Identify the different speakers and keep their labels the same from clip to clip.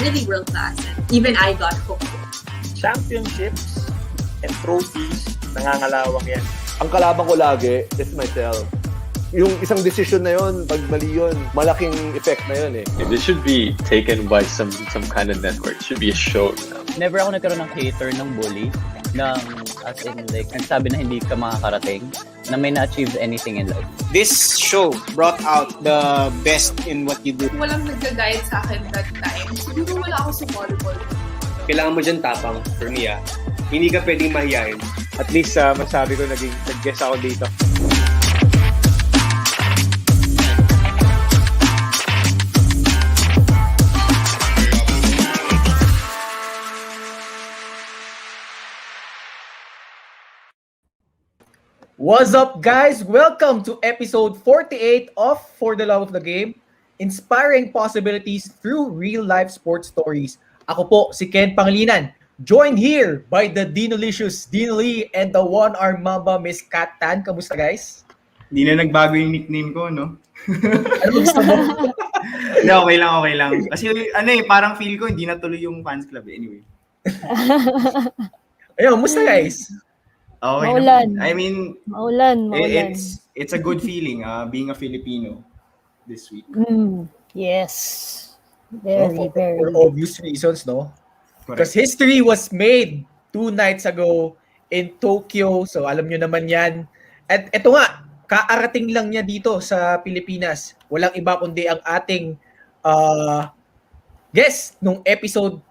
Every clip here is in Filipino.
Speaker 1: really world class. And even I got hooked.
Speaker 2: Championships and trophies, nangangalawang yan.
Speaker 3: Ang kalaban ko lagi is myself. Yung isang decision na yun, pag mali yun, malaking effect na yun eh.
Speaker 4: This should be taken by some kind of network. It should be a show.
Speaker 5: Never ako nagkaroon ng hater, ng bully, ng as in like, nagsabi na hindi ka makakarating, na may na-achieve anything in life.
Speaker 6: This show brought out the best in what you do.
Speaker 1: Walang nag-guide sa akin that time. Siguro wala ako sa volleyball.
Speaker 7: Kailangan mo dyan tapang, for me Hindi ka pwedeng mahihayin.
Speaker 2: At least masabi ko nag-guess ako dito.
Speaker 8: What's up, guys? Welcome to episode 48 of For the Love of the Game, inspiring possibilities through real-life sports stories. Ako po, si Ken Pangilinan, joined here by the Dinolicious Dino Lee and the one-arm mamba, Miss Kat Tan. Kamusta, guys?
Speaker 9: Hindi na nagbago yung nickname ko, no?
Speaker 8: Ano gusto mo?
Speaker 9: Hindi, okay lang. Kasi parang feel ko hindi natuloy yung fans club anyway.
Speaker 8: Ayun, musta, guys?
Speaker 9: Okay
Speaker 10: maulan.
Speaker 9: I mean,
Speaker 10: maulan.
Speaker 9: It's a good feeling being a Filipino this week.
Speaker 10: Yes. Very.
Speaker 8: For obvious reasons, no? Because history was made 2 nights ago in Tokyo. So, alam nyo naman yan. At eto nga, kaarating lang niya dito sa Pilipinas. Walang iba kundi ang ating guest nung episode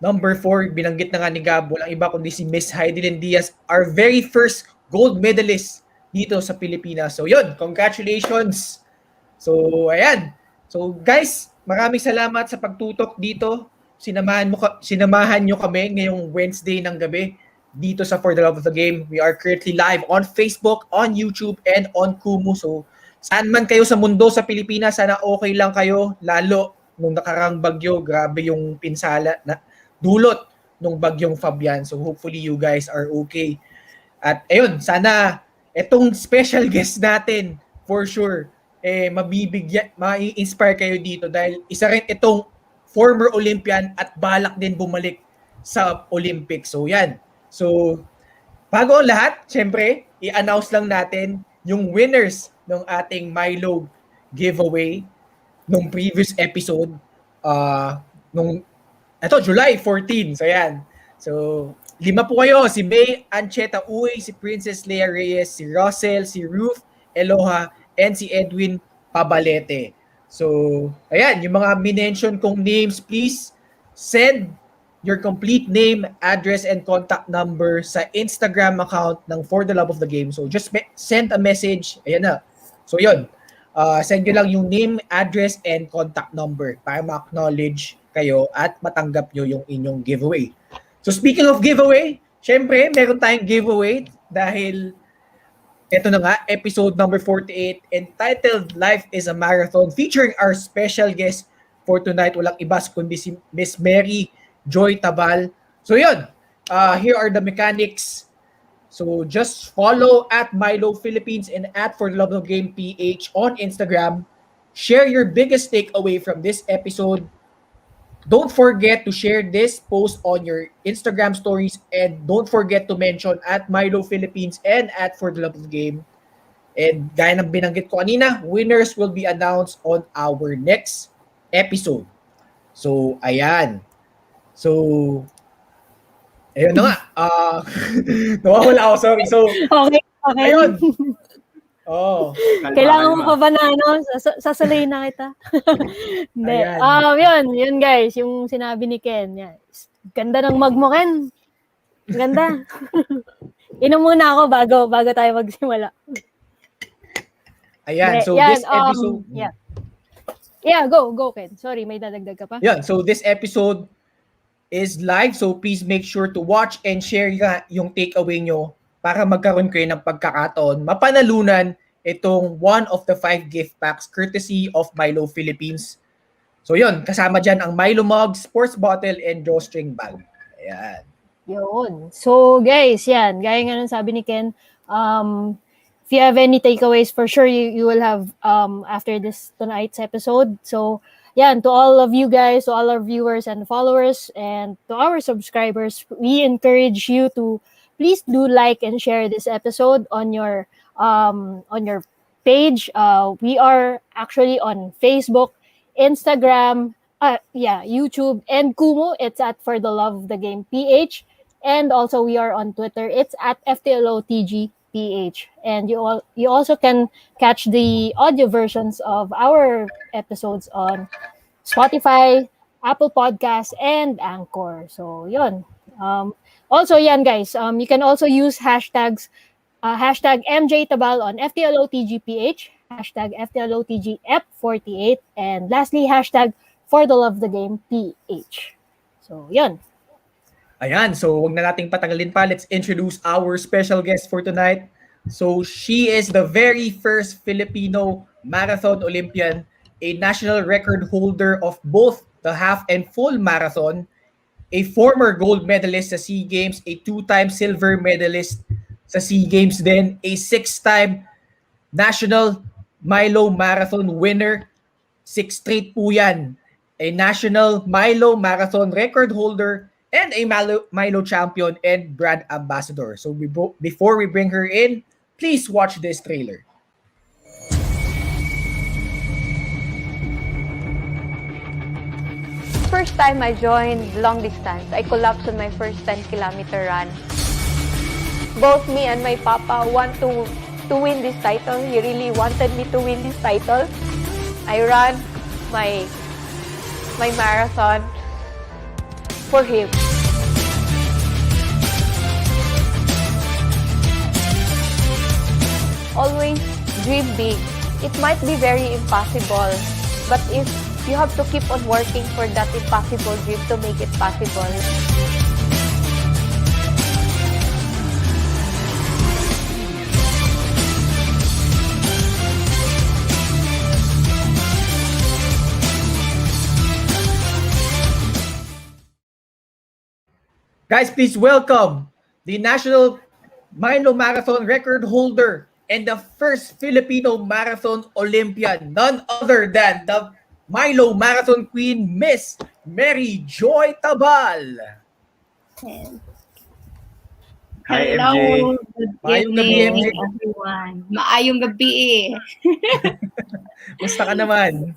Speaker 8: number 4, binanggit na nga ni Gab, walang iba kundi si Miss Heidelin Diaz, our very first gold medalist dito sa Pilipinas. So yun, congratulations! So ayan. So guys, maraming salamat sa pagtutok dito. Sinamahan nyo kami ngayong Wednesday ng gabi dito sa For the Love of the Game. We are currently live on Facebook, on YouTube, and on Kumu. So saan man kayo sa mundo sa Pilipinas, sana okay lang kayo. Lalo nung nakarang bagyo, grabe yung pinsala na dulot ng bagyong Fabian. So hopefully you guys are okay. At ayun, sana etong special guest natin for sure ma-inspire kayo dito dahil isa rin itong former Olympian at balak din bumalik sa Olympics. So yan. So bago ang lahat, syempre, i-announce lang natin yung winners ng ating Milo giveaway nung previous episode July 14. So, yan. So, 5 po kayo. Si May Ancheta Uy, si Princess Leia Reyes, si Russell, si Ruth Eloha, and si Edwin Pabalete. So, ayan. Yung mga minention kong names, please send your complete name, address, and contact number sa Instagram account ng For the Love of the Game. So, just send a message. Ayan na. So, yun. Send nyo lang yung name, address, and contact number para ma-acknowledge kayo at matanggap nyo yung inyong giveaway. So speaking of giveaway, syempre meron tayong giveaway dahil ito na nga, episode number 48 entitled Life is a Marathon featuring our special guest for tonight. Walang iba kundi si Miss Mary Joy Tabal. So yun, here are the mechanics. So just follow at Milo Philippines and at For the Love of the Game PH on Instagram. Share your biggest takeaway from this episode. Don't forget to share this post on your Instagram stories and don't forget to mention at Milo Philippines and at For the Love of the Game. And gaya ng binanggit ko kanina, winners will be announced on our next episode. So, ayan. So, ayun na nga. Nawawala ako, sorry. So,
Speaker 10: okay.
Speaker 8: Ayun. Oh.
Speaker 10: Kailangan mo pa ba na, sasalayin na kita? Hindi. Yun guys, yung sinabi ni Ken. Yan. Ganda ng mug mo, Ken. Ganda. Inom muna ako bago tayo magsimula.
Speaker 8: Ayan, so this episode...
Speaker 10: Yeah, go Ken. Sorry, may dadagdag ka pa?
Speaker 8: Yeah, so this episode is live, so please make sure to watch and share yung takeaway nyo para magkaroon kayo ng pagkakataon, mapanalunan itong one of the 5 gift packs courtesy of Milo Philippines. So yun, kasama dyan ang Milo mug, sports bottle, and drawstring bag. Ayan.
Speaker 10: Yun. So guys, yan. Gaya nga nung sabi ni Ken, if you have any takeaways, for sure you will have after tonight's episode. So yeah, and to all of you guys, to all our viewers and followers, and to our subscribers, we encourage you to please do like and share this episode on your page. We are actually on Facebook, Instagram, YouTube, and Kumu. It's at For the Love of the Game PH. And also we are on Twitter. It's at FTLOTGPH. And you also can catch the audio versions of our episodes on Spotify, Apple Podcasts, and Anchor. So yun. Also yan guys, you can also use hashtag MJ Tabal on FTLOTGPH, hashtag FTLOTGF48, and lastly, hashtag For the Love of the Game PH. So yun.
Speaker 8: Ayan, so wag na nating patagalin pa. Let's introduce our special guest for tonight. So she is the very first Filipino marathon Olympian, a national record holder of both the half and full marathon, a former gold medalist sa SEA Games, a two-time silver medalist sa SEA Games din, a six-time national Milo marathon winner, 6 straight po yan, a national Milo marathon record holder, and a Milo champion and brand ambassador. So before we bring her in, please watch this trailer.
Speaker 11: First time I joined long distance, I collapsed on my first 10-kilometer run. Both me and my papa want to win this title. He really wanted me to win this title. I ran my marathon for him. Always dream big. It might be very impossible, but if you have to keep on working for that impossible dream to make it possible.
Speaker 8: Guys, please welcome the National Milo Marathon record holder and the first Filipino Marathon Olympian, none other than the Milo Marathon Queen, Miss Mary Joy Tabal.
Speaker 9: Hi,
Speaker 12: Hello,
Speaker 9: MJ.
Speaker 12: good
Speaker 8: Maayong gabi,
Speaker 12: evening,
Speaker 8: MJ.
Speaker 12: everyone. Maayong gabi.
Speaker 8: Musta ka naman?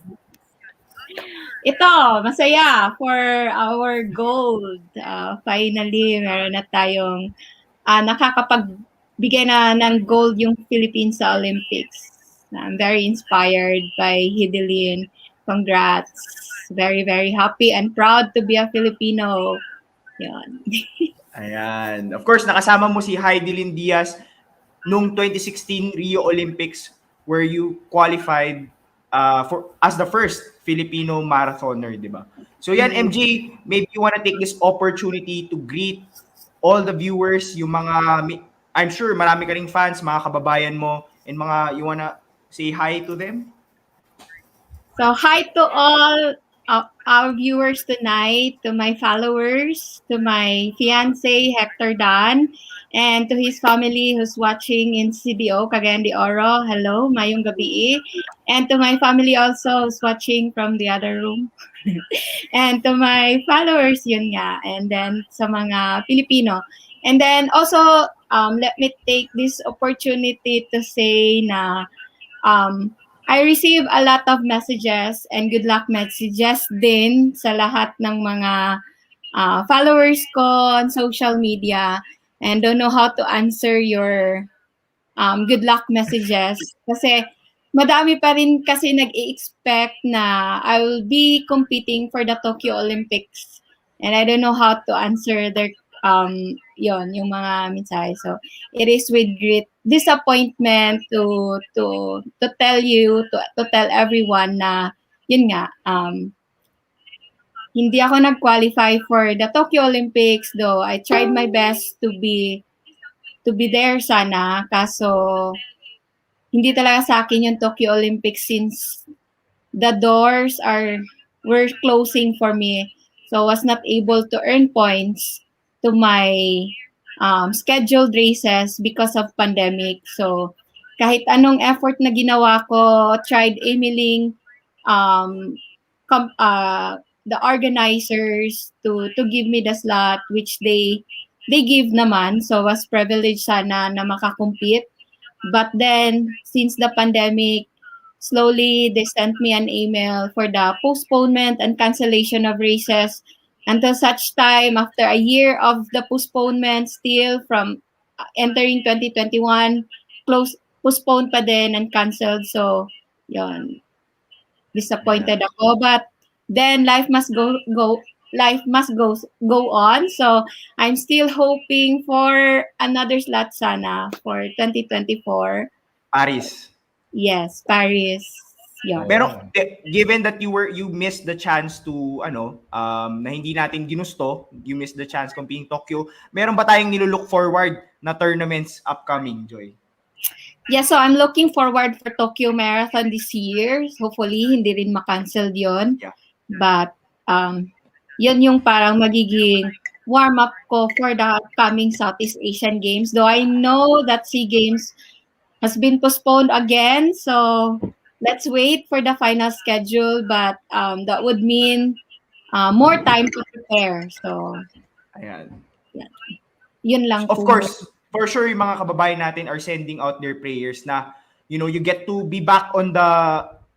Speaker 12: Ito, masaya for our gold. Finally, meron na tayong nakakapagbigay na ng gold yung Philippines sa Olympics. I'm very inspired by Hidelin. Congrats. Very, very happy and proud to be a Filipino. Yan.
Speaker 9: Ayan. Of course, nakasama mo si Heidelin Diaz nung 2016 Rio Olympics where you qualified for as the first Filipino marathoner, di ba? So yan, MJ, maybe you wanna take this opportunity to greet all the viewers, yung mga, I'm sure marami ka ring fans, mga kababayan mo, and mga, you wanna say hi to them?
Speaker 12: So hi to all our viewers tonight, to my followers, to my fiancé Hector Dan, and to his family who's watching in CDO, Cagayan de Oro. Hello, mayong gabi. And to my family also who's watching from the other room. And to my followers, yun nga. And then sa mga Filipino. And then also, let me take this opportunity to say na I receive a lot of messages and good luck messages din sa lahat ng mga followers ko on social media, and don't know how to answer your good luck messages kasi madami pa rin kasi nag-i-expect na I will be competing for the Tokyo Olympics, and I don't know how to answer their yung mga mensahe. So it is with great disappointment to tell you, to tell everyone na yun nga, hindi ako nag-qualify for the Tokyo Olympics, though I tried my best to be there sana, kaso hindi talaga sa akin yung Tokyo Olympics since the doors were closing for me, so I was not able to earn points to my scheduled races because of pandemic. So kahit anong effort na ginawa ko, tried emailing the organizers to give me the slot, which they give naman. So was privileged sana na makakompete. But then since the pandemic, slowly they sent me an email for the postponement and cancellation of races until such time after a year of the postponement, still from entering 2021, postponed pa din and canceled. So yon, disappointed ako, but then life must go on. So I'm still hoping for another slot sana for 2024.
Speaker 9: Paris.
Speaker 12: Yes, Paris. Yeah.
Speaker 9: Pero given that you missed the chance to na hindi natin ginusto, you missed the chance competing Tokyo, meron ba tayong nilook forward na tournaments upcoming, Joy?
Speaker 12: Yeah, so I'm looking forward for Tokyo Marathon this year. Hopefully, hindi rin ma-cancel yon.
Speaker 9: Yeah.
Speaker 12: But, yun yung parang magiging warm-up ko for the upcoming Southeast Asian Games. Though I know that SEA Games has been postponed again. So, let's wait for the final schedule. But that would mean more time to prepare. So,
Speaker 9: Ayan.
Speaker 12: yeah. Yun lang
Speaker 9: Of
Speaker 12: po.
Speaker 9: course, for sure yung mga kababayan natin are sending out their prayers na you get to be back on the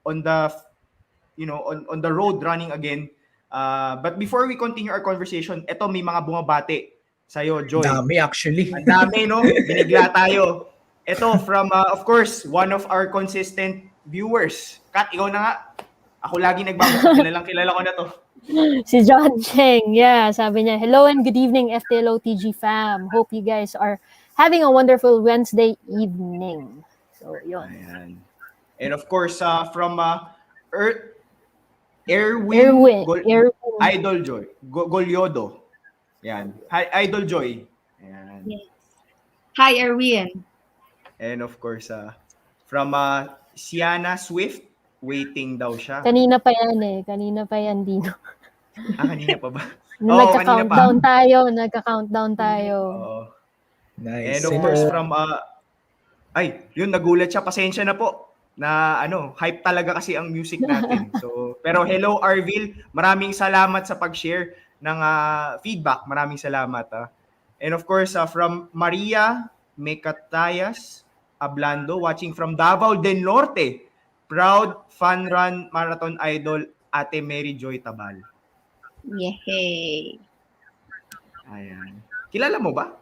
Speaker 9: on the road running again. But before we continue our conversation, eto may mga bumabati sa'yo, Joy.
Speaker 8: Dami actually.
Speaker 9: Ang dami, no? Binigla tayo. Ito from, of course, one of our consistent viewers. Kat, ikaw na nga. Ako lagi nagbabasa. Kilala ko na to.
Speaker 10: Si John Cheng, yeah, sabi niya, hello and good evening FTLO TG fam. Hope you guys are having a wonderful Wednesday evening. So, yun.
Speaker 9: Ayan. And of course, from Erwin. Idol Joy. Golyodo. Yan. Hi, Idol Joy. Ayan.
Speaker 12: Yes. Hi, Erwin.
Speaker 9: And of course, from Siana Swift, waiting daw siya.
Speaker 10: Kanina pa yan, Dino.
Speaker 9: Kanina pa ba?
Speaker 10: Nagka-countdown tayo.
Speaker 8: Nice.
Speaker 9: And of course, from, yun, nagulat siya. Pasensya na po. Na hype talaga kasi ang music natin. So, pero hello Arvil, maraming salamat sa pag-share ng feedback. Maraming salamat. And of course, from Maria Mecatayas Ablando, watching from Davao del Norte. Proud Fun Run Marathon Idol, Ate Mary Joy Tabal.
Speaker 12: Yay!
Speaker 9: Ayan. Kilala mo ba?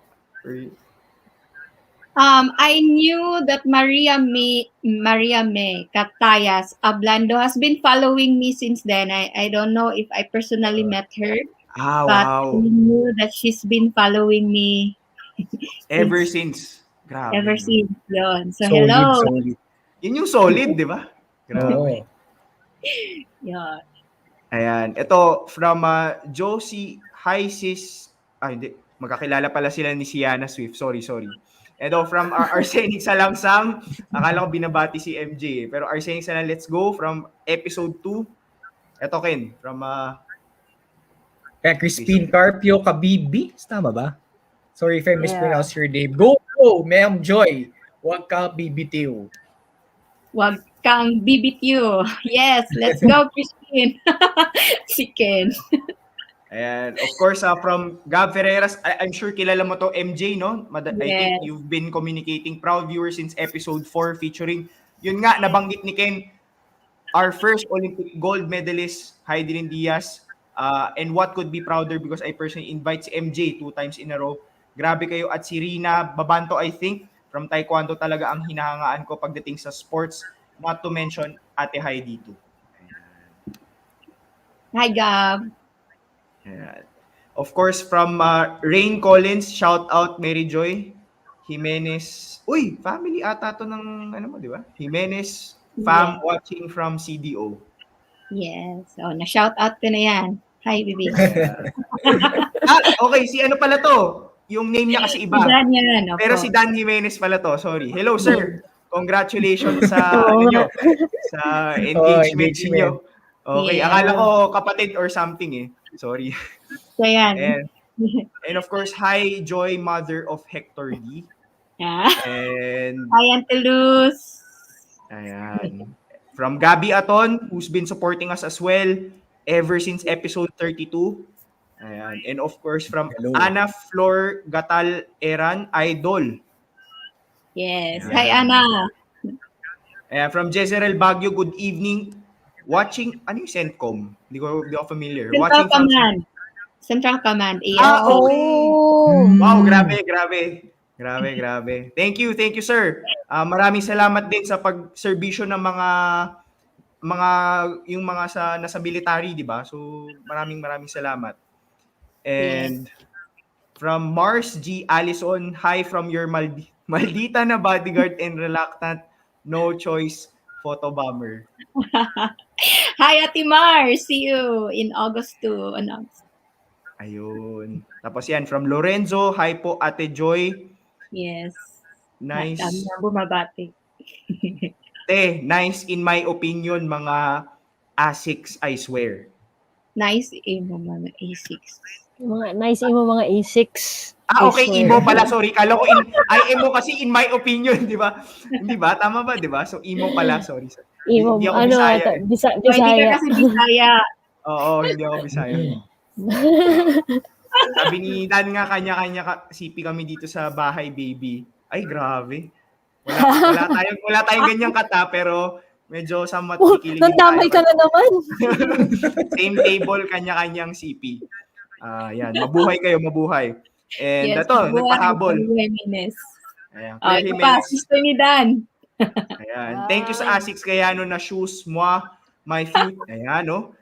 Speaker 12: I knew that Maria May Catayas Ablando has been following me since then. I don't know if I personally met her, but
Speaker 9: wow.
Speaker 12: I knew that she's been following me
Speaker 9: Ever since. Grabe.
Speaker 12: Ever since yun. So,
Speaker 8: Solid,
Speaker 12: hello.
Speaker 8: solid.
Speaker 9: Yun yung solid, di ba? Grabe.
Speaker 12: Yeah.
Speaker 9: Ayan. Ito, from Josie Hysis. Hindi. Magkakilala pala sila ni Siana Swift. Sorry. Ito, from Arsenic Salamsam. Akala ko binabati si MJ. Pero Arsenic Salam, let's go. From episode 2. Ito, Ken. From...
Speaker 8: Crispin Carpio Kabibi. Tama ba? Sorry if I mispronounced your name. Go, Ma'am Joy. Huwag ka bibitiw.
Speaker 12: Huwag kang bibitiw. Yes, let's go, Crispin. Si Ken.
Speaker 9: And of course, from Gab Ferreras, I'm sure kilala mo to, MJ, no? I think you've been communicating proud viewers since episode 4 featuring, yun nga, nabanggit ni Ken, our first Olympic gold medalist, Heidelin Diaz. And what could be prouder because I personally invite si MJ 2 times in a row. Grabe kayo. At si Rina Babanto, I think, from Taekwondo talaga ang hinahangaan ko pagdating sa sports. Not to mention, Ate Heidi too.
Speaker 12: Hi, Gab.
Speaker 9: Ayan. Of course, from Rain Collins, shout out Mary Joy Jimenez. Uy, family ata to ng di ba? Jimenez fam watching from CDO.
Speaker 12: Yes. So, na-shout out ko na yan. Hi, baby.
Speaker 9: Okay. Si ano pala to? Yung name niya kasi iba.
Speaker 12: Si Dan yan.
Speaker 9: Pero si Dan Jimenez pala to. Sorry. Hello, sir. Congratulations sa sa engagement niyo. Okay. Akala ko kapatid or something eh. Sorry.
Speaker 12: So, yan.
Speaker 9: And of course, hi, Joy, mother of Hector D.
Speaker 12: Yeah.
Speaker 9: And
Speaker 12: hi, Auntie Luz.
Speaker 9: Ayan. From Gabby Aton, who's been supporting us as well ever since episode 32. Ayan. And of course, from Ana Flor Gatal Eran, Idol.
Speaker 12: Yes.
Speaker 9: Ayan.
Speaker 12: Hi, Ana.
Speaker 9: Ayan. From Jezreel Baguio, good evening. Watching, ano yung CENTCOM? Hindi ko familiar.
Speaker 12: Central
Speaker 9: Watching from
Speaker 12: Command. Central Command. AFC.
Speaker 9: okay.
Speaker 10: Oh.
Speaker 9: Wow, grabe. Thank you, sir. Maraming salamat din sa pagserbisyo ng mga yung mga nasa military, di ba? So, maraming salamat. And from Mars G. Allison, hi from your maldita na bodyguard and reluctant, no choice photo bomber.
Speaker 12: Hi, Ate Mar. See you in August to announce.
Speaker 9: Ayun. Tapos yan, from Lorenzo, hi po Ate Joy.
Speaker 12: Yes.
Speaker 9: Nice.
Speaker 12: Dami na bumabati.
Speaker 9: Nice in my opinion, mga ASICs, I swear.
Speaker 12: Nice emo mga A6.
Speaker 10: Nice imo mga A6.
Speaker 9: Okay, emo pala. Sorry, kala ko emo kasi in my opinion, di ba? Hindi ba? Tama ba, di ba? So, emo pala. Sorry.
Speaker 10: Imo,
Speaker 9: Hindi ako
Speaker 10: ano,
Speaker 9: Bisaya.
Speaker 12: Hindi ka kasi Bisaya.
Speaker 9: Oo, hindi ako Bisaya. Sabi ni Dan nga, kanya-kanya CP kami dito sa bahay, baby. Ay, grabe. Wala tayong ganyang kata, pero medyo somewhat kikiligin tayo.
Speaker 10: Nandamay ka na naman.
Speaker 9: Same table, kanya-kanyang CP. Yan, mabuhay kayo, mabuhay. And
Speaker 12: Yes,
Speaker 9: ito, nagpahabol. Ayan, Kuya Jimenez.
Speaker 12: Sister ni Dan.
Speaker 9: Ayan. Thank you sa ASICS Kayano na shoes, my feet. Ayan, no?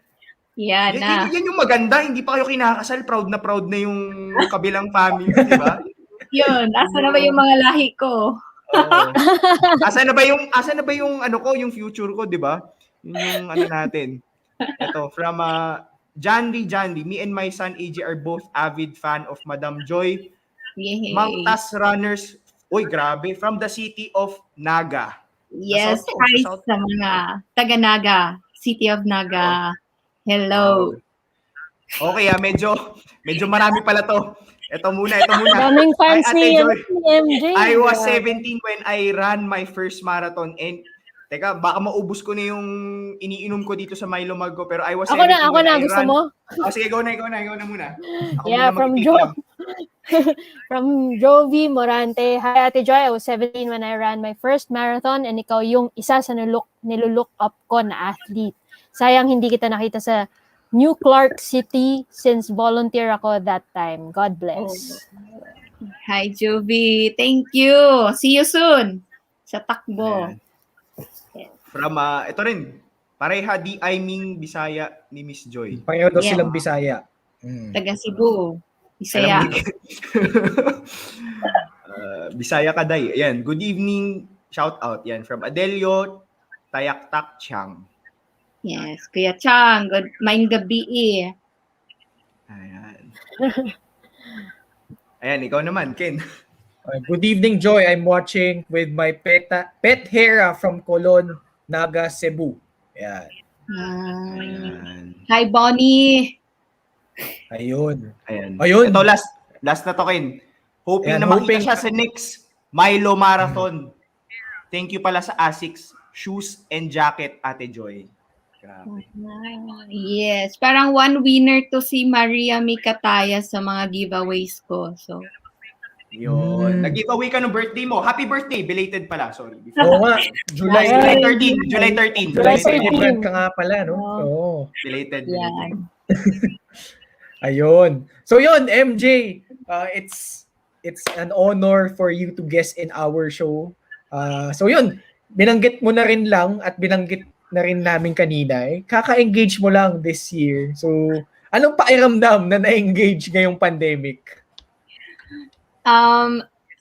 Speaker 12: Yan na.
Speaker 9: Yan yung maganda, hindi pa kayo kinakasal, proud na yung kabilang family, di ba?
Speaker 12: Yun, asa na ba yung mga lahi ko?
Speaker 9: Asa na ba yung ano ko, yung future ko, di ba? Yun yung ano natin. Ito, from Jandy, me and my son AJ are both avid fan of Madam Joy.
Speaker 12: Yay.
Speaker 9: Mangtas Runners, uy, grabe, from the city of Naga.
Speaker 12: Yes, hi sa mga taga Naga, City of Naga. Hello.
Speaker 9: Okay, medyo marami pala to. Ito muna.
Speaker 10: Daming fans ni MJ.
Speaker 9: I was 17 when I ran my first marathon and teka, baka maubos ko na yung iniinom ko dito sa Milo Maggo, pero I was 17
Speaker 10: Ako na, gusto mo?
Speaker 9: Sige, go na muna.
Speaker 10: Yeah, from Jovi Morante. Hi, Ate Joy. I was 17 when I ran my first marathon and ikaw yung isa sa nilook up ko na athlete. Sayang hindi kita nakita sa New Clark City since volunteer ako that time. God bless.
Speaker 12: Hi, Jovi. Thank you. See you soon sa takbo.
Speaker 9: From, ito rin, pareha di I mean Bisaya ni Miss Joy.
Speaker 8: Pareho daw silang Bisaya.
Speaker 12: Taga Cebu. Bisaya.
Speaker 9: Bisaya Kaday. Ayan, good evening. Shout out. Yan, from Adelio Tayaktak Chang.
Speaker 12: Yes, Kuya Chang. Good main gabi
Speaker 9: Ayan, ikaw naman, Ken.
Speaker 8: Good evening, Joy. I'm watching with my pet Hera from Colon, Naga, Cebu. Ayan.
Speaker 12: Hi, Bonnie.
Speaker 8: Ayun.
Speaker 9: Ito, last na to, Ken. Hoping na makita siya sa next Milo Marathon. Thank you pala sa ASICS shoes and jacket, Ate Joy. Grabe.
Speaker 12: Yes, parang one winner to si Maria Mikataya sa mga giveaways ko. So,
Speaker 9: yun. Nag-giveaway ka ng birthday mo. Happy birthday. Belated pala. Sorry.
Speaker 8: Oo nga. July
Speaker 9: 13. July 13.
Speaker 8: July 13 ka nga pala, no? Oo.
Speaker 9: Belated.
Speaker 12: Yan.
Speaker 8: Ayun. So yun, MJ, it's an honor for you to guest in our show. So yun, binanggit mo na rin lang at binanggit na rin namin kanina, kaka-engage mo lang this year. So, anong pakiramdam na na-engage ngayong pandemic?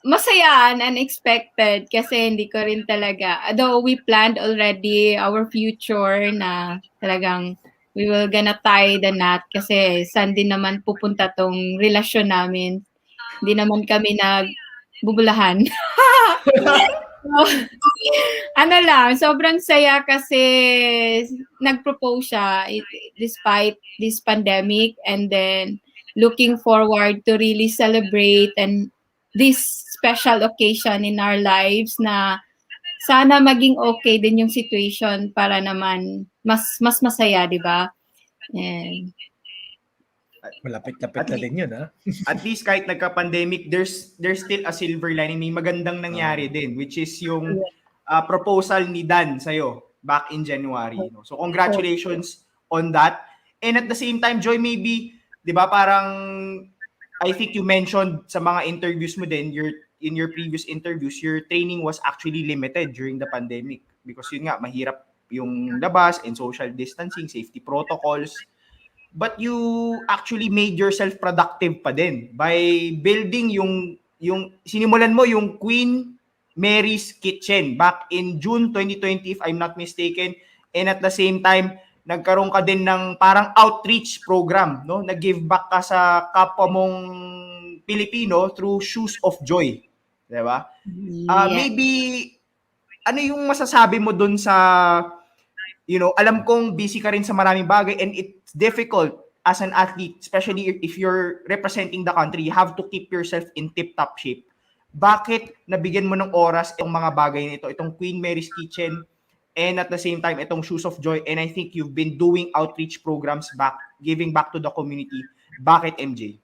Speaker 12: Masaya and unexpected kasi hindi ko rin talaga, although we planned already our future na talagang we will gonna tie the knot kasi saan din naman pupunta tong relasyon namin. Hindi naman kami nagbubulahan. Sobrang saya kasi nag-propose siya despite this pandemic and then looking forward to really celebrate and this special occasion in our lives na sana maging okay din yung situation para naman mas masaya, di ba? And
Speaker 8: Malapit-lapit na din yun, ha?
Speaker 9: At least kahit nagka-pandemic, there's still a silver lining. May magandang nangyari din, which is yung proposal ni Dan sa'yo back in January. No? So congratulations on that. And at the same time, Joy, maybe, di ba, parang I think you mentioned sa mga interviews mo din, in your previous interviews, your training was actually limited during the pandemic. Because yun nga, mahirap yung labas and social distancing, safety protocols. But you actually made yourself productive pa din by building yung sinimulan mo yung Queen Mary's Kitchen back in June 2020 if I'm not mistaken, and at the same time nagkaroon ka din ng parang outreach program, no? Nag-give back ka sa kapwa mong Pilipino through Shoes of Joy, 'di ba? Maybe ano yung masasabi mo dun sa, you know, alam kong busy ka rin sa maraming bagay and it's difficult as an athlete, especially if you're representing the country, you have to keep yourself in tip-top shape. Bakit nabigyan mo ng oras itong mga bagay nito, itong Queen Mary's Kitchen, and at the same time, itong Shoes of Joy, and I think you've been doing outreach programs back, giving back to the community. Bakit, MJ?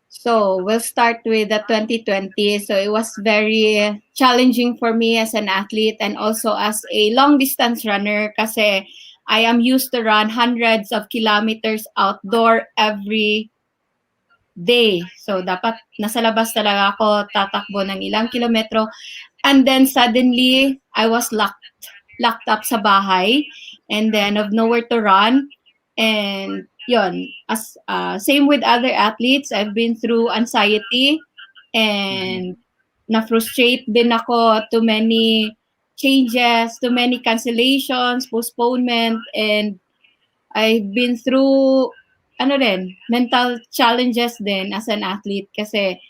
Speaker 12: So we'll start with the 2020. So it was very challenging for me as an athlete and also as a long distance runner kasi I am used to run hundreds of kilometers outdoor every day. So dapat nasa labas talaga ako tatakbo ng ilang kilometro. And then suddenly I was locked up sa bahay and then of nowhere to run. And yun, as same with other athletes, I've been through anxiety and na-frustrate din ako to many changes, to many cancellations, postponement, and I've been through mental challenges din as an athlete kasi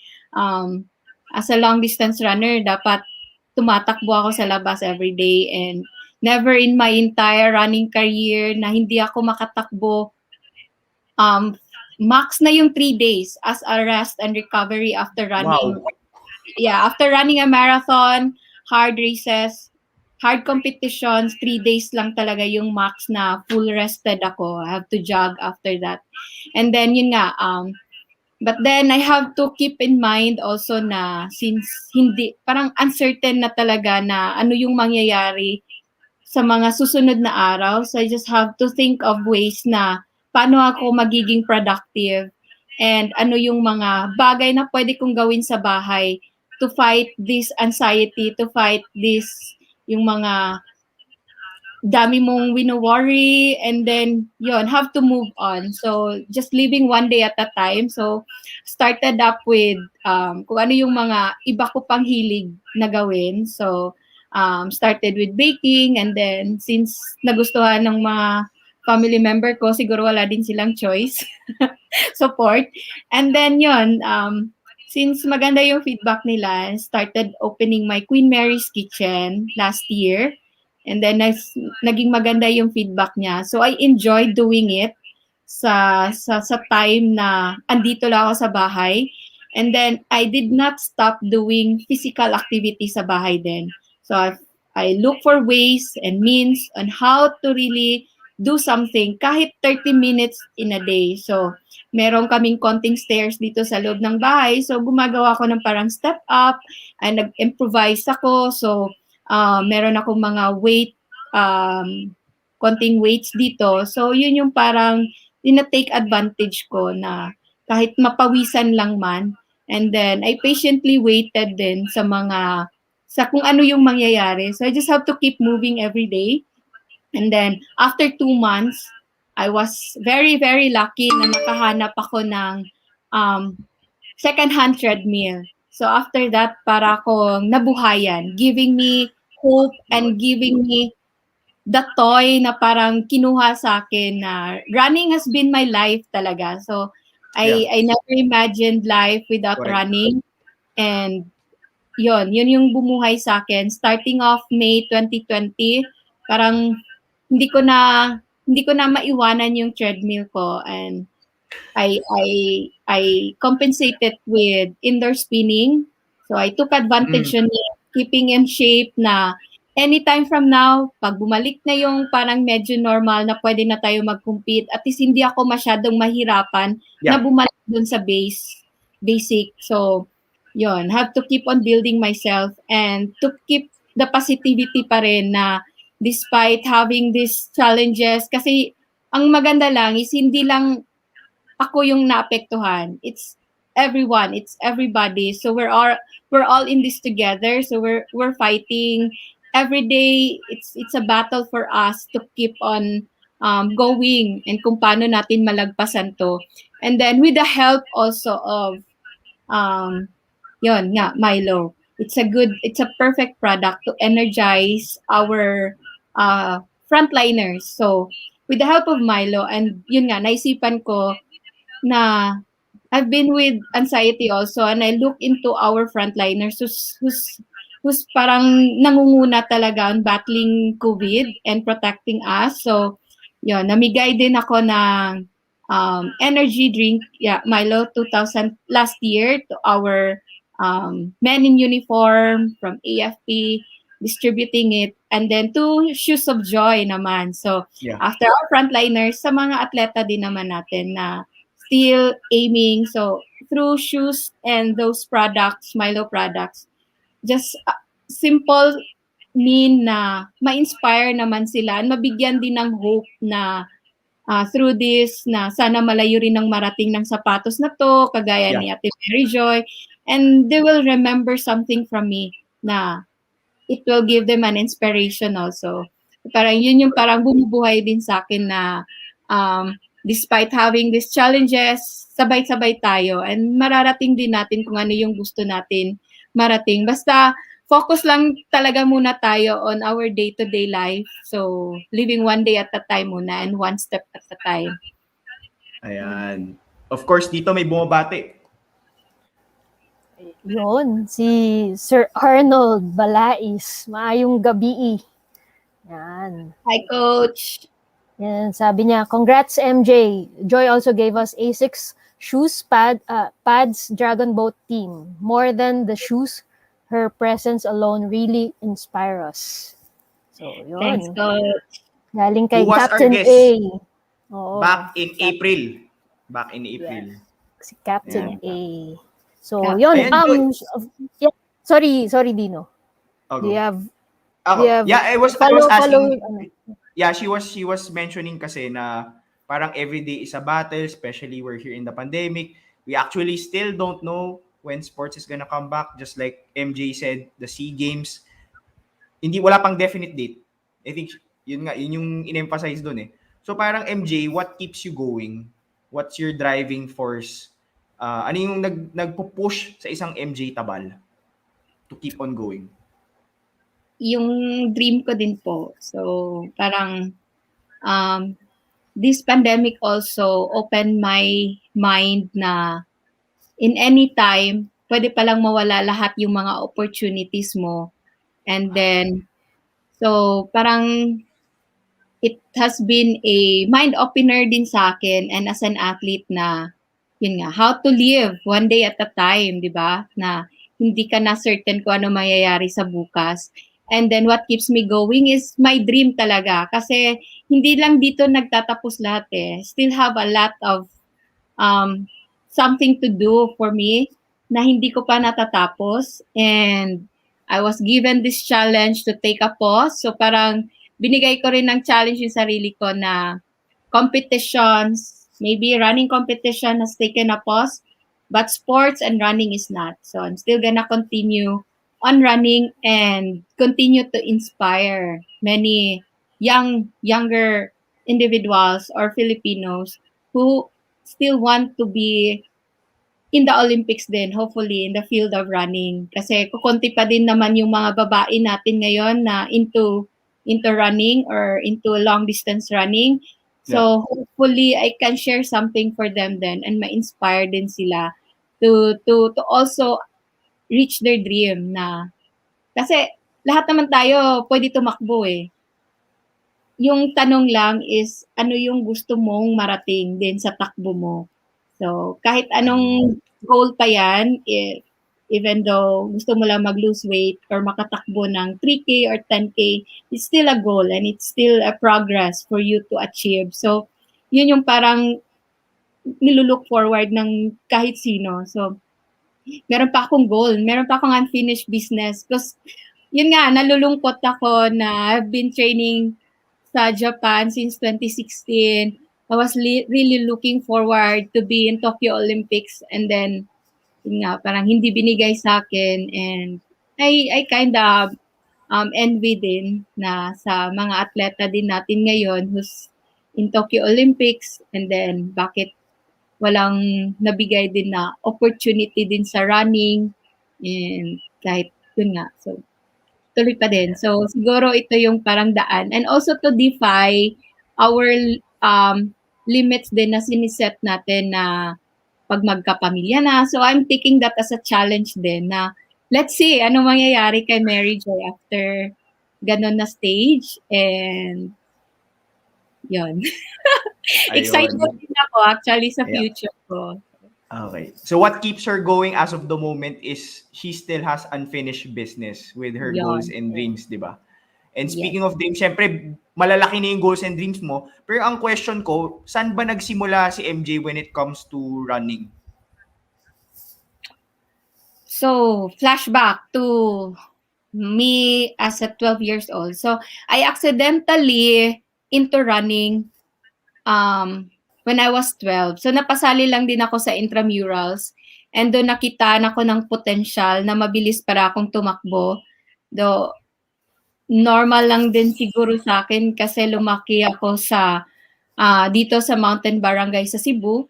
Speaker 12: as a long distance runner, dapat tumatakbo ako sa labas every day and never in my entire running career na hindi ako makatakbo. Max na yung 3 days as a rest and recovery after running.
Speaker 9: Wow.
Speaker 12: Yeah, after running a marathon, hard races, hard competitions, 3 days lang talaga yung max na full rested ako. I have to jog after that. And then yun nga, but then I have to keep in mind also na since hindi, parang uncertain na talaga na ano yung mangyayari sa mga susunod na araw. So I just have to think of ways na paano ako magiging productive and ano yung mga bagay na pwede kong gawin sa bahay to fight this anxiety, to fight this, yung mga dami mong wino-worry and then yun, have to move on. So just living one day at a time. So started up with kung ano yung mga iba ko pang hilig na gawin. So started with baking and then since nagustuhan ng mga family member ko, siguro wala din silang choice, support. And then yun, since maganda yung feedback nila, started opening my Queen Mary's Kitchen last year. And then naging maganda yung feedback niya. So I enjoyed doing it sa time na andito lang ako sa bahay. And then I did not stop doing physical activity sa bahay din. So I look for ways and means on how to really do something kahit 30 minutes in a day. So meron kaming konting stairs dito sa loob ng bahay. So gumagawa ako ng parang step up and nag-improvise ako. So meron akong mga konting weights dito. So yun yung parang tina-take advantage ko na kahit mapawisan lang man. And then I patiently waited din sa kung ano yung mangyayari. So I just have to keep moving every day. And then after 2 months, I was very, very lucky na nakahanap ako ng second-hand treadmill. So after that, para akong nabuhayan, giving me hope and giving me the toy na parang kinuha sa akin na running has been my life talaga. So I never imagined life without running. And yun yung bumuhay sa akin. Starting off May 2020, parang hindi ko na maiwanan yung treadmill ko, and I compensated with indoor spinning. So I took advantage yun keeping in shape na anytime from now, pag bumalik na yung parang medyo normal na pwede na tayo mag-compete, at least hindi ako masyadong mahirapan na bumalik dun sa basic. So, yon, have to keep on building myself and to keep the positivity pa rin na despite having these challenges, kasi ang maganda lang is hindi lang ako yung naapektuhan. It's everyone, it's everybody. So we're all in this together. So we're fighting every day. It's a battle for us to keep on going and kung paano natin malagpasan to. And then with the help also of yon nga, Milo. It's a perfect product to energize our frontliners. So with the help of Milo, and yun nga, naisipan ko na I've been with anxiety also, and I look into our frontliners who's parang nangunguna talaga on battling COVID and protecting us. So, yun, namigay din ako ng energy drink, Milo 2000 last year to our men in uniform from AFP, distributing it, and then 2 shoes of joy naman. So, after our frontliners, sa mga atleta din naman natin na still aiming. So, through shoes and those products, Milo products, just simple mean na ma-inspire naman sila and mabigyan din ng hope na through this, na sana malayo rin ng marating ng sapatos na to, kagaya ni Ate Mary Joy. And they will remember something from me na it will give them an inspiration also. Parang yun yung parang bumubuhay din sa akin na despite having these challenges, sabay-sabay tayo and mararating din natin kung ano yung gusto natin marating. Basta focus lang talaga muna tayo on our day-to-day life. So, living one day at a time muna and one step at a time.
Speaker 9: Ayan. Of course, dito may bumabati.
Speaker 10: Yun, si Sir Arnold Balais. Maayong gabi. Yan.
Speaker 12: Hi, Coach.
Speaker 10: Yan, sabi niya, congrats MJ. Joy also gave us A6 shoes, pads, Dragon Boat team. More than the shoes, her presence alone really inspire us. So, yun.
Speaker 12: Thanks, Coach.
Speaker 10: Galing kay
Speaker 9: Who was
Speaker 10: Captain
Speaker 9: our guest?
Speaker 10: A. Oo,
Speaker 9: Back in April.
Speaker 10: si Captain
Speaker 9: Ayan.
Speaker 10: A. So, yun.
Speaker 9: Ayan,
Speaker 10: Sorry, Dino.
Speaker 9: Okay.
Speaker 10: Do you have
Speaker 9: I was
Speaker 10: follow,
Speaker 9: asking.
Speaker 10: ano?
Speaker 9: Yeah, she was mentioning kasi na parang every day is a battle, especially we're here in the pandemic. We actually still don't know when sports is gonna come back. Just like MJ said, the SEA Games, wala pang definite date. I think yun yung in-emphasize doon eh. So parang MJ, what keeps you going? What's your driving force? Ano yung nagpo-push sa isang MJ Tabal to keep on going?
Speaker 12: Yung dream ko din po. So, parang this pandemic also opened my mind na in any time, pwede palang mawala lahat yung mga opportunities mo. And then, so parang it has been a mind opener din sa akin and as an athlete na, yun nga, how to live one day at a time, di ba? Na hindi ka na certain kung ano mayayari sa bukas. And then what keeps me going is my dream talaga. Kasi hindi lang dito nagtatapos lahat eh. Still have a lot of something to do for me na hindi ko pa natatapos. And I was given this challenge to take a pause. So parang binigay ko rin ng challenge yung sarili ko na competitions, maybe running competition has taken a pause, but sports and running is not. So I'm still gonna continue on running and continue to inspire many younger individuals or Filipinos who still want to be in the Olympics din, hopefully in the field of running. Kasi kukunti pa din naman yung mga babae natin ngayon na into running or into long distance running. So hopefully I can share something for them then and ma-inspire din sila to also reach their dream na kasi lahat naman tayo pwede tumakbo eh. Yung tanong lang is ano yung gusto mong marating din sa takbo mo. So kahit anong goal pa yan, even though gusto mo lang mag-lose weight or makatakbo ng 3K or 10K, it's still a goal and it's still a progress for you to achieve. So, yun yung parang nilulook forward ng kahit sino. So, meron pa akong goal, meron pa akong unfinished business. Because, yun nga, nalulungkot ako na I've been training sa Japan since 2016. I was really looking forward to be in Tokyo Olympics, and then yun nga, parang hindi binigay sa akin, and I kind of envy din na sa mga atleta din natin ngayon who's in Tokyo Olympics, and then bakit walang nabigay din na opportunity din sa running, and kahit yun nga, so tuloy pa din. So siguro ito yung parang daan, and also to defy our limits din na siniset natin na pag magkapamilya na. So I'm taking that as a challenge din na let's see ano mangyayari kay Mary Joy after ganon na stage, and yun. Excited din ako actually sa future ko.
Speaker 9: Okay. So what keeps her going as of the moment is she still has unfinished business with her goals and dreams, di ba? And speaking of dreams, syempre, malalaki na yung goals and dreams mo. Pero ang question ko, saan ba nagsimula si MJ when it comes to running?
Speaker 12: So, flashback to me as a 12 years old. So, I accidentally into running when I was 12. So, napasali lang din ako sa intramurals. And doon nakitaan ako ng potential na mabilis para akong tumakbo. Though, normal lang din siguro sa akin kasi lumaki ako sa dito sa mountain barangay sa Cebu.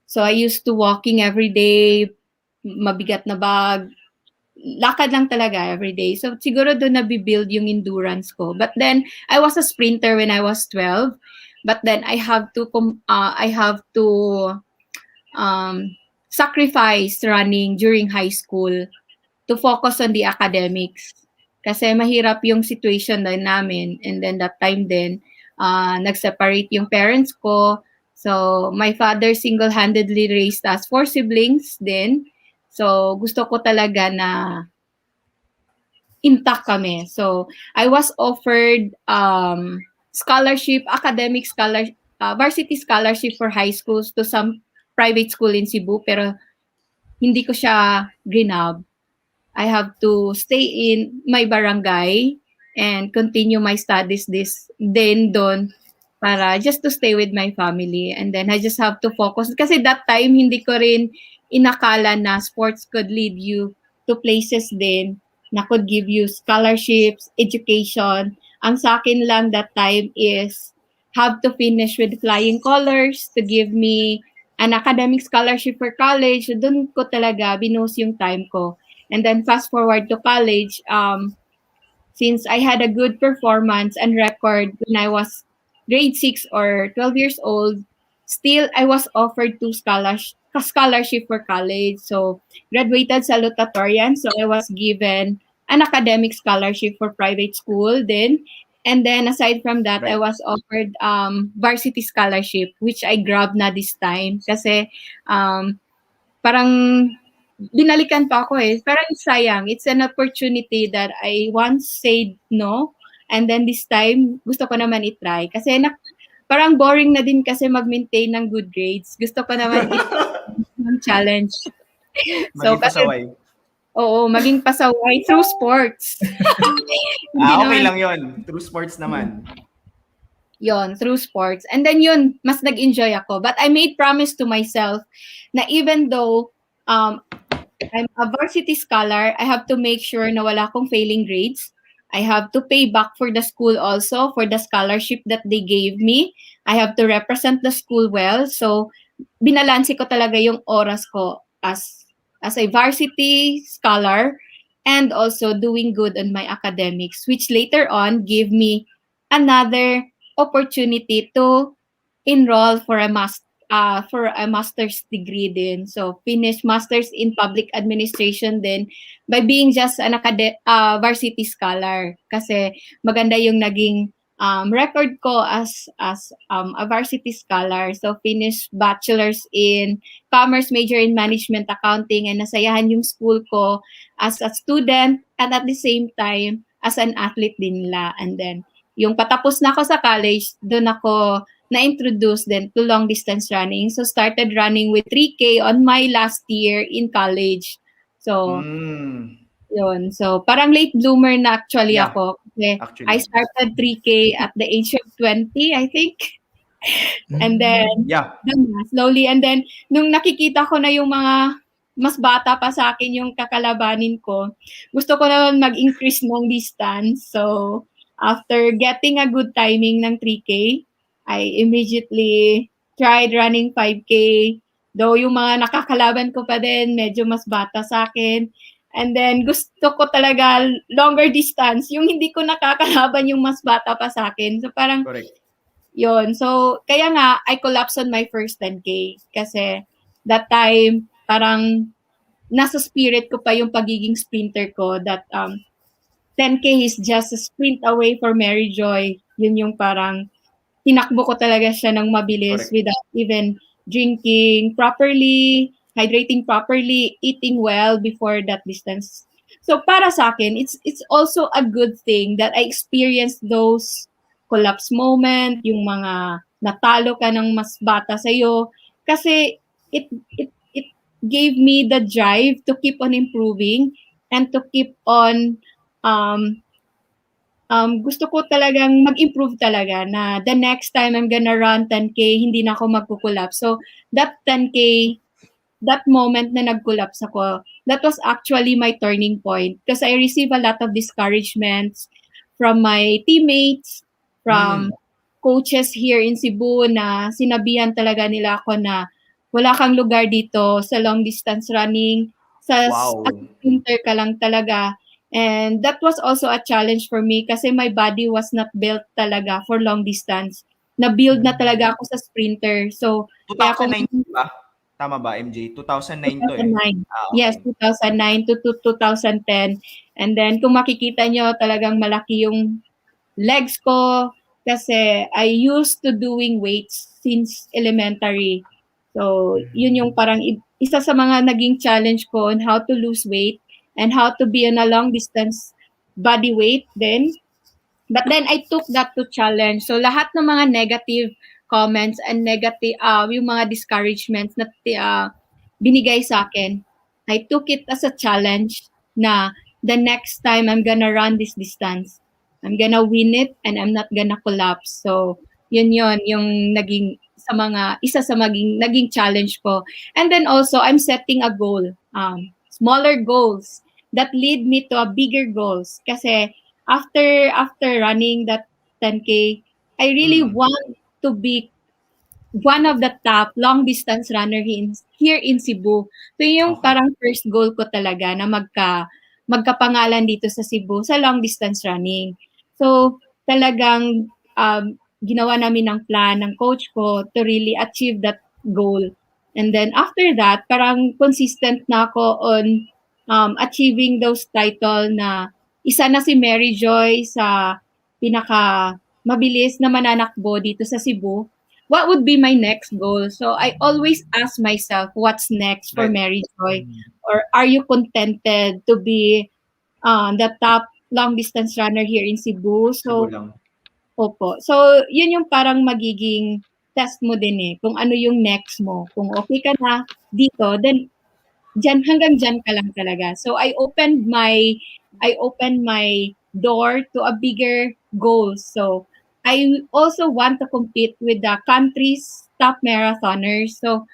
Speaker 12: So I used to walking every day, mabigat na bag, lakad lang talaga every day. So siguro doon nabibuild yung endurance ko. But then I was a sprinter when I was 12. But then I have to sacrifice running during high school to focus on the academics. Kasi mahirap yung situation din namin. And then that time din, nag-separate yung parents ko. So, my father single-handedly raised us 4 siblings din. So, gusto ko talaga na intact kami. So, I was offered scholarship, academic scholarship, varsity scholarship for high schools to some private school in Cebu. Pero hindi ko siya grinab. I have to stay in my barangay and continue my studies then doon para just to stay with my family. And then I just have to focus. Kasi that time, hindi ko rin inakala na sports could lead you to places din na could give you scholarships, education. Ang sa akin lang that time is have to finish with flying colors to give me an academic scholarship for college. Doon ko talaga binus yung time ko. And then fast forward to college, since I had a good performance and record when I was grade 6 or 12 years old, still I was offered to scholarship for college. So graduated salutatorian, so I was given an academic scholarship for private school then. And then aside from that, I was offered varsity scholarship, which I grabbed na this time kasi parang binalikan pa ako eh. Parang sayang. It's an opportunity that I once said no. And then this time, gusto ko naman i-try. Kasi parang boring na din kasi mag-maintain ng good grades. Gusto ko naman i-try challenge.
Speaker 9: So, pasaway.
Speaker 12: Oo, maging pasaway through sports.
Speaker 9: Okay lang yon. Through sports naman.
Speaker 12: Yon, through sports. And then yun, mas nag-enjoy ako. But I made promise to myself na even though I'm a varsity scholar, I have to make sure na wala akong failing grades. I have to pay back for the school also for the scholarship that they gave me. I have to represent the school well. So, binalanse ko talaga yung oras ko as a varsity scholar and also doing good on my academics, which later on gave me another opportunity to enroll for a master's degree din. So, finish master's in public administration din by being just an varsity scholar. Kasi maganda yung naging record ko as a varsity scholar. So finished bachelor's in commerce, major in management accounting, and nasayahan yung school ko as a student and at the same time as an athlete din nila. And then yung patapos na ako sa college, doon ako na-introduce din to long distance running. So started running with 3K on my last year in college. So yun. So parang late bloomer na actually ako. Kasi I started 3K at the age of 20, I think. And then slowly, and then nung nakikita ko na yung mga mas bata pa sa akin yung kakalabanin ko, gusto ko naman mag-increase ng distance. So after getting a good timing ng 3K, I immediately tried running 5K. Though yung mga nakakalaban ko pa din, medyo mas bata sa akin. And then gusto ko talaga longer distance, yung hindi ko nakakalaban yung mas bata pa sa akin. So parang yun. So kaya nga I collapsed on my first 10K kasi that time parang nasa spirit ko pa yung pagiging sprinter ko that 10K is just a sprint away for Mary Joy. Yun yung parang tinakbo ko talaga siya ng mabilis without even drinking properly, hydrating properly, eating well before that distance. So para sa akin, it's also a good thing that I experienced those collapse moment, yung mga natalo ka ng mas bata sa'yo, kasi it gave me the drive to keep on improving and to keep on gusto ko talagang mag-improve talaga na the next time I'm gonna run 10K, hindi na ako magkukulapse. So that 10K, that moment na nag-collapse ako, that was actually my turning point because I received a lot of discouragements from my teammates, from coaches here in Cebu na sinabihan talaga nila ako na wala kang lugar dito sa long distance running, sa sprinter ka lang talaga. And that was also a challenge for me kasi my body was not built talaga for long distance. Na-build na talaga ako sa sprinter. So,
Speaker 9: 2009 ba? Tama ba, MJ? 2009 to eh.
Speaker 12: 2009. Yes, 2009 to 2010. And then, kung makikita nyo, talagang malaki yung legs ko kasi I used to doing weights since elementary. So, yun yung parang isa sa mga naging challenge ko on how to lose weight and how to be on a long distance body weight then. But then I took that to challenge. So lahat ng mga negative comments and negative yung mga discouragements na binigay sa akin, I took it as a challenge na the next time I'm gonna run this distance, I'm gonna win it and I'm not gonna collapse. So yun yung naging isa sa naging challenge ko. And then also I'm setting a goal, smaller goals that lead me to a bigger goals. Kasi after running that 10K, I really want to be one of the top long distance runner here in Cebu. So yung parang first goal ko talaga na magkapangalan dito sa Cebu sa long distance running. So talagang ginawa namin ng plan ng coach ko to really achieve that goal. And then after that, parang consistent na ako on achieving those title na isa na si Mary Joy sa pinaka mabilis na mananakbo dito sa Cebu. What would be my next goal? So I always ask myself, what's next for Mary Joy? Or are you contented to be the top long distance runner here in Cebu? So opo. So yun yung parang magiging test mo din eh, kung ano yung next mo. Kung okay ka na dito, then hanggang dyan ka lang talaga. So I opened my door to a bigger goal. So I also want to compete with the country's top marathoners. So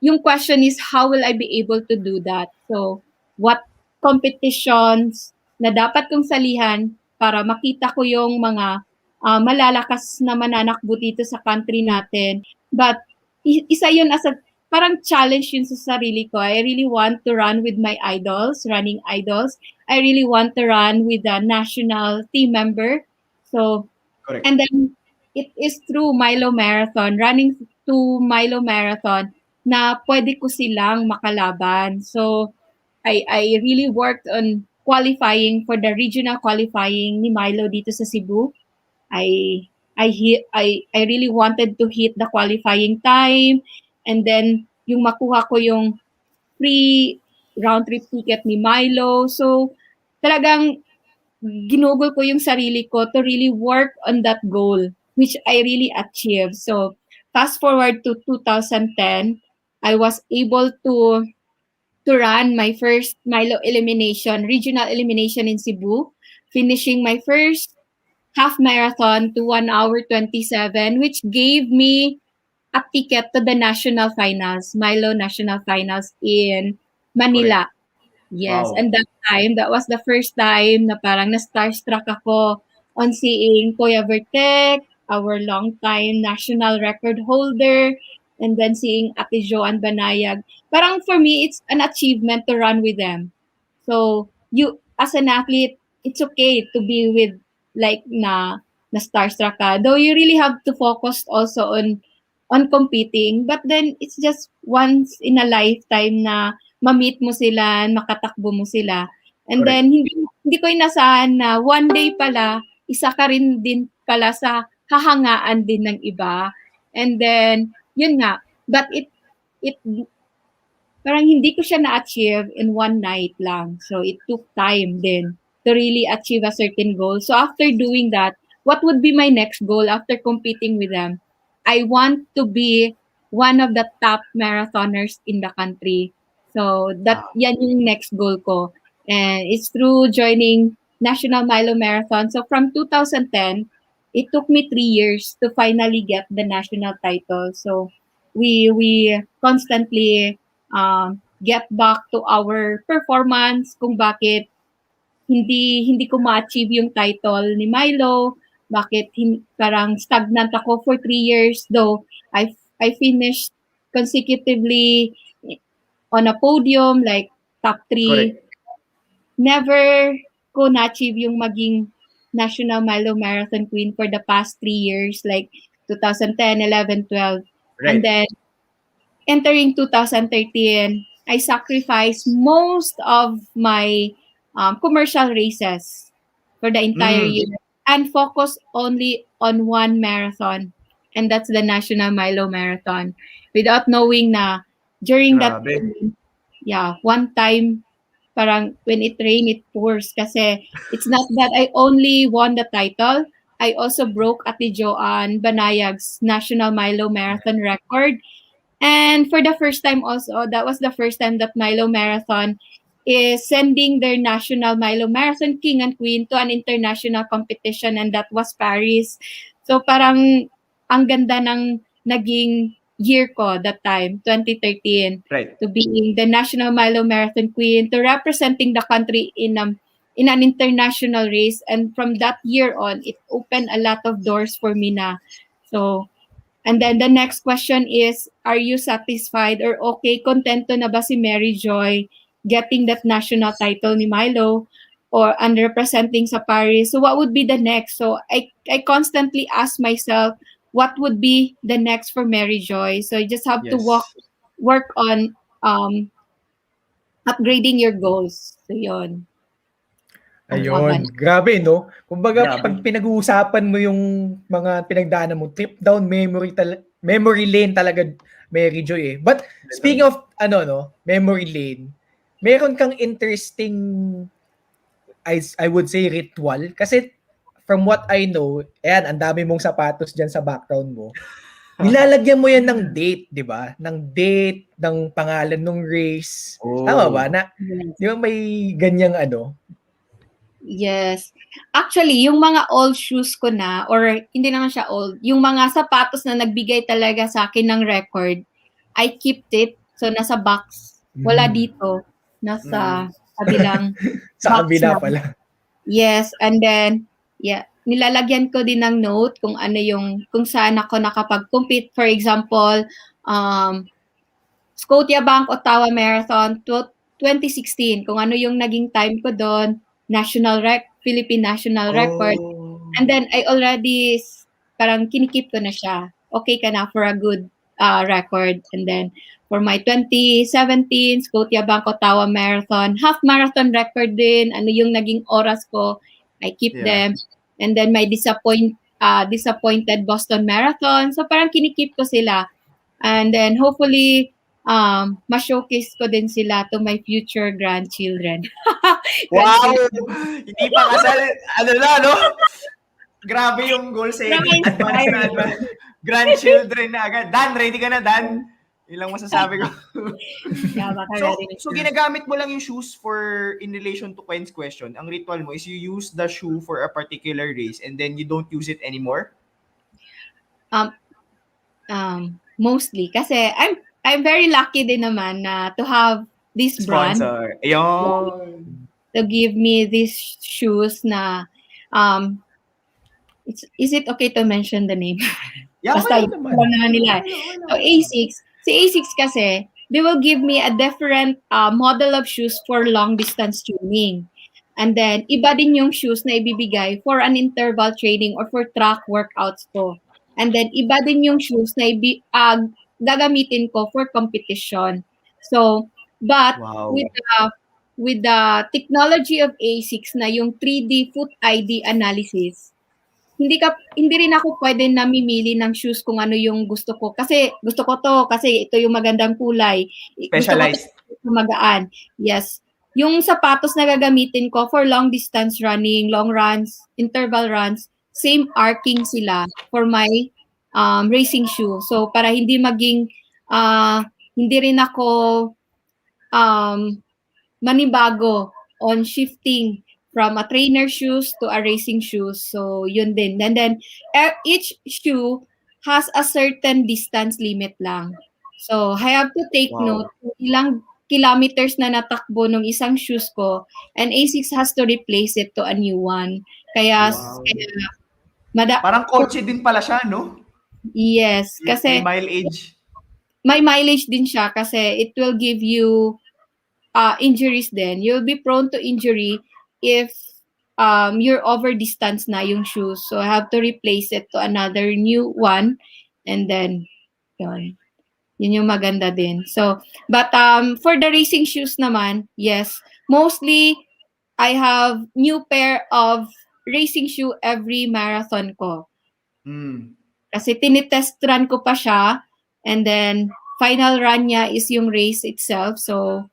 Speaker 12: yung question is, how will I be able to do that? So what competitions na dapat kong salihan para makita ko yung mga malalakas na mananakbo dito sa country natin. But isa yun as a parang challenge yun sa sarili ko. I really want to run with my idols, running idols. I really want to run with a national team member. So, and then it is through Milo Marathon, running to Milo Marathon, na pwede ko silang makalaban. So, I really worked on qualifying for the regional qualifying ni Milo dito sa Cebu. I really wanted to hit the qualifying time, and then yung makuha ko yung free round trip ticket ni Milo. So talagang ginugol ko yung sarili ko to really work on that goal, which I really achieved. So fast forward to 2010, I was able to run my first Milo elimination, regional elimination in Cebu, finishing my first half marathon to 1 hour 27, which gave me a ticket to the national finals, Milo national finals in Manila. Yes,
Speaker 9: Wow.
Speaker 12: and that was the first time na parang na-starstruck ako on seeing Kuya Vertek, our longtime national record holder, and then seeing Ate Joanne Banayag. Parang for me, it's an achievement to run with them. So, you, as an athlete, it's okay to be with, like, na starstruck ka. Though you really have to focus also on competing, but then it's just once in a lifetime na ma-meet mo sila, makatakbo mo sila. And
Speaker 9: Correct.
Speaker 12: then hindi ko inasahan na one day pala isa ka rin din pala sa hahangaan din ng iba. And then yun nga, but it parang hindi ko siya na-achieve in one night lang. So it took time din to really achieve a certain goal. So after doing that, what would be my next goal after competing with them? I want to be one of the top marathoners in the country. So yan yung next goal ko. And it's through joining National Milo Marathon. So from 2010, it took me 3 years to finally get the national title. So we constantly get back to our performance kung bakit hindi ko ma-achieve yung title ni Milo, bakit parang stagnant ako for 3 years, though I finished consecutively on a podium, like top 3.
Speaker 9: Correct.
Speaker 12: Never ko na-achieve yung maging National Milo Marathon Queen for the past 3 years, like 2010, 11, 12.
Speaker 9: Right.
Speaker 12: And then entering 2013, I sacrificed most of my commercial races for the entire year and focus only on one marathon, and that's the National Milo Marathon, without knowing na during that time, one time parang when it rained it pours, kasi it's not that I only won the title, I also broke Ate Joanne Banayag's National Milo Marathon record. And for the first time also, that was the first time that Milo Marathon is sending their National Milo Marathon King and Queen to an international competition, and that was Paris. So parang ang ganda ng naging year ko that time, 2013,
Speaker 9: Right.
Speaker 12: to being the National Milo Marathon Queen, to representing the country in an international race. And from that year on, it opened a lot of doors for me na. So, and then the next question is, are you satisfied or okay, kontento na ba si Mary Joy getting that national title ni Milo or representing sa Paris? So what would be the next? So I constantly ask myself, what would be the next for Mary Joy? So you just have to work on upgrading your goals. So yun.
Speaker 8: Ayun, grabe no. Kumbaga pag pinag-uusapan mo yung mga pinagdaanan mo, trip down memory lane talaga, Mary Joy eh. But speaking of memory lane, meron kang interesting I would say ritual, kasi from what I know, ayan, ang dami mong sapatos diyan sa background mo. Nilalagyan mo yan ng date, 'di ba? Ng date, ng pangalan ng race. Tama ba? Na, di ba may ganyang
Speaker 12: Yes. Actually, yung mga old shoes ko na, or hindi naman siya old, yung mga sapatos na nagbigay talaga sa akin ng record, I kept it. So, nasa box. Wala dito. Nasa kabilang
Speaker 8: sa
Speaker 12: box
Speaker 8: kabila
Speaker 12: na.
Speaker 8: pala.
Speaker 12: Yes. And then, nilalagyan ko din ng note kung kung saan ako nakapag-compete. For example, Scotia Bank Ottawa Marathon 2016, kung ano yung naging time ko doon, Philippine national record. And then I already parang kinikip ko na siya. Okay ka na for a good record. And then for my 2017 Scotia Bank Ottawa Marathon, half marathon record din, ano yung naging oras ko, I keep them. And then my disappointed Boston Marathon. So parang kinikip ko sila. And then hopefully, ma-showcase ko din sila to my future grandchildren.
Speaker 9: Wow! Hindi pa kasal. Ano na, no? Grabe yung goal sa advance na advance. Grandchildren na agad. Dan, ready ka na, Dan? Yun lang masasabi ko. So ginagamit mo lang yung shoes for in relation to Quinn's question. Ang ritual mo is you use the shoe for a particular race and then you don't use it anymore?
Speaker 12: Mostly. Kasi I'm very lucky din naman na to have this brand.
Speaker 9: Sponsor. Ayun.
Speaker 12: To give me these shoes na is it okay to mention the name?
Speaker 9: Yeah,
Speaker 12: basta yun na nila. So Asics, si Asics kasi, they will give me a different model of shoes for long distance training. And then, iba din yung shoes na ibibigay for an interval training or for track workouts ko. And then, iba din yung shoes na gagamitin ko for competition. So, but with the technology of ASICS na yung 3D foot ID analysis, hindi rin ako pwede namimili ng shoes kung ano yung gusto ko. Kasi gusto ko to, kasi ito yung magandang kulay.
Speaker 9: Specialized.
Speaker 12: Gusto ko magaan. Yes. Yung sapatos na gagamitin ko for long distance running, long runs, interval runs, same arcing sila for my racing shoe. So para hindi maging hindi rin ako manibago on shifting from a trainer shoes to a racing shoes. So yun din. And then each shoe has a certain distance limit lang. So I have to take note kung ilang kilometers na natakbo ng isang shoes ko, and ASICS has to replace it to a new one. Kaya
Speaker 9: parang kotse din pala siya, no?
Speaker 12: Yes, kasi may mileage din siya kasi it will give you injuries then. You'll be prone to injury if you're over distance na yung shoes. So I have to replace it to another new one, and then yun yung maganda din. So, but for the racing shoes naman, yes, mostly I have new pair of racing shoe every marathon ko. Kasi tinitest run ko pa siya, and then final run niya is yung race itself. So,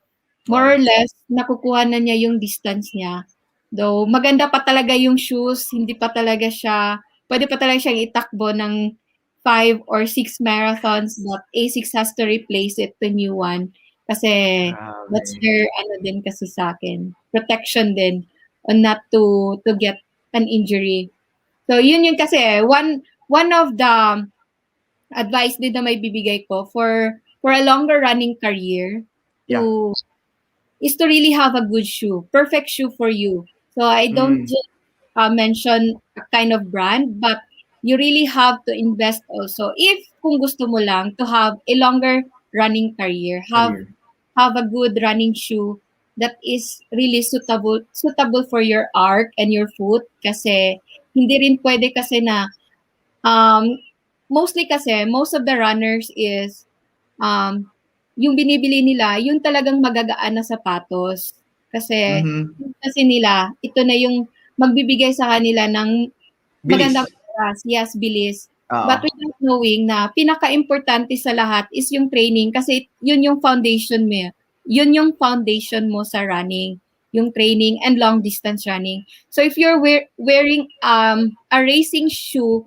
Speaker 12: more or less, nakukuha na niya yung distance niya. Though, maganda pa talaga yung shoes, hindi pa talaga siya, pwede pa talaga siyang itakbo ng 5 or 6 marathons, but ASICS has to replace it to new one. Kasi, that's their, din kasi sa akin, protection din, on not to get an injury. So, yun kasi, one of the advice din na may bibigay ko for a longer running career, is to really have a good shoe, perfect shoe for you. So I don't just mention a kind of brand, but you really have to invest also. If kung gusto mo lang to have a longer running career, have a good running shoe that is really suitable for your arc and your foot. Kasi hindi rin pwede kasi na mostly kasi most of the runners is yung binibili nila, yung talagang magagaan na sapatos. Kasi, kasi nila, ito na yung magbibigay sa kanila ng magandang oras. Yes, bilis. But without knowing na pinaka-importante sa lahat is yung training kasi yun yung foundation mo. Yun yung foundation mo sa running. Yung training and long distance running. So if you're wearing a racing shoe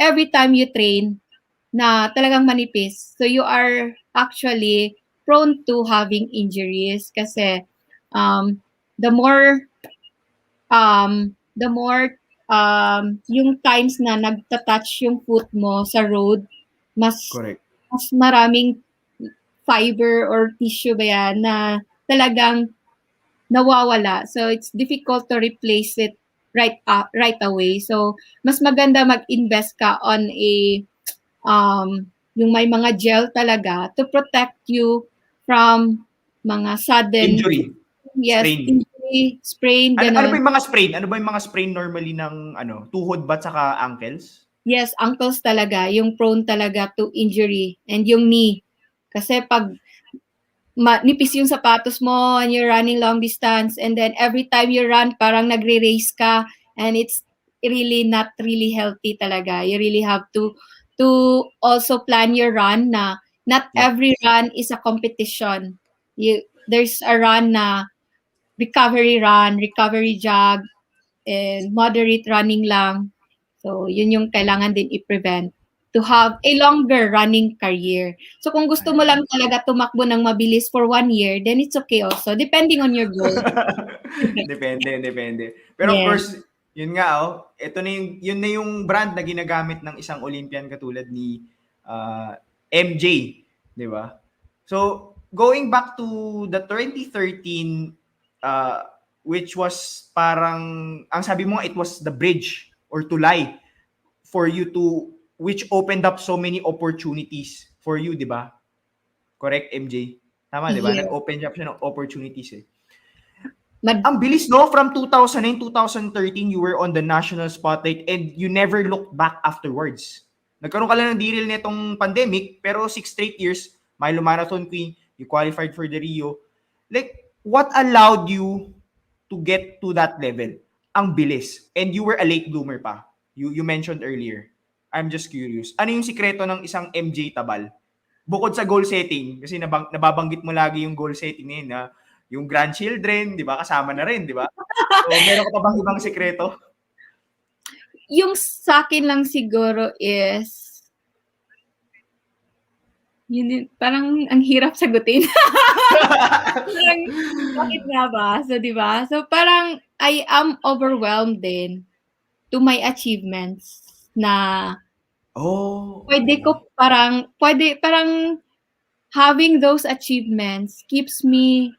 Speaker 12: every time you train na talagang manipis, so you are actually prone to having injuries kasi the more yung times na nagta-touch yung foot mo sa road, mas maraming fiber or tissue ba yan na talagang nawawala. So it's difficult to replace it right away. So mas maganda mag-invest ka on a yung may mga gel talaga to protect you from mga sudden
Speaker 9: injury.
Speaker 12: Yes, injury, sprain,
Speaker 9: ano ba yung mga sprain? Ano ba yung mga sprain normally ng tuhod ba saka ankles?
Speaker 12: Yes, ankles talaga, yung prone talaga to injury, and yung knee. Kasi pag nipis yung sapatos mo and you're running long distance, and then every time you run parang nagre-race ka, and it's really not really healthy talaga. You really have to also plan your run na not every run is a competition. There's a run na recovery jog, and moderate running lang. So, yun yung kailangan din i-prevent to have a longer running career. So, kung gusto mo lang talaga tumakbo ng mabilis for 1 year, then it's okay also, depending on your goal.
Speaker 9: Depende. Pero of course, yun nga, ito na yun na yung brand na ginagamit ng isang Olympian katulad ni MJ, di ba? So, going back to the 2013, which was parang, ang sabi mo, it was the bridge or tulay for you to, which opened up so many opportunities for you, di ba? Correct, MJ? Tama, di ba? Nag-open up siya ng opportunities eh. Ang bilis, no? From 2009, 2013, you were on the national spotlight and you never looked back afterwards. Nagkaroon ka lang ng deal nitong pandemic, pero 6 straight years, Milo Marathon Queen, you qualified for the Rio. Like, what allowed you to get to that level? Ang bilis. And you were a late bloomer pa. You mentioned earlier. I'm just curious. Ano yung sikreto ng isang MJ Tabal? Bukod sa goal setting, kasi nababanggit mo lagi yung goal setting na yun, na yung grandchildren, di ba? Kasama na rin, di ba? So, meron ka pa bang ibang sikreto?
Speaker 12: Yung sa akin lang siguro is, yun, parang ang hirap sagutin. Parang, bakit nga ba? So, di ba? So, parang I am overwhelmed din to my achievements na pwede having those achievements keeps me,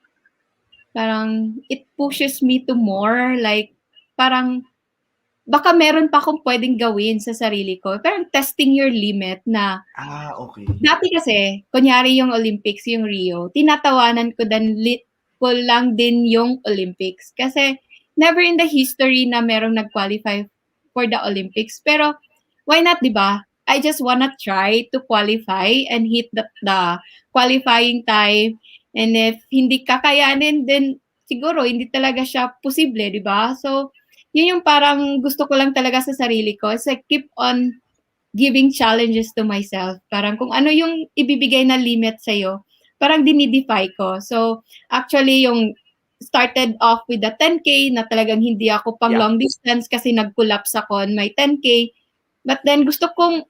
Speaker 12: parang it pushes me to more, like parang baka meron pa akong pwedeng gawin sa sarili ko. Parang testing your limit na
Speaker 9: okay.
Speaker 12: Dati kasi, kunyari yung Olympics, yung Rio, tinatawanan ko lang din yung Olympics. Kasi never in the history na merong nag-qualify for the Olympics. Pero why not, di ba? I just wanna try to qualify and hit the qualifying time. And if hindi kakayanin, then siguro hindi talaga siya posible, di ba? So, yun yung parang gusto ko lang talaga sa sarili ko. It's like keep on giving challenges to myself. Parang kung ano yung ibibigay na limit sa'yo, parang dinidefy ko. So, actually, yung started off with the 10K na talagang hindi ako pang long distance kasi nag-collapse ako on my 10K. But then, gusto kong,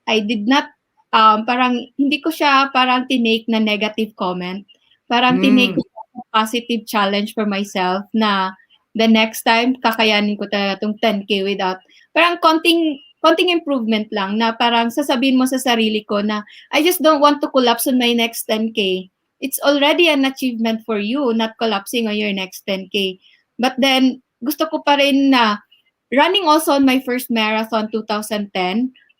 Speaker 12: I did not, parang hindi ko siya parang tinake na negative comment. Parang tinake ko a positive challenge for myself na the next time, kakayanin ko talaga itong 10K without, parang konting improvement lang na parang sasabihin mo sa sarili ko na I just don't want to collapse on my next 10K. It's already an achievement for you not collapsing on your next 10K. But then, gusto ko pa rin na running also on my first marathon 2010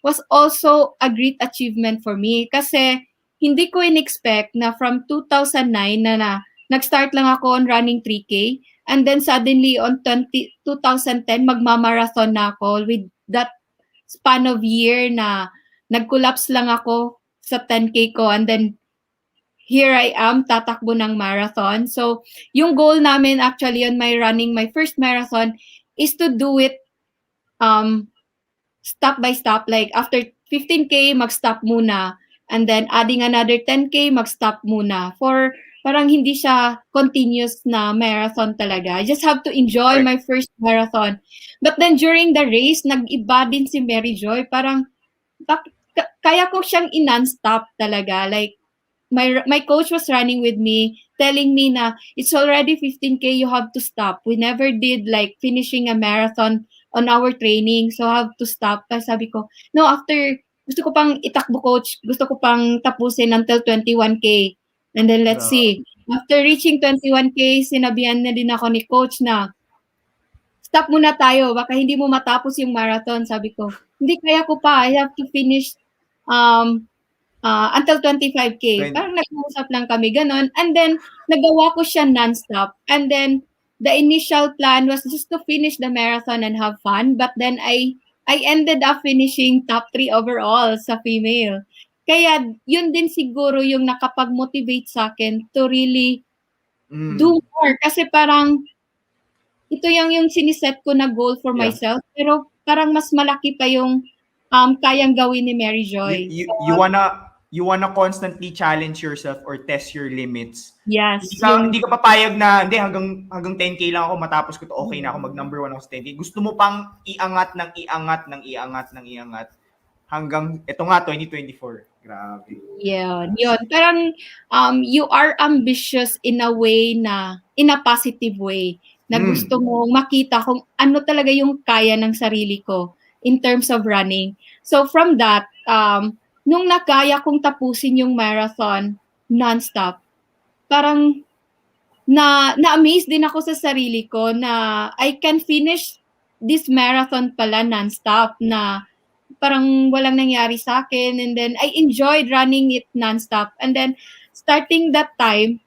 Speaker 12: was also a great achievement for me kasi hindi ko in-expect na from 2009 na nag-start lang ako on running 3K and then suddenly on 2010 magmamarathon na ako with that span of year na nag-collapse lang ako sa 10K ko and then here I am, tatakbo ng marathon. So, yung goal namin actually on my first marathon is to do it stop by stop. Like after 15K, mag-stop muna. And then adding another 10K, mag-stop muna. For parang hindi siya continuous na marathon talaga. I just have to enjoy my first marathon. But then during the race, nag-iba din si Mary Joy. Parang kaya ko siyang i-non-stop talaga. Like, my coach was running with me, telling me na it's already 15K, you have to stop. We never did like finishing a marathon on our training, so I have to stop. Kasi sabi ko, no, after, gusto ko pang itakbo coach, gusto ko pang tapusin until 21K. And then let's see. After reaching 21K, sinabihan na din ako ni coach na, stop muna tayo, baka hindi mo matapos yung marathon. Sabi ko, hindi, kaya ko pa, I have to finish until 25K. Parang nag-uusap lang kami, ganon. And then, nagawa ko siya non-stop. And then, the initial plan was just to finish the marathon and have fun. But then, I ended up finishing top 3 overall sa female. Kaya, yun din siguro yung nakapag-motivate sa akin to really do more. Kasi parang, ito yung siniset ko na goal for
Speaker 9: Yeah.
Speaker 12: myself, pero parang mas malaki pa yung kayang gawin ni Mary Joy.
Speaker 9: You wanna constantly challenge yourself or test your limits.
Speaker 12: Yes.
Speaker 9: Hindi ka papayag na hindi hanggang 10K lang ako, matapos ko to, okay na ako, mag number 1 ako sa 10K. Gusto mo pang iangat hanggang ito nga 2024. Grabe.
Speaker 12: Yun. Parang you are ambitious in a way na, in a positive way, na gusto mo makita kung ano talaga yung kaya ng sarili ko in terms of running. So from that, nung nakaya kong tapusin yung marathon non-stop, parang na-amaze din ako sa sarili ko na I can finish this marathon pala non-stop, na parang walang nangyari sa akin, and then I enjoyed running it non-stop. And then starting that time,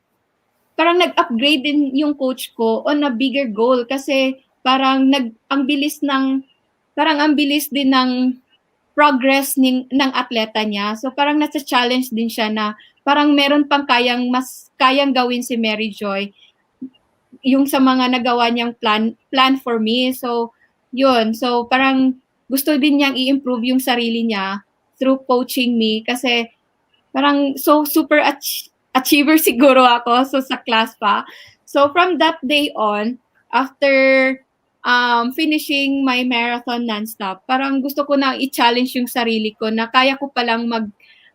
Speaker 12: parang nag-upgrade din yung coach ko on a bigger goal, kasi parang ang bilis din ng progress ng atleta niya. So parang nasa challenge din siya na parang meron pang mas kayang gawin si Mary Joy yung sa mga nagawa niyang plan for me. So yun, so parang gusto din niyang i-improve yung sarili niya through coaching me, kasi parang so super achiever siguro ako, so sa class pa. So from that day on, after finishing my marathon non-stop, parang gusto ko na i-challenge yung sarili ko na kaya ko palang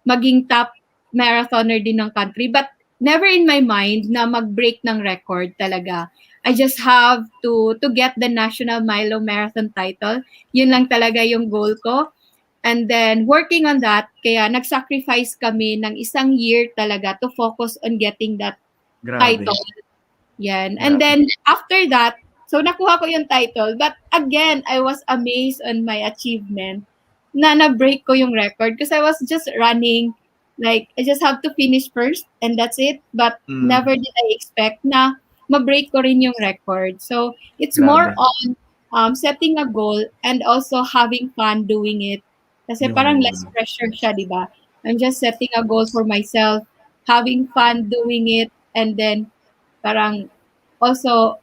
Speaker 12: maging top marathoner din ng country, but never in my mind na mag-break ng record talaga. I just have to get the national Milo marathon title. Yun lang talaga yung goal ko. And then working on that, kaya nag-sacrifice kami ng 1 year talaga to focus on getting that title. Yan. And then after that, so nakuha ko yung title, but again, I was amazed on my achievement na na-break ko yung record, because I was just running, like I just have to finish first and that's it. But never did I expect na ma-break ko rin yung record. So it's more on setting a goal and also having fun doing it. Kasi parang less pressure siya, di ba? I'm just setting a goal for myself, having fun doing it, and then parang also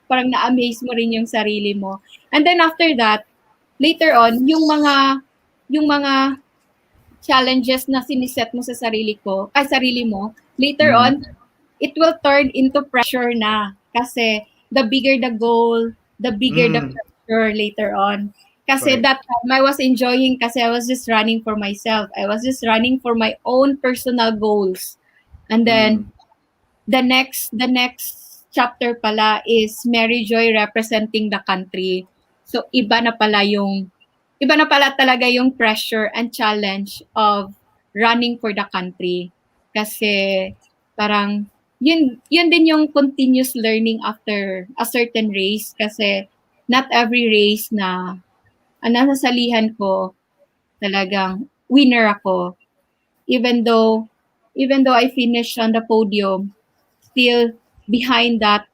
Speaker 12: parang na-amaze mo rin yung sarili mo. And then after that, later on, yung mga challenges na siniset mo sa sarili mo, later on, it will turn into pressure na. Kasi the bigger the goal, the bigger the pressure later on. Kasi that time, I was enjoying kasi I was just running for myself. I was just running for my own personal goals. And then, the next chapter pala is Mary Joy representing the country. So, iba na pala talaga yung pressure and challenge of running for the country. Kasi, parang, yun din yung continuous learning after a certain race, kasi not every race na nasasalihan ko talagang winner ako, even though I finished on the podium, still behind that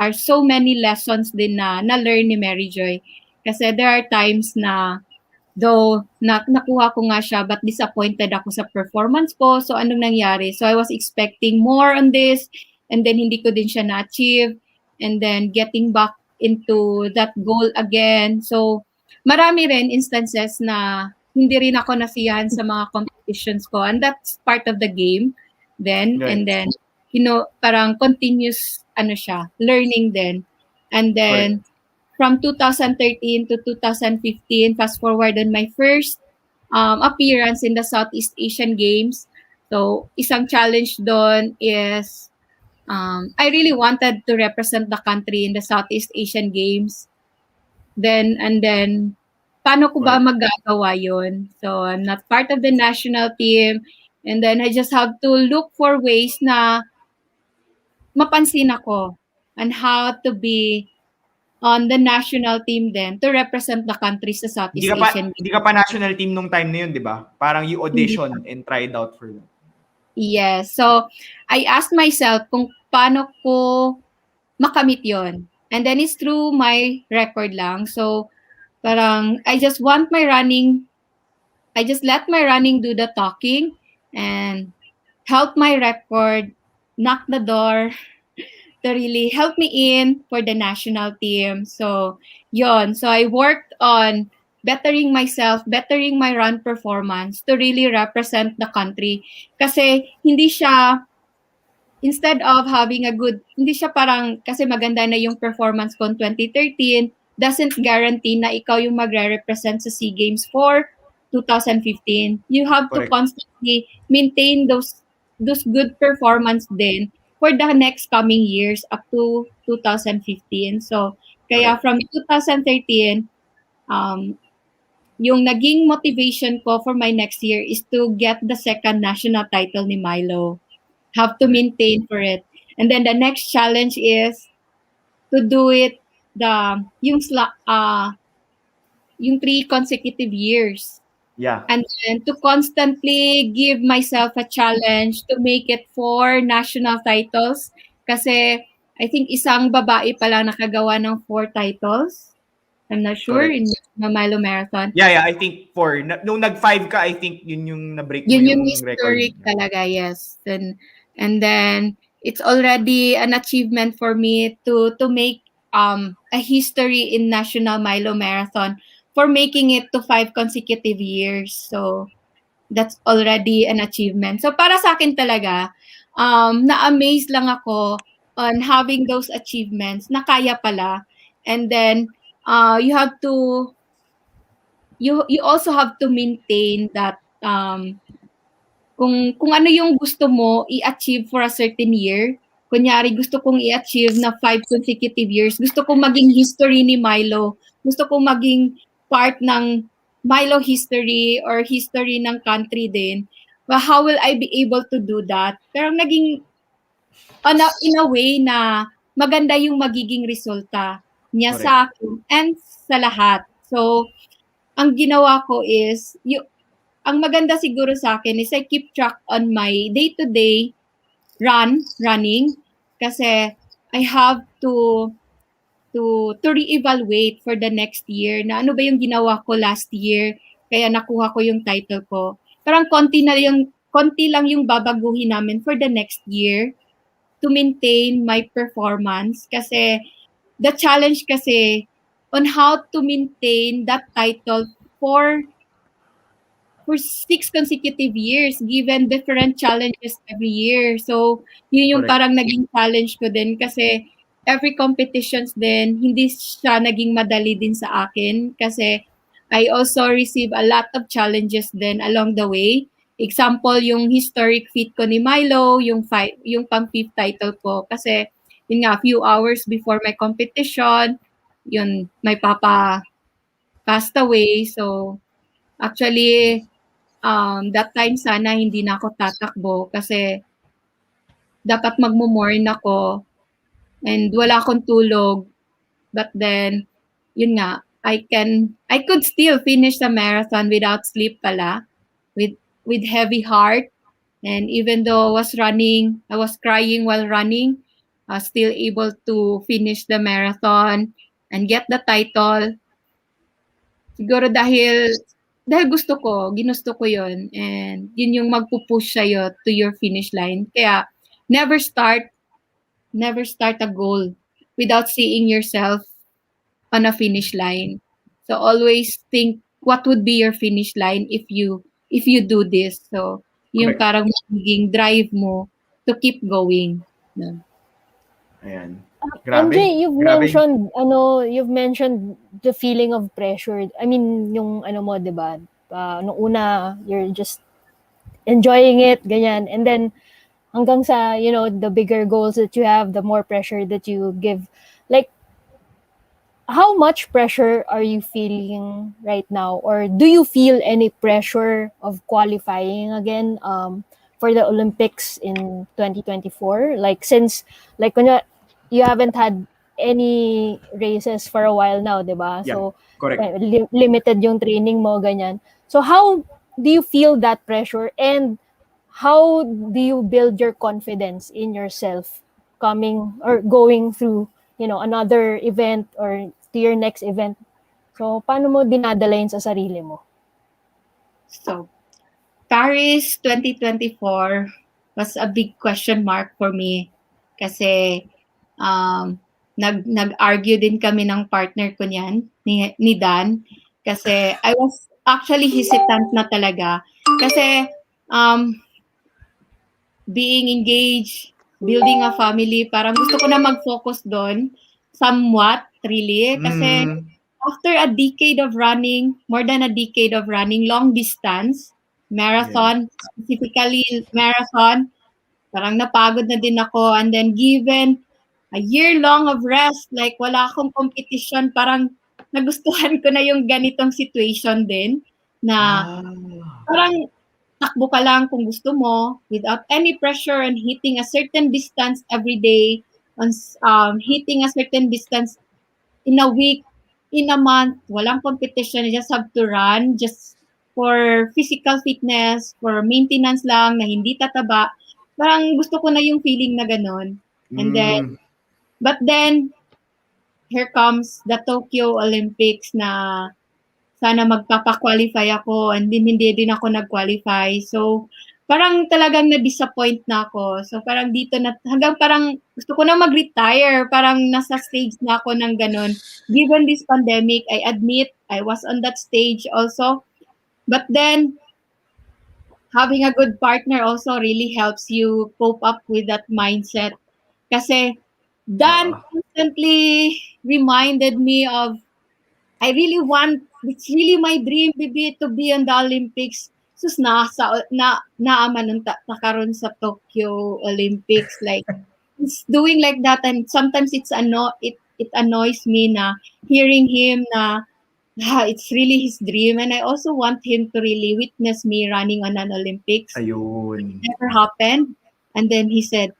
Speaker 12: are so many lessons din na learn ni Mary Joy, kasi there are times na though nakuha ko nga siya, but disappointed ako sa performance ko. So anong nangyari? So I was expecting more on this, and then hindi ko din siya na-achieve, and then getting back into that goal again. So marami rin instances na hindi rin ako nasiyahan sa mga competitions ko, and that's part of the game then. And then parang continuous learning din. And then from 2013 to 2015, fast forward on my first appearance in the Southeast Asian Games. So, isang challenge doon is I really wanted to represent the country in the Southeast Asian Games. Then, paano ko ba magagawa yun? So, I'm not part of the national team. And then, I just have to look for ways na mapansin ako on how to be on the national team then to represent the country sa Southeast Asian.
Speaker 9: Hindi ka pa national team nung time na yun, di ba? Parang you audition and tried out for them.
Speaker 12: Yes. So, I asked myself kung paano ko makamit yon. And then it's through my record lang. So, parang I just let my running do the talking and help my record knock the door to really help me in for the national team. So, yon. So I worked on bettering myself, bettering my run performance to really represent the country. Kasi hindi siya, instead of having a good, hindi siya parang, kasi maganda na yung performance ko in 2013, doesn't guarantee na ikaw yung magre-represent sa SEA Games for 2015. You have to
Speaker 9: Correct.
Speaker 12: constantly maintain those good performance din for the next coming years up to 2015. So, kaya from 2013, yung naging motivation ko for my next year is to get the second national title ni Milo. Have to maintain for it. And then the next challenge is to do it yung 3 consecutive years.
Speaker 9: Yeah.
Speaker 12: And then to constantly give myself a challenge to make it 4 national titles. Kasi I think isang babae pa lang nakagawa ng 4 titles. I'm not sure in the Milo Marathon.
Speaker 9: Yeah, I think 4. Nung nag-5 ka, I think yun yung na-break mo
Speaker 12: Yun
Speaker 9: yung
Speaker 12: historic
Speaker 9: record.
Speaker 12: talaga, yes. And then it's already an achievement for me to make a history in National Milo Marathon for making it to 5 consecutive years. So that's already an achievement. So para sa akin talaga, na-amaze lang ako on having those achievements na kaya pala. And then you have to you also have to maintain that kung ano yung gusto mo i-achieve for a certain year. Kunyari, gusto kong i-achieve na 5 consecutive years. Gusto kong maging history ni Milo. Gusto kong maging part ng Milo history or history ng country din. But how will I be able to do that? Pero naging in a way na maganda yung magiging resulta niya sa akin and sa lahat. So, ang ginawa ko is, ang maganda siguro sa akin is I keep track on my day-to-day running kasi I have to re-evaluate for the next year na ano ba yung ginawa ko last year kaya nakuha ko yung title ko. Parang konti lang yung babaguhin namin for the next year to maintain my performance kasi the challenge kasi on how to maintain that title for 6 consecutive years given different challenges every year. So, yun yung parang naging challenge ko din kasi every competitions din, hindi siya naging madali din sa akin kasi I also receive a lot of challenges din along the way. Example, yung historic feat ko ni Milo, yung pang-5th title ko kasi yun nga, a few hours before my competition, yun, my papa passed away. So, actually, that time sana hindi na ako tatakbo kasi dapat magmo-mourn ako and wala akong tulog. But then, yun nga, I could still finish the marathon without sleep pala, with heavy heart. And even though I was crying while running, I was still able to finish the marathon and get the title. Siguro dahil ginusto ko yun. And yun yung magpupush sa'yo to your finish line. Kaya, never start a goal without seeing yourself on a finish line. So, always think what would be your finish line if you do this. So, yung parang magiging drive mo to keep going. No?
Speaker 9: Ayan.
Speaker 10: MJ, you've mentioned the feeling of pressure. I mean, yung mo, 'di ba? Nung una, you're just enjoying it, ganyan. And then hanggang sa, the bigger goals that you have, the more pressure that you give. Like, how much pressure are you feeling right now? Or do you feel any pressure of qualifying again for the Olympics in 2024? Like, since, you haven't had any races for a while now, diba?
Speaker 9: Yeah,
Speaker 10: so,
Speaker 9: correct.
Speaker 10: Limited yung training mo, ganyan. So, how do you feel that pressure? And how do you build your confidence in yourself going through, another event or to your next event? So, paano mo dinadala yun sa sarili mo?
Speaker 12: So, Paris 2024 was a big question mark for me kasi nag-argue din kami ng partner ko niyan, ni Dan. Kasi I was actually hesitant na talaga. Kasi being engaged, building a family, parang gusto ko na mag-focus doon somewhat, really. Kasi after a decade of running, more than a decade of running long distance, marathon, specifically marathon, parang napagod na din ako. And then given a year long of rest, like wala akong competition, parang nagustuhan ko na yung ganitong situation din na parang takbo ka lang kung gusto mo without any pressure on hitting a certain distance every day, on hitting a certain distance in a week, in a month, walang competition, you just have to run just for physical fitness, for maintenance lang na hindi tataba. Parang gusto ko na yung feeling na ganon. And then, but then, here comes the Tokyo Olympics na sana magpapa-qualify ako and hindi din ako nag-qualify. So, parang talagang na-disappoint na ako. So, parang dito na, hanggang parang gusto ko na mag-retire. Parang nasa stage na ako ng ganun. Given this pandemic, I admit, I was on that stage also. But then, having a good partner also really helps you cope up with that mindset. Kasi, Dan constantly reminded me of, I really want, it's really my dream, baby, to be on the Olympics. Sus, naaman nung nakaroon sa Tokyo Olympics. Like, it's doing like that, and sometimes it annoys me na hearing him na it's really his dream, and I also want him to really witness me running on an Olympics.
Speaker 9: Ayun.
Speaker 12: It never happened. And then he said,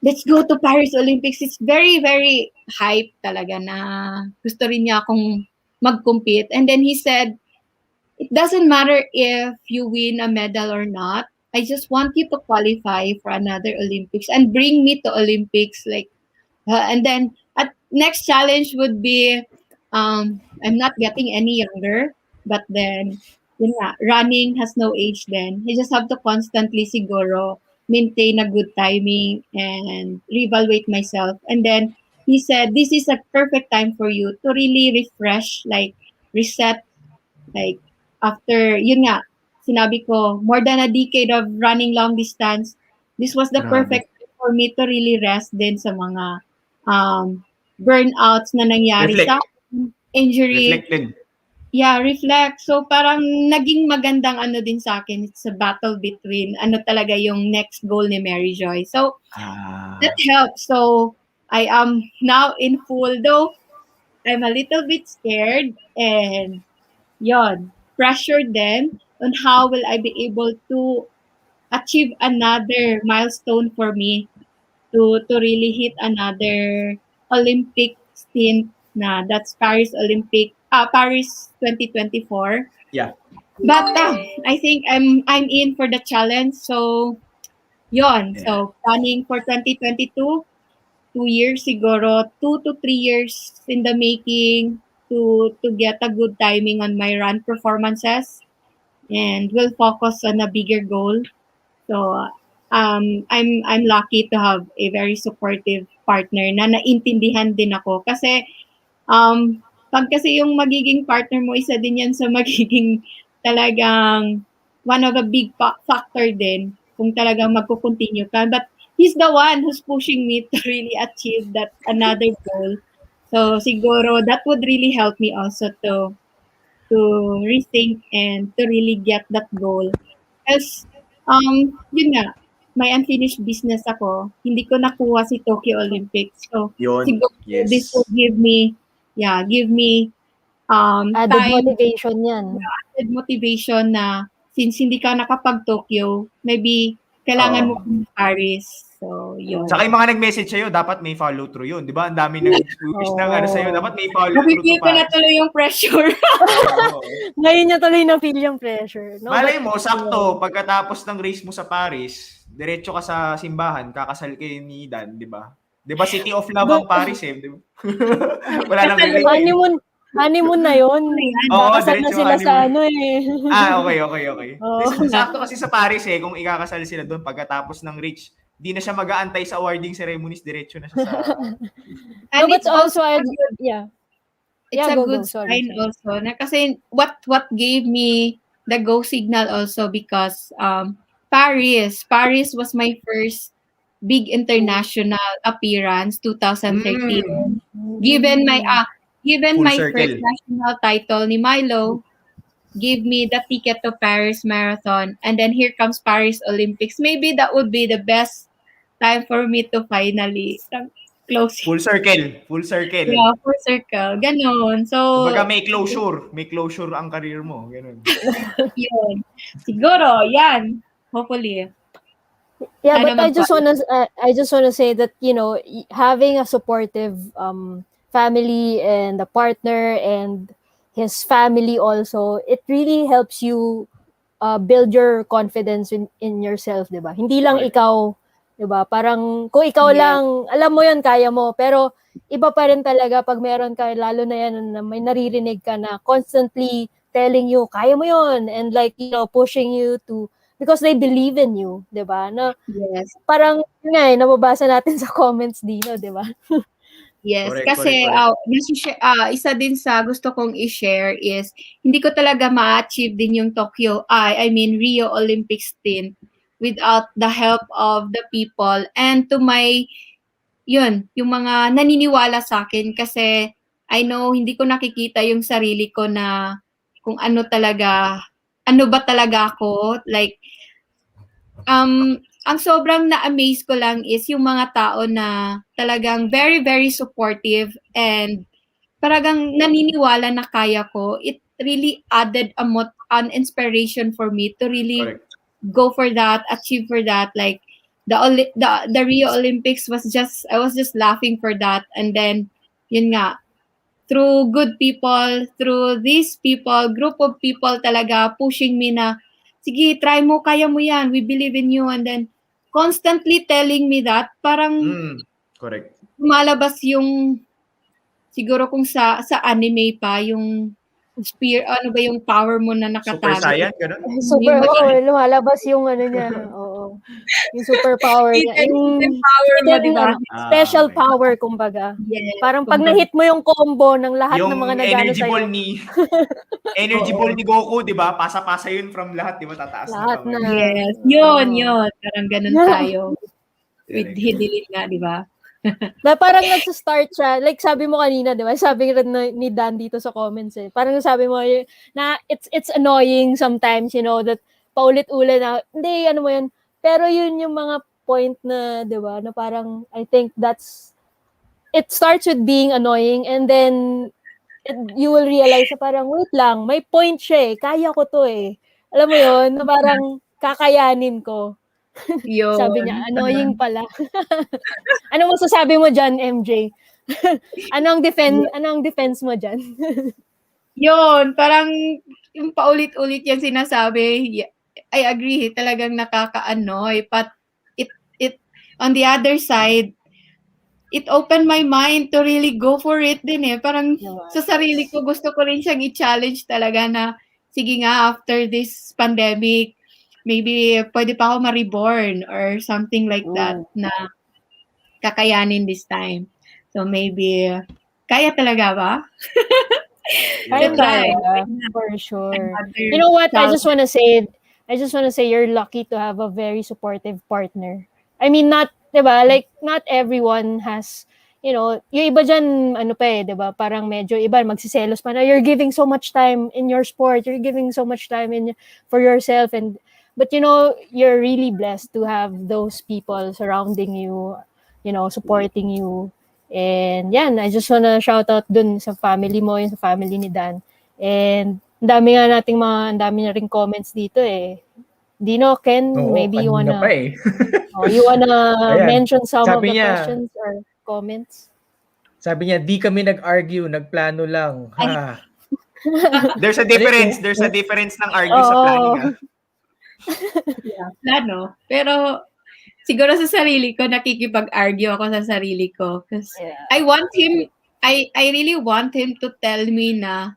Speaker 12: let's go to Paris Olympics. It's very, very hype talaga na gusto rin niya akong mag-compete. And then he said, it doesn't matter if you win a medal or not. I just want you to qualify for another Olympics and bring me to Olympics. Like, and then next challenge would be, I'm not getting any younger, but then, yun nga, running has no age then. You just have to constantly siguro maintain a good timing and reevaluate myself. And then he said, this is a perfect time for you to really refresh, like reset, like after, yun nga, sinabi ko, more than a decade of running long distance, this was the perfect time for me to really rest din sa mga burnouts na nangyari sa injury.
Speaker 9: Reflect din.
Speaker 12: Yeah, reflect. So parang naging magandang ano din sa akin. It's a battle between ano talaga yung next goal ni Mary Joy. So that helps. So I am now in full, though I'm a little bit scared and yon, pressured then on how will I be able to achieve another milestone for me to really hit another Olympic stint na that's Paris 2024.
Speaker 9: Yeah.
Speaker 12: But I think I'm in for the challenge. So yon. Yeah. So planning for 2022, 2 years siguro, 2 to 3 years in the making to get a good timing on my run performances, and we'll focus on a bigger goal. So I'm lucky to have a very supportive partner na naintindihan din ako kasi pag kasi yung magiging partner mo, isa din yan sa magiging talagang one of a big factor din kung talagang magko-continue ka. But he's the one who's pushing me to really achieve that another goal. So siguro that would really help me also to rethink and to really get that goal. Because yun nga, may unfinished business ako. Hindi ko nakuha si Tokyo Olympics. So siguro this will give me
Speaker 10: added
Speaker 12: time,
Speaker 10: motivation yan.
Speaker 12: Added motivation na since hindi ka nakapag-Tokyo, maybe kailangan mo ng Paris. So, yun.
Speaker 9: Saka yung mga nag-message sa'yo, dapat may follow through yun. Di ba? Ang dami nag-wish ng ano sa'yo. Dapat may follow through.
Speaker 12: Napipil ko na tuloy yung pressure.
Speaker 10: Ngayon niya tuloy na-feel yung pressure. No?
Speaker 9: Malay mo, sakto, pagkatapos ng race mo sa Paris, diretso ka sa simbahan, kakasal kayo ni Dan, di ba? Di ba City of Love ang Paris eh? Di ba? Wala nang
Speaker 10: honeymoon na yun.
Speaker 9: Oo,
Speaker 10: kasal na sila sa ano eh.
Speaker 9: Okay.
Speaker 10: Oh.
Speaker 9: Sakto kasi sa Paris eh, kung ikakasal sila doon pagkatapos ng di na siya mag-aantay sa awarding ceremonies, diretso na siya sa...
Speaker 12: And
Speaker 10: No, but
Speaker 12: it's
Speaker 10: also,
Speaker 12: a good,
Speaker 10: yeah.
Speaker 12: it's
Speaker 10: Yeah,
Speaker 12: a
Speaker 10: go,
Speaker 12: good
Speaker 10: sorry.
Speaker 12: sign also. Na kasi what gave me the go signal also because Paris was my first big international appearance 2013. Given my
Speaker 9: Full
Speaker 12: my
Speaker 9: circle.
Speaker 12: first national title ni Milo, give me the ticket to Paris Marathon, and then here comes Paris Olympics. Maybe that would be the best time for me to finally close.
Speaker 9: Full circle.
Speaker 12: Yeah, full circle. Ganon. So,
Speaker 9: Kumbaga may closure ang career mo. Ganun.
Speaker 12: yun. Siguro, yan. Hopefully.
Speaker 10: Yeah,
Speaker 12: Sana
Speaker 10: but I just wanna say that, you know, having a supportive family and a partner and his family also, it really helps you build your confidence in yourself, 'di ba? Hindi lang
Speaker 9: Right.
Speaker 10: ikaw, 'di ba? Parang kung ikaw
Speaker 12: Yes.
Speaker 10: lang, alam mo 'yun, kaya mo, pero iba pa rin talaga pag meron ka, lalo na yan na may naririnig ka na constantly telling you, kaya mo 'yun, and like, you know, pushing you to, because they believe in you, 'di ba? Na
Speaker 12: Yes.
Speaker 10: parang yun nga, nababasa natin sa comments dito, 'di ba?
Speaker 12: Yes,
Speaker 9: Correct,
Speaker 12: kasi
Speaker 9: correct.
Speaker 12: isa din sa gusto kong i-share is hindi ko talaga ma-achieve din yung I mean Rio Olympics stint without the help of the people and to my yung mga naniniwala sa akin kasi I know hindi ko nakikita yung sarili ko na kung ano ba talaga ako, like ang sobrang na-amaze ko lang is yung mga tao na talagang very, very supportive and talagang naniniwala na kaya ko. It really added an inspiration for me to really
Speaker 9: Correct.
Speaker 12: go for that, achieve for that. Like the Rio Olympics I was just laughing for that. And then, yun nga, through good people, through these people, group of people talaga pushing me na, sige, try mo, kaya mo yan, we believe in you. And then, constantly telling me that, parang
Speaker 9: Correct.
Speaker 12: lumalabas yung, siguro kung sa anime pa, yung spear, ano ba yung power mo na nakatago.
Speaker 9: Super Saiyan, ganun?
Speaker 10: Super, lumalabas yung ano niya, oo. Yung superpower niya.
Speaker 12: Hidden power mo, di ba?
Speaker 10: Special power, kumbaga.
Speaker 12: Yes,
Speaker 10: Parang pag na-hit mo yung combo ng lahat ng mga nagano
Speaker 9: energy
Speaker 10: sa'yo.
Speaker 9: ball energy ball ni Goku, di ba? Pasa-pasa yun from lahat, di ba? Tataas
Speaker 10: Lahat na.
Speaker 12: Yes, yun. Parang ganun tayo. With Hidilin nga, di ba?
Speaker 10: Na parang nagsa-start siya, like sabi mo kanina, di ba? Sabi rin ni Dan dito sa comments eh. Parang sabi mo na it's annoying sometimes, you know, that paulit-ulit na, hindi, ano mo yun. Pero yun yung mga point na, di ba, na parang, I think it starts with being annoying and then you will realize na parang, wait lang, may point siya eh. Kaya ko to eh. Alam mo yun, na parang kakayanin ko.
Speaker 12: Yun.
Speaker 10: Sabi niya, annoying pala. Ano masasabi mo dyan, MJ? Anong defense mo dyan?
Speaker 12: Yun, parang yung paulit-ulit yung sinasabi, I agree, talagang nakaka-annoy. But it on the other side, it opened my mind to really go for it din eh. Parang sa sarili ko, gusto ko rin siyang i-challenge talaga na, sige nga, after this pandemic, maybe pwede pa ako ma-reborn or something like that na kakayanin this time. So maybe, kaya talaga ba?
Speaker 10: For sure. You know what? I just wanna say you're lucky to have a very supportive partner. I mean, not, diba? Like, not everyone has, you know, yung iba dyan, ano pa eh, diba? Parang medyo iba, magsiselos pa na, you're giving so much time in your sport, you're giving so much time for yourself, but you know, you're really blessed to have those people surrounding you, you know, supporting you. And yan, I just wanna shout out dun sa family mo, yung sa family ni Dan. And ang dami na ring comments dito eh. Dino, Ken, maybe you wanna mention some of the questions or comments?
Speaker 8: Sabi niya, di kami nag-argue, nagplano lang. Ha.
Speaker 9: There's a difference ng argue sa planning.
Speaker 12: Yeah, plano. Pero siguro sa sarili ko, nakikipag-argue ako sa sarili ko. Because I want him, I really want him to tell me na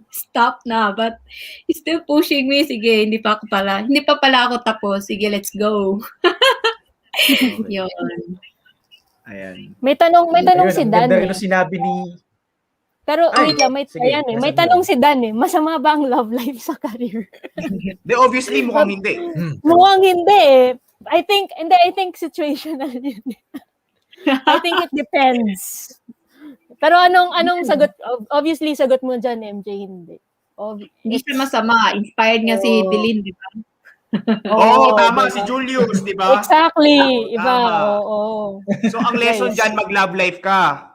Speaker 12: stop na. But he's still pushing me. Sige, hindi pa pala ako tapos. Sige, let's go. Yun.
Speaker 9: Ayan.
Speaker 10: May tanong
Speaker 8: Ayun,
Speaker 10: si
Speaker 8: ang
Speaker 10: Dan
Speaker 8: ganda
Speaker 10: eh.
Speaker 8: ng sinabi ni...
Speaker 10: Pero
Speaker 8: Ay,
Speaker 10: wait lang, may
Speaker 8: sige,
Speaker 10: ayan eh. May
Speaker 8: nasabi
Speaker 10: tanong
Speaker 8: mo.
Speaker 10: si Dan eh. Masama ba ang love life sa career?
Speaker 9: De, obviously, mukhang hindi.
Speaker 10: Mukhang hindi eh. I think situational yun. I think it depends. Pero anong sagot? Obviously, sagot mo dyan, MJ, hindi.
Speaker 12: Hindi siya masama. Inspired nga si Delin, di ba?
Speaker 9: Oo, tama.
Speaker 10: diba?
Speaker 9: Si Julius, di ba?
Speaker 10: Exactly. Iba,
Speaker 9: Tama.
Speaker 10: oo.
Speaker 9: So, ang lesson
Speaker 10: Guys.
Speaker 9: dyan, mag-love life ka.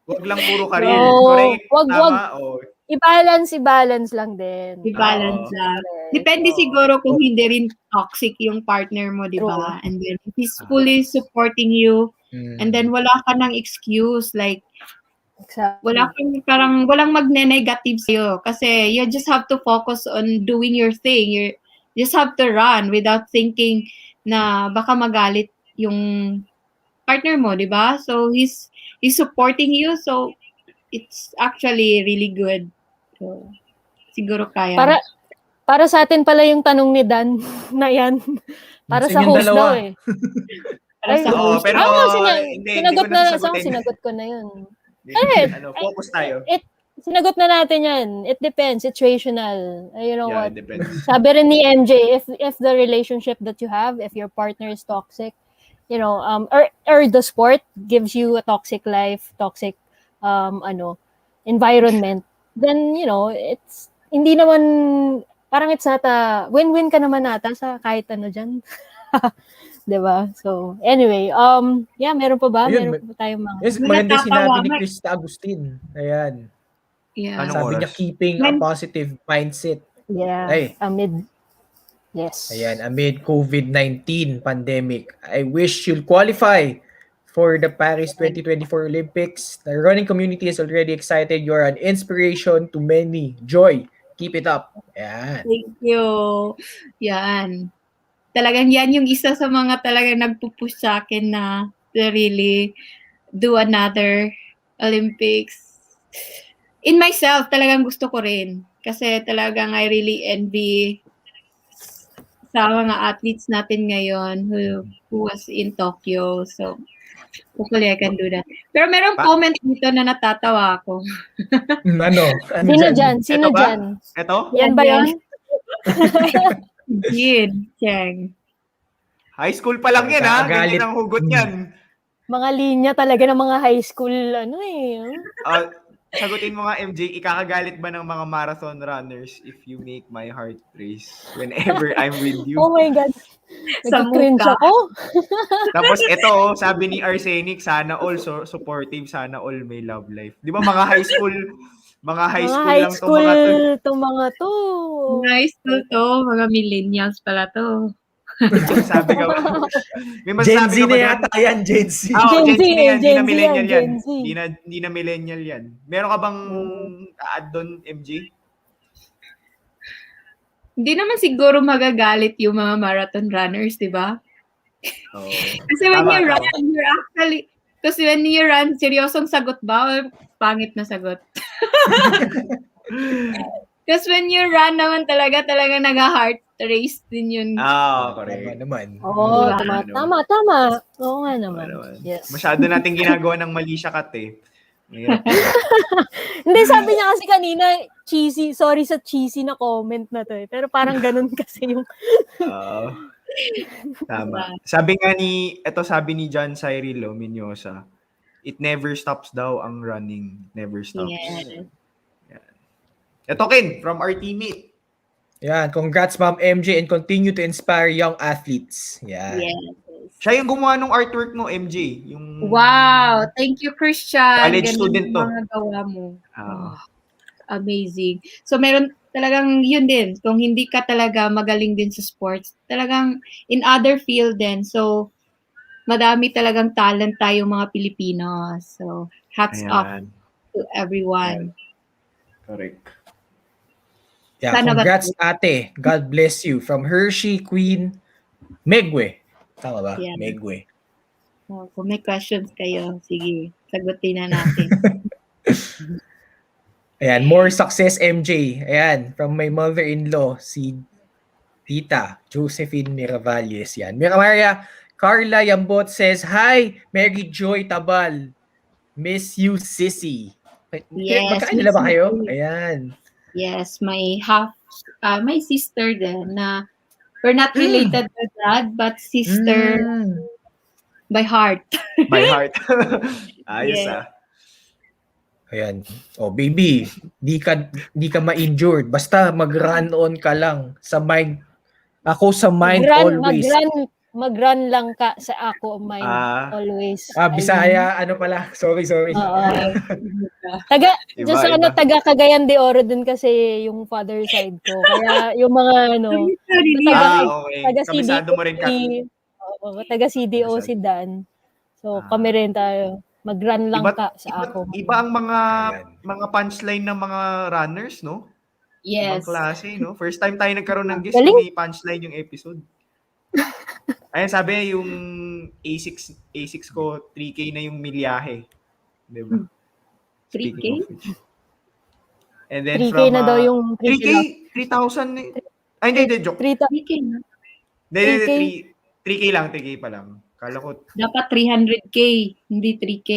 Speaker 9: Huwag lang puro career.
Speaker 10: No,
Speaker 9: Correct.
Speaker 10: wag.
Speaker 9: Tama. Oh.
Speaker 10: I-balance lang din.
Speaker 12: I-balance lang. Depende siguro kung hindi rin toxic yung partner mo, di ba? And then, if he's fully supporting you, and then wala ka ng excuse, like, walang magne-negative sa'yo. Kasi you just have to focus on doing your thing. You just have to run without thinking na baka magalit yung partner mo, di ba? So, he's supporting you, so it's actually really good. So, siguro kaya.
Speaker 10: Para sa atin pala yung tanong ni Dan na yan. Para sa host daw eh. Para sa host.
Speaker 9: Pero,
Speaker 10: sinagot ko na yun.
Speaker 9: Focus tayo.
Speaker 10: Sinagot na natin yan. It depends. Situational. You know what?
Speaker 9: It depends.
Speaker 10: Sabi rin ni MJ, if the relationship that you have, if your partner is toxic, you know, or the sport gives you a toxic life, toxic, environment, then, you know, it's, hindi naman, parang it's not a, win-win ka naman nata sa kahit ano dyan. Diba? So, anyway, meron pa ba?
Speaker 8: Ayun,
Speaker 10: meron pa tayong mga...
Speaker 8: Yes, maganda sinabi ni Krista Agustin. Ayan.
Speaker 12: Yeah.
Speaker 8: Sabi niya, keeping a positive mindset.
Speaker 10: Yeah.
Speaker 8: Ay.
Speaker 10: Yes.
Speaker 8: Ayan, amid COVID-19 pandemic. I wish you'll qualify for the Paris 2024 Olympics. The running community is already excited. You're an inspiration to many. Joy. Keep it up. Ayan.
Speaker 12: Thank you. Yan. Talagang yan yung isa sa mga talagang nagpupush sa akin na to really do another Olympics. In myself, talagang gusto ko rin. Kasi talagang I really envy sa mga athletes natin ngayon who was in Tokyo. So, hopefully I can do that. Pero merong comment dito na natatawa ako.
Speaker 8: Ano?
Speaker 10: Sino dyan?
Speaker 9: Ito?
Speaker 10: Yan ba yan?
Speaker 12: Yun, Cheng.
Speaker 9: High school pa lang yan, ha? Ganyan ang hugot yan.
Speaker 10: Mga linya talaga ng mga high school,
Speaker 9: Sagutin mo nga, MJ, ikakagalit ba ng mga marathon runners if you make my heart race whenever I'm with you?
Speaker 10: Oh my God. Nag-cringe ako.
Speaker 9: Tapos ito, sabi ni Arsenic, sana all supportive, sana all may love life. Di ba mga high school lang itong mga to.
Speaker 12: Mga high school to, mga millennials pala to.
Speaker 9: Sabi ka ba?
Speaker 8: Gen Z na yata yan, Gen Z.
Speaker 9: Gen Z na yan, hindi na millennial yan.
Speaker 10: Gen Z.
Speaker 9: Hindi na millennial yan. Meron ka bang add doon, MJ?
Speaker 12: Hindi naman siguro magagalit yung mga marathon runners, di ba?
Speaker 9: Oh.
Speaker 12: Kasi when you run, you're actually, kasi when you run, seryosong sagot ba o pangit na sagot? Kasi when you run naman talaga nag-heart race din yun.
Speaker 9: Correct.
Speaker 8: Naman.
Speaker 10: Oo, tama. Oo nga naman. Yes.
Speaker 9: Masyado natin ginagawa ng mali siya, Kat, eh.
Speaker 10: Hindi, sabi niya kasi kanina, cheesy, sorry sa cheesy na comment na to eh. Pero parang ganun kasi yung...
Speaker 9: Tama. Sabi ni John Cyril Minyosa, it never stops daw ang running. Never stops.
Speaker 12: Yes.
Speaker 9: Ito, Ken, from our teammate.
Speaker 8: Yan, congrats Ma'am MJ and continue to inspire young athletes. Yan.
Speaker 12: Yes.
Speaker 9: Siya yung gumawa ng artwork mo, MJ.
Speaker 12: Wow! Thank you, Christian.
Speaker 9: College
Speaker 12: Ganun
Speaker 9: student to.
Speaker 12: Mga gawa mo. Amazing. So, meron talagang yun din. Kung hindi ka talaga magaling din sa sports, talagang in other field din. So, madami talagang talent tayong mga Pilipino. So, hats off to everyone.
Speaker 9: Correct.
Speaker 8: Yeah, congrats ate. God bless you. From Hershey Queen Megwe. Tama ba?
Speaker 12: Yeah.
Speaker 8: Megwe.
Speaker 12: So, kung may questions kayo, sige, sagutin na natin.
Speaker 8: Ayan, more success MJ. Ayan, from my mother-in-law, si Tita Josephine Miravalles yan. Maria Carla Yambot says, "Hi, Mary Joy Tabal. Miss you, sissy."
Speaker 12: Yes,
Speaker 8: Magkailala ba
Speaker 12: miss
Speaker 8: kayo?
Speaker 12: you.
Speaker 8: Ayan.
Speaker 12: Yes, my sister din na we're not related to dad, but sister by heart.
Speaker 9: By heart. Ayos
Speaker 12: Yes.
Speaker 8: Ayan. Oh, baby, di ka ma-injured. Basta mag-run on ka lang sa mind. Ako sa mind always.
Speaker 10: Mag-run lang ka sa ako mind always.
Speaker 8: Bisaya, ano pala? Sorry.
Speaker 10: Oo.
Speaker 9: Iba,
Speaker 10: Sa
Speaker 9: iba.
Speaker 10: taga Cagayan de Oro din kasi yung father side ko. Kaya yung mga
Speaker 9: Okay.
Speaker 10: taga
Speaker 9: Kabisado mo rin, Kat.
Speaker 10: taga CDO si Dan. So kami rin tayo. Mag-run lang ka sa ako.
Speaker 9: Iba ang mga punchline ng mga runners, no?
Speaker 12: Yes.
Speaker 9: Ibang klase, no? First time tayo nagkaroon ng guest
Speaker 10: Galing.
Speaker 9: na may punchline yung episode. Ayan, sabi yung A6 ko, 3K na yung milyahe. Diba?
Speaker 12: 3K?
Speaker 9: And then
Speaker 10: 3K na daw yung
Speaker 9: 3K? 3,000? Ay, hindi, joke.
Speaker 12: 3K na.
Speaker 9: Hindi, 3K lang, 3K pa lang. Kala ko,
Speaker 12: Dapat 300K, hindi 3K.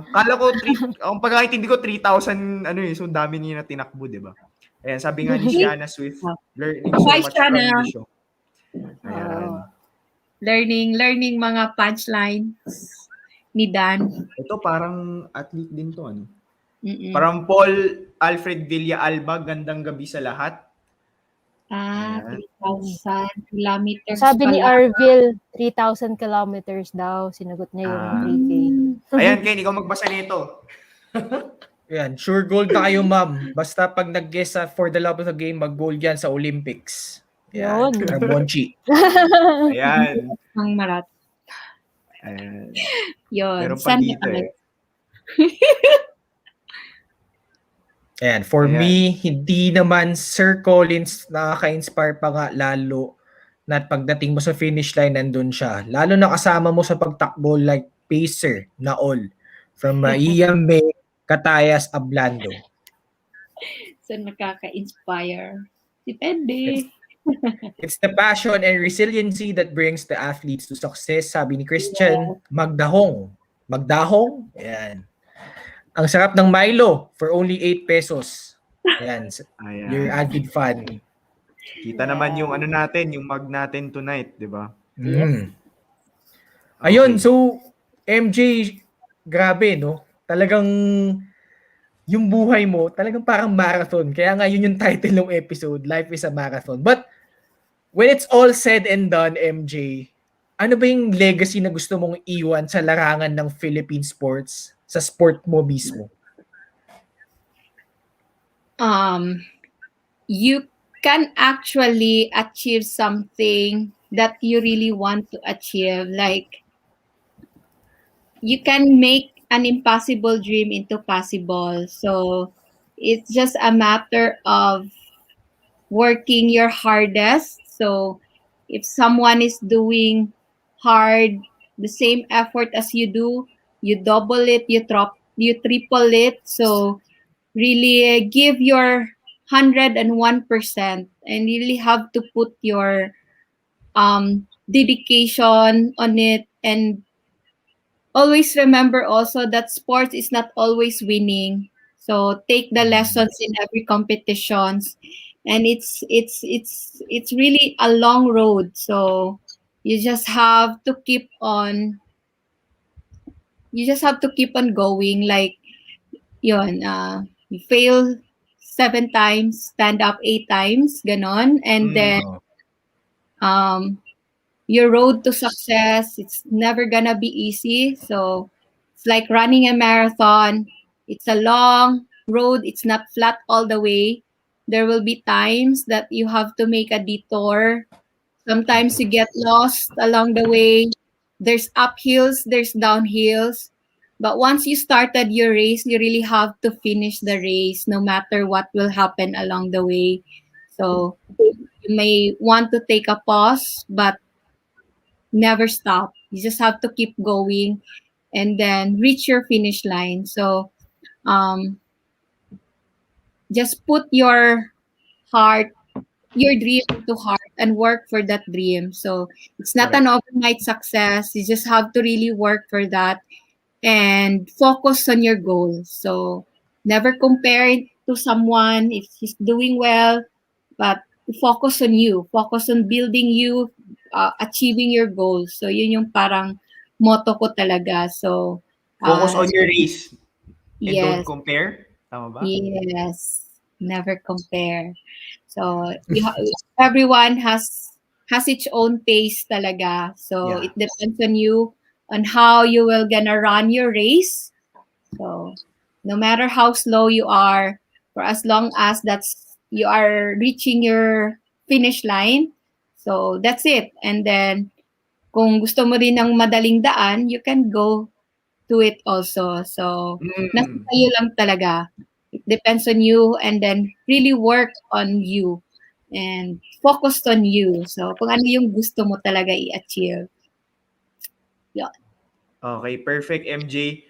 Speaker 9: kala ko, ang pagkakaintindi ko, 3,000, so dami niya na tinakbo, di ba? Ayan, sabi nga ni Shiana Swift, learning so
Speaker 12: Bye,
Speaker 9: much
Speaker 12: Shiana.
Speaker 9: from the show. Ayan.
Speaker 12: Learning mga punchlines ni Dan.
Speaker 9: Ito parang athlete din to, ano?
Speaker 12: Mm-mm.
Speaker 9: Parang Paul Alfred Villa Alba, gandang gabi sa lahat.
Speaker 12: 3,000 kilometers.
Speaker 10: Sabi ni
Speaker 12: pala.
Speaker 10: Arville, 3,000 kilometers daw. Sinagot niya yung 3K.
Speaker 9: Ayan, Ken, ikaw magbasa nito.
Speaker 8: Ayan, sure gold na kayo, ma'am. Basta pag nag-guess sa For the Love of the Game, mag-gold yan sa Olympics. Ayan, Bonchi.
Speaker 9: Ayan.
Speaker 12: Ang marat.
Speaker 9: Ayan.
Speaker 12: Yun.
Speaker 9: Meron pa
Speaker 12: Sana
Speaker 9: dito eh.
Speaker 8: Ayan, for me, hindi naman Sir Collins nakaka-inspire pa nga lalo na pagdating mo sa finish line, nandun siya. Lalo na kasama mo sa pagtakbo like pacer na all. From Ian May, Catayas, Ablando.
Speaker 12: So, nakaka-inspire. Depende.
Speaker 8: It's the passion and resiliency that brings the athletes to success. Sabi ni Christian, Magdahong. Magdahong? Ayan. Ang sarap ng Milo for only 8 pesos. Ayan. Your avid fan.
Speaker 9: Kita naman yung natin, yung mag natin tonight, di ba?
Speaker 8: Ayun, so MJ, grabe, no? Talagang yung buhay mo, talagang parang marathon. Kaya nga yun yung title ng episode, Life is a Marathon. But when it's all said and done, MJ, ano ba yung legacy na gusto mong iwan sa larangan ng Philippine sports? Sa sport mo mismo?
Speaker 12: You can actually achieve something that you really want to achieve. Like, you can make an impossible dream into possible. So, it's just a matter of working your hardest. So, if someone is doing hard, the same effort as you do, you double it, you triple it. So really give your 101% and really have to put your dedication on it. And always remember also that sports is not always winning. So take the lessons in every competitions, and it's really a long road. So you just have to keep on going. Like yun, you fail 7 times, stand up 8 times, ganon. And then your road to success, it's never gonna be easy. So it's like running a marathon. It's a long road. It's not flat all the way. There will be times that you have to make a detour. Sometimes you get lost along the way. There's uphills, there's downhills. But once you started your race, you really have to finish the race no matter what will happen along the way. So you may want to take a pause, but never stop. You just have to keep going and then reach your finish line. So just put your heart your dream to heart and work for that dream. So it's not an overnight success. You just have to really work for that and focus on your goals. So never compare it to someone if he's doing well, but focus on you. Focus on building you, achieving your goals. So yun yung parang motto ko talaga. So
Speaker 9: Focus on your race and don't
Speaker 12: yes.
Speaker 9: compare. Tama ba?
Speaker 12: Yes, never compare. So everyone has its own pace talaga. So
Speaker 9: Yeah.
Speaker 12: it depends on you on how you will gonna run your race. So no matter how slow you are, for as long as you are reaching your finish line, so that's it. And then kung gusto mo rin ng madaling daan, you can go to it also. So nasa sa'yo lang talaga. It depends on you and then really work on you and focused on you. So kung ano yung gusto mo talaga i-achieve. Yun.
Speaker 9: Okay, perfect, MJ.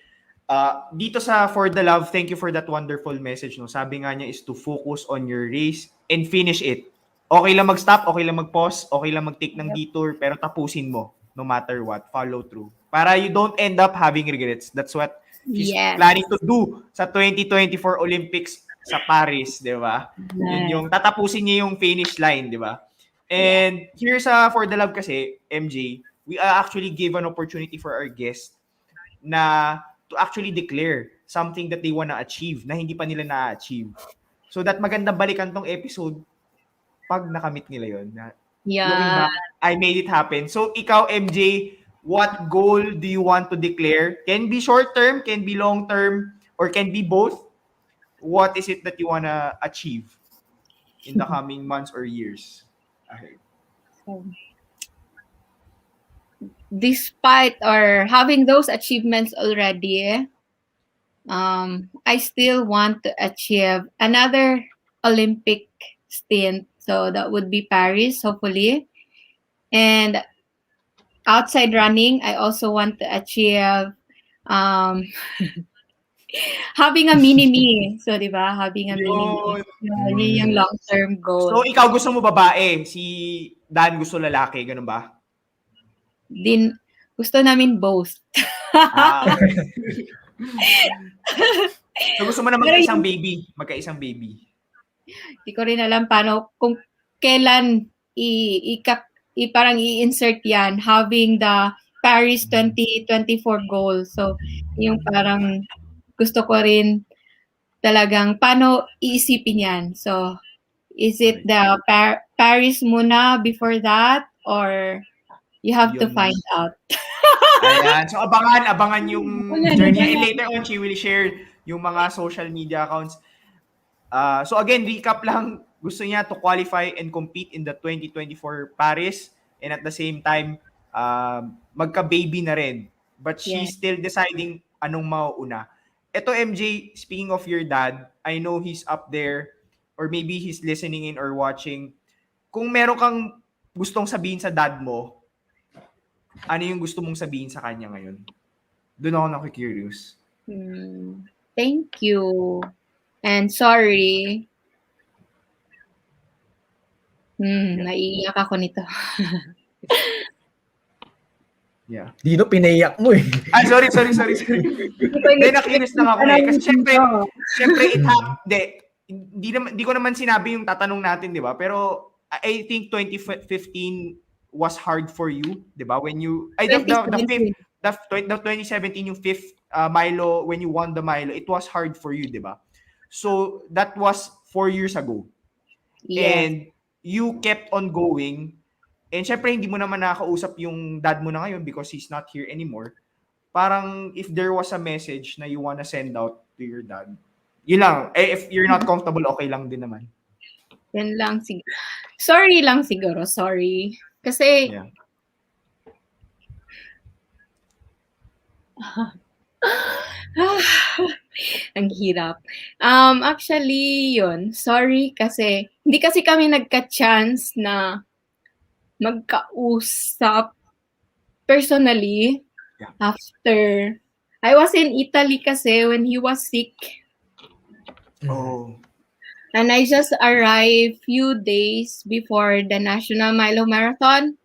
Speaker 9: Dito sa For the Love, thank you for that wonderful message. No? Sabi nga niya is to focus on your race and finish it. Okay lang mag-stop, okay lang mag-pause, okay lang mag-take ng detour, pero tapusin mo no matter what. Follow through. Para you don't end up having regrets. That's what she's planning to do sa 2024 Olympics sa Paris, di ba? Yun yung tatapusin niya yung finish line, di ba? And here sa For the Love kasi, MJ, we actually gave an opportunity for our guests na to actually declare something that they wanna achieve na hindi pa nila na-achieve. So that magandang balikan tong episode pag nakamit nila yun. Looking back, I made it happen. So ikaw, MJ, what goal do you want to declare? Can be short-term, can be long-term, or can be both. What is it that you wanna achieve in the coming months or years ahead?
Speaker 12: Despite or having those achievements already, I still want to achieve another Olympic stint. So that would be Paris, hopefully. And outside running, I also want to achieve having a mini-me. So, di ba? Having a mini-me. Yun yung long-term goal.
Speaker 9: So, ikaw gusto mo babae, si Dan gusto lalaki, ganun ba?
Speaker 12: Gusto namin both.
Speaker 9: So, gusto mo na magkaisang baby?
Speaker 12: Hindi ko rin alam paano, kung kailan parang i-insert yan, having the Paris 2024 goal. So, yung parang gusto ko rin talagang paano iisipin yan. So, is it the Paris muna before that or you have to find out?
Speaker 9: Ayan. So, abangan yung journey. And later on, she will share yung mga social media accounts. So, again, recap lang. Gusto niya to qualify and compete in the 2024 Paris. And at the same time, magka-baby na rin. But she's still deciding anong mauuna. Ito, MJ, speaking of your dad, I know he's up there or maybe he's listening in or watching. Kung meron kang gustong sabihin sa dad mo, ano yung gusto mong sabihin sa kanya ngayon? Doon ako nakikurious.
Speaker 12: Thank you. And sorry. Naiiyak ako nito.
Speaker 9: Yeah.
Speaker 8: Dino, pinaiyak mo eh.
Speaker 9: Ay, sorry. Hindi, nakinis lang ako eh. Kasi syempre hindi ko naman sinabi yung tatanong natin, di ba? Pero I think 2015 was hard for you, di ba? When you, the 2017, yung fifth Milo, when you won the Milo, it was hard for you, di ba? So, that was 4 years ago. Yes. And you kept on going. And syempre, hindi mo naman nakakausap yung dad mo na ngayon because he's not here anymore. Parang if there was a message na you wanna send out to your dad, yun lang. If you're not comfortable, okay lang din naman.
Speaker 12: Yan lang siguro. Sorry lang siguro. Sorry. Kasi, ang hirap. Actually, yun. Sorry kasi, hindi kasi kami nagka-chance na magkausap personally after. I was in Italy kasi when he was sick.
Speaker 9: Oh.
Speaker 12: And I just arrived few days before the National Milo Marathon.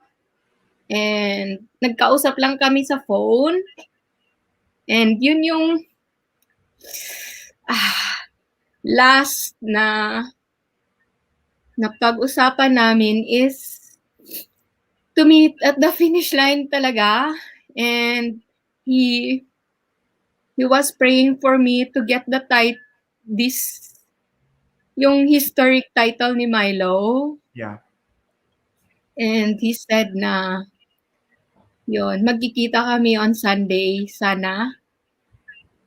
Speaker 12: And nagkausap lang kami sa phone. And yun yung last na napag-usapan namin is to meet at the finish line talaga. And he was praying for me to get yung historic title ni Milo.
Speaker 9: Yeah.
Speaker 12: And he said na yun, magkikita kami on Sunday sana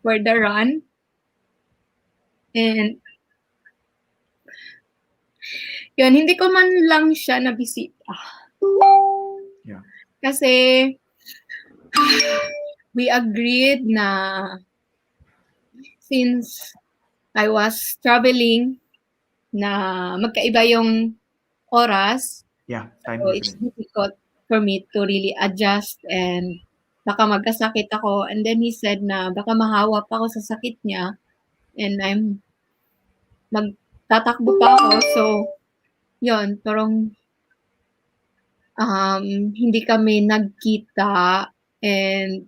Speaker 12: for the run. And yun, hindi ko man lang siya nabisita.
Speaker 9: Yeah.
Speaker 12: Kasi we agreed na since I was traveling na magkaiba yung oras.
Speaker 9: Yeah, time
Speaker 12: So it's difficult for me to really adjust and baka magkasakit ako. And then he said na baka mahawa pa ako sa sakit niya and magtatakbo pa ako. So, yun, parang hindi kami nagkita and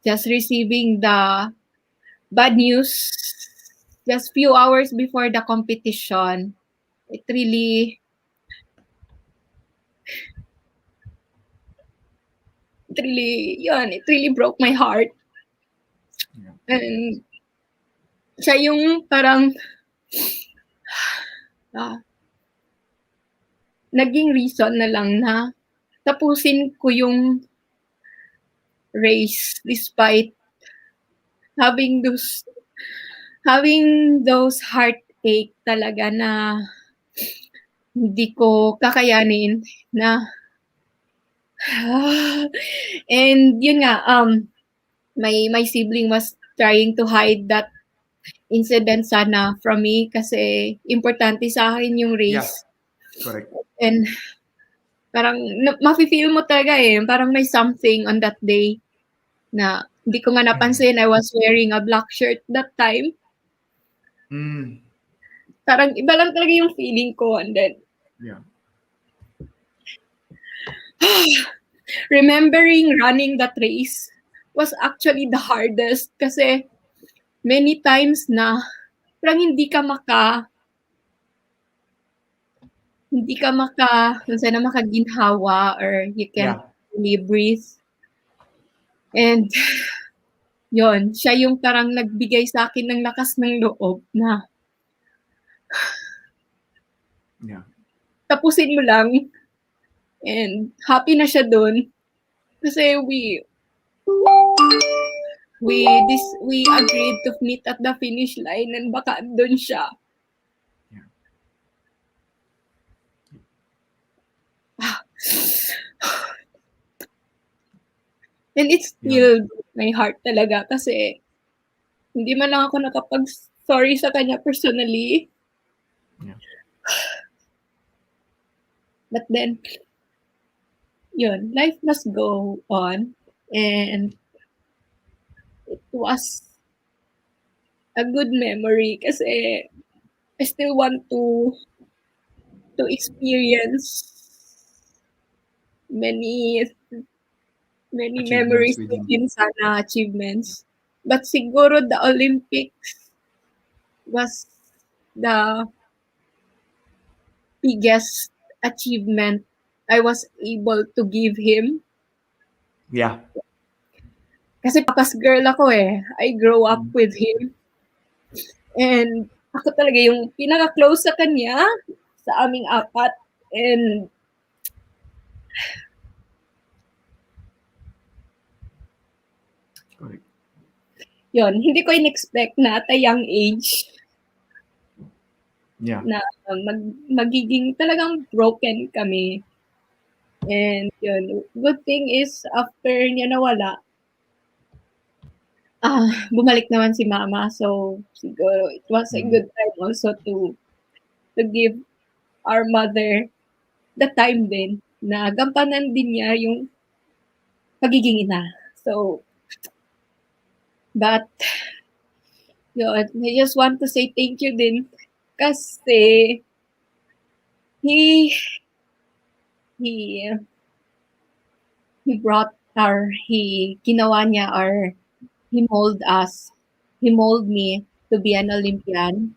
Speaker 12: just receiving the bad news just few hours before the competition. It really broke my heart.
Speaker 9: Yeah.
Speaker 12: And siya yung parang naging reason na lang na tapusin ko yung race despite having those heartache talaga na hindi ko kakayanin na and yun nga my sibling was trying to hide that incident sana from me kasi importante sa akin yung race.
Speaker 9: Yeah. Correct.
Speaker 12: And parang mafe-feel mo talaga parang may something on that day na hindi ko nga napansin. I was wearing a black shirt that time. Parang iba lang talaga yung feeling ko. And then
Speaker 9: yeah.
Speaker 12: Remembering running that race was actually the hardest kasi many times na parang hindi ka makaginhawa or you can't really breathe. And yon, siya yung parang nagbigay sa akin ng lakas ng loob na tapusin mo lang. And happy na siya dun kasi we agreed to meet at the finish line and baka dun siya. And it still broke my heart talaga kasi hindi man lang ako nakapag-sorry sa kanya personally.
Speaker 9: Yeah.
Speaker 12: But then, yun, life must go on. And it was a good memory kasi I still want to experience many memories within sana achievements. But siguro the Olympics was the biggest achievement I was able to give him.
Speaker 9: Yeah.
Speaker 12: Kasi papa's girl ako I grew up with him. And ako talaga yung pinaka-close sa kanya, sa aming apat. And yun, hindi ko in-expect na at a young age na magiging talagang broken kami. And yun, good thing is after niya nawala, bumalik naman si mama. So siguro it was a good time also to give our mother the time din na gampanan din niya yung pagiging ina. So, but yun, I just want to say thank you din Kasi he he he ginawa niya or he mold me to be an Olympian,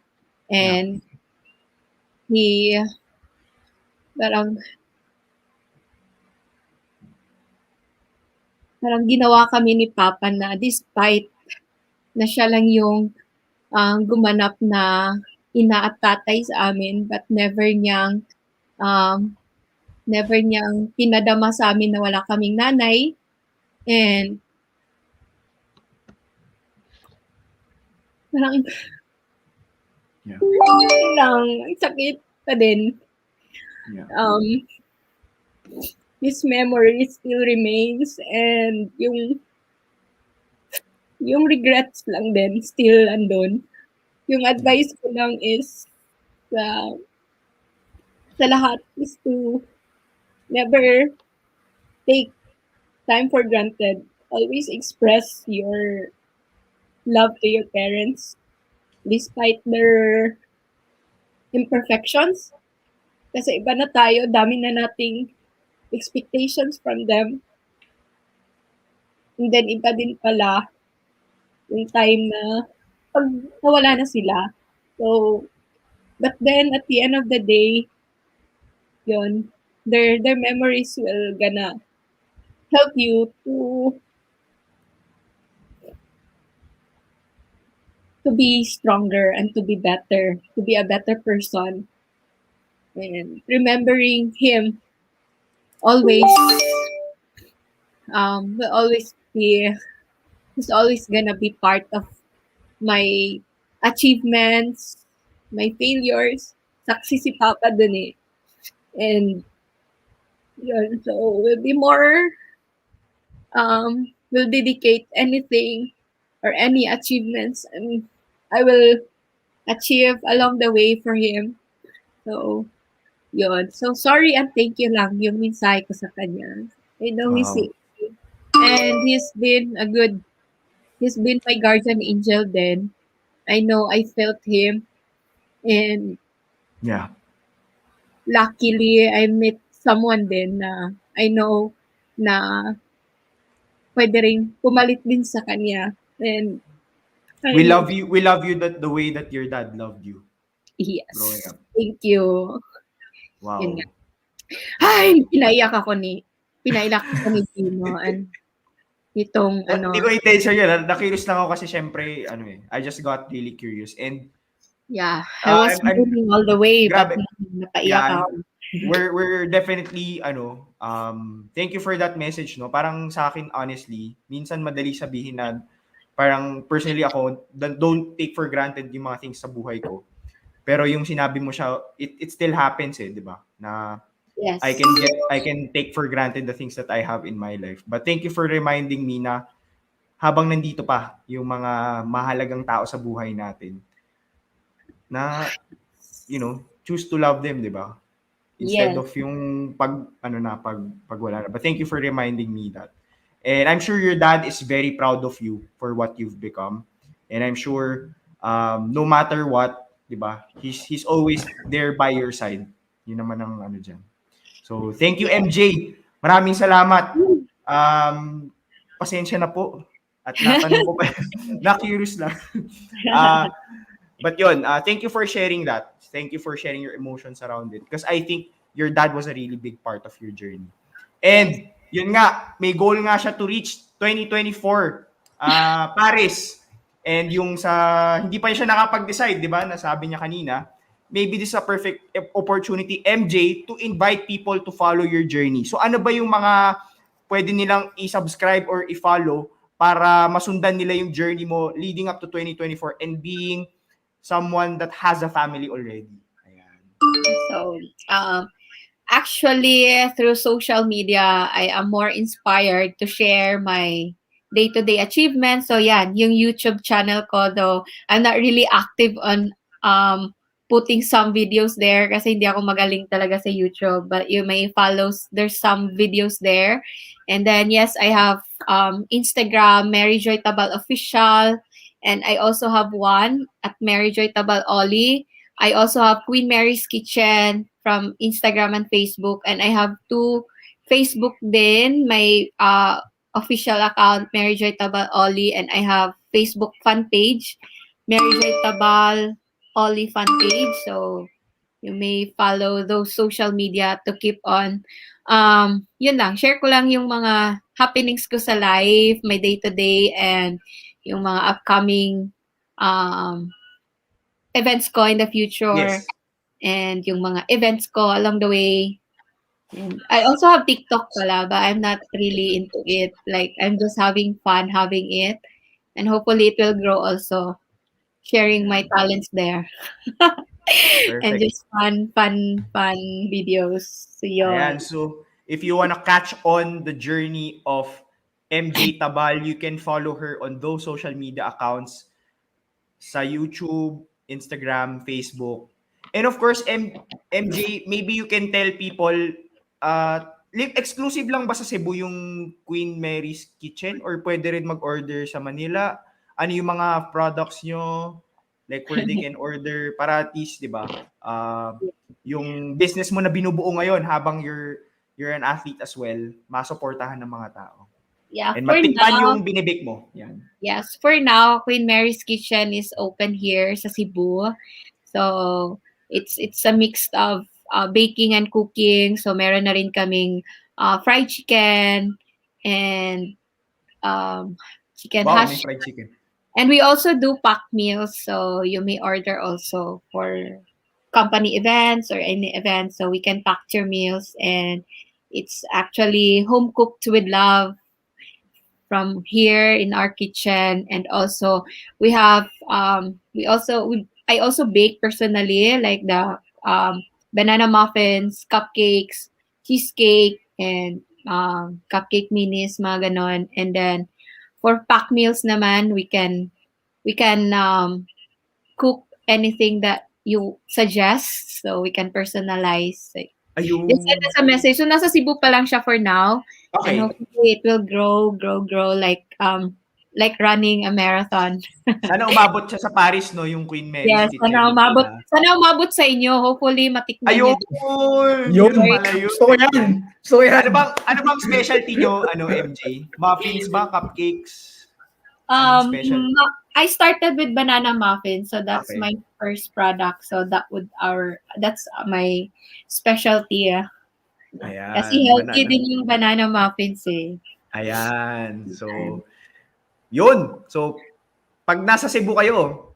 Speaker 12: and he parang ginawa kami ni Papa na despite na siya lang yung gumanap na ina at tatay sa amin, but never niyang pinadama sa amin na wala kaming nanay. And parang lang, ang sakit pa din. His memory still remains, and yung regrets lang din still andun. Yung advice ko lang is sa lahat is to never take time for granted. Always express your love to your parents despite their imperfections. Kasi iba na tayo, dami na nating expectations from them. And then iba din pala yung time na pag nawala na sila. So, but then at the end of the day, yun, their memories will gonna help you to be stronger and to be better, to be a better person. And remembering him always will always be, he's always gonna be part of my achievements, my failures. Saksi si Papa dun eh. And yun, so we'll be more will dedicate anything or any achievements, and I will achieve along the way for him. So yun. So sorry and thank you lang yung mensahe ko sa kanya. I know he's sick. And he's been my guardian angel then. I know I felt him, and luckily I met someone din na I know na pwede rin pumalit din sa kanya. And
Speaker 9: we love you that the way that your dad loved you.
Speaker 12: Yes.
Speaker 9: Growing up.
Speaker 12: Thank you.
Speaker 9: Wow.
Speaker 12: Yun nga. Ay, pinaiyak ako ni Gino. And itong
Speaker 9: Hindi ko intention yun. Na-curious lang ako kasi syempre, I just got really curious. And
Speaker 12: yeah, I was moving all the way,
Speaker 9: grabe.
Speaker 12: but napaiyak ako.
Speaker 9: We're definitely, thank you for that message, no? Parang sa akin, honestly, minsan madali sabihin na, parang personally ako, don't take for granted yung mga things sa buhay ko. Pero yung sinabi mo siya, it still happens di ba? Na
Speaker 12: yes.
Speaker 9: I can take for granted the things that I have in my life. But thank you for reminding me na habang nandito pa yung mga mahalagang tao sa buhay natin, na choose to love them, di ba? Instead of yung pag wala na. But thank you for reminding me that. And I'm sure your dad is very proud of you for what you've become. And I'm sure no matter what, diba? He's always there by your side. Yun naman ang dyan. So, thank you, MJ. Maraming salamat. Pasensya na po. At natanong ko pa. Na-curious lang. But yun, thank you for sharing that. Thank you for sharing your emotions around it. Because I think your dad was a really big part of your journey. And, yun nga, may goal nga siya to reach 2024 Paris. And yung hindi pa siya nakapag-decide, di ba? Nasabi niya kanina, maybe this is a perfect opportunity, MJ, to invite people to follow your journey. So ano ba yung mga pwede nilang i-subscribe or i-follow para masundan nila yung journey mo leading up to 2024 and being someone that has a family already? Ayan.
Speaker 12: So, actually, through social media, I am more inspired to share my day-to-day achievements. So, yan, yung YouTube channel ko, though, I'm not really active on putting some videos there kasi hindi ako magaling talaga sa YouTube. But you may follow, there's some videos there. And then, yes, I have Instagram, Mary Joy Tabal Official. And I also have one at Mary Joy Tabal Oli. I also have Queen Mary's Kitchen from Instagram and Facebook, and I have 2 Facebook din. My official account, Mary Joy Tabal Oli, and I have Facebook fan page, Mary Joy Tabal Oli fan page. So you may follow those social media to keep on. Yun lang, share ko lang yung mga happenings ko sa life, my day-to-day, and yung mga upcoming events ko in the future.
Speaker 9: Yes.
Speaker 12: And yung mga events ko along the way. And I also have TikTok pala, but I'm not really into it. Like, I'm just having fun having it. And hopefully it will grow also. Sharing my talents there. And
Speaker 9: Perfect.
Speaker 12: just fun videos. So, yun.
Speaker 9: Ayan, so if you wanna catch on the journey of MJ Tabal, you can follow her on those social media accounts sa YouTube, Instagram, Facebook. And of course, MJ, maybe you can tell people, exclusive lang ba sa Cebu yung Queen Mary's Kitchen or pwede rin mag-order sa Manila? Ano yung mga products nyo? Like where they can order para at least, di ba? Yung business mo na binubuo ngayon habang you're an athlete as well, masuportahan ng mga tao.
Speaker 12: Yeah,
Speaker 9: And
Speaker 12: for
Speaker 9: matikman
Speaker 12: now,
Speaker 9: yung binibake mo. Yan.
Speaker 12: yes, for now, Queen Mary's Kitchen is open here sa Cebu. So, it's a mix of baking and cooking. So, meron na rin kaming fried chicken and chicken
Speaker 9: Wow,
Speaker 12: hash.
Speaker 9: may fried chicken.
Speaker 12: And we also do pack meals. So, you may order also for company events or any events. So, we can pack your meals. And it's actually home cooked with love from here in our kitchen. And also, we have, I also bake personally, like the banana muffins, cupcakes, cheesecake, and cupcake minis, mga ganon. And then for pack meals naman, we can cook anything that you suggest, so we can personalize. Like,
Speaker 9: Ayun.
Speaker 12: just send us a message. So nasa Cebu pa lang siya for now,
Speaker 9: Okay.
Speaker 12: and hopefully it will grow like running a marathon.
Speaker 9: Sana umabot siya sa Paris, no, yung Queen Mary's
Speaker 12: Yes,
Speaker 9: Kitchen.
Speaker 12: sana umabot sa inyo. Hopefully matikman
Speaker 9: Ayun!
Speaker 12: niyo.
Speaker 9: Yun pala yun.
Speaker 8: Gusto ko yan.
Speaker 9: Ano bang specialty nyo, MJ? Muffins ba? Cupcakes? Anong special?
Speaker 12: I started with banana muffins, so that's
Speaker 9: Okay.
Speaker 12: my first product. So that's my specialty.
Speaker 9: Ayan.
Speaker 12: Kasi healthy din yung banana muffins eh.
Speaker 9: Ayan. So, yun. So, pag nasa Cebu kayo,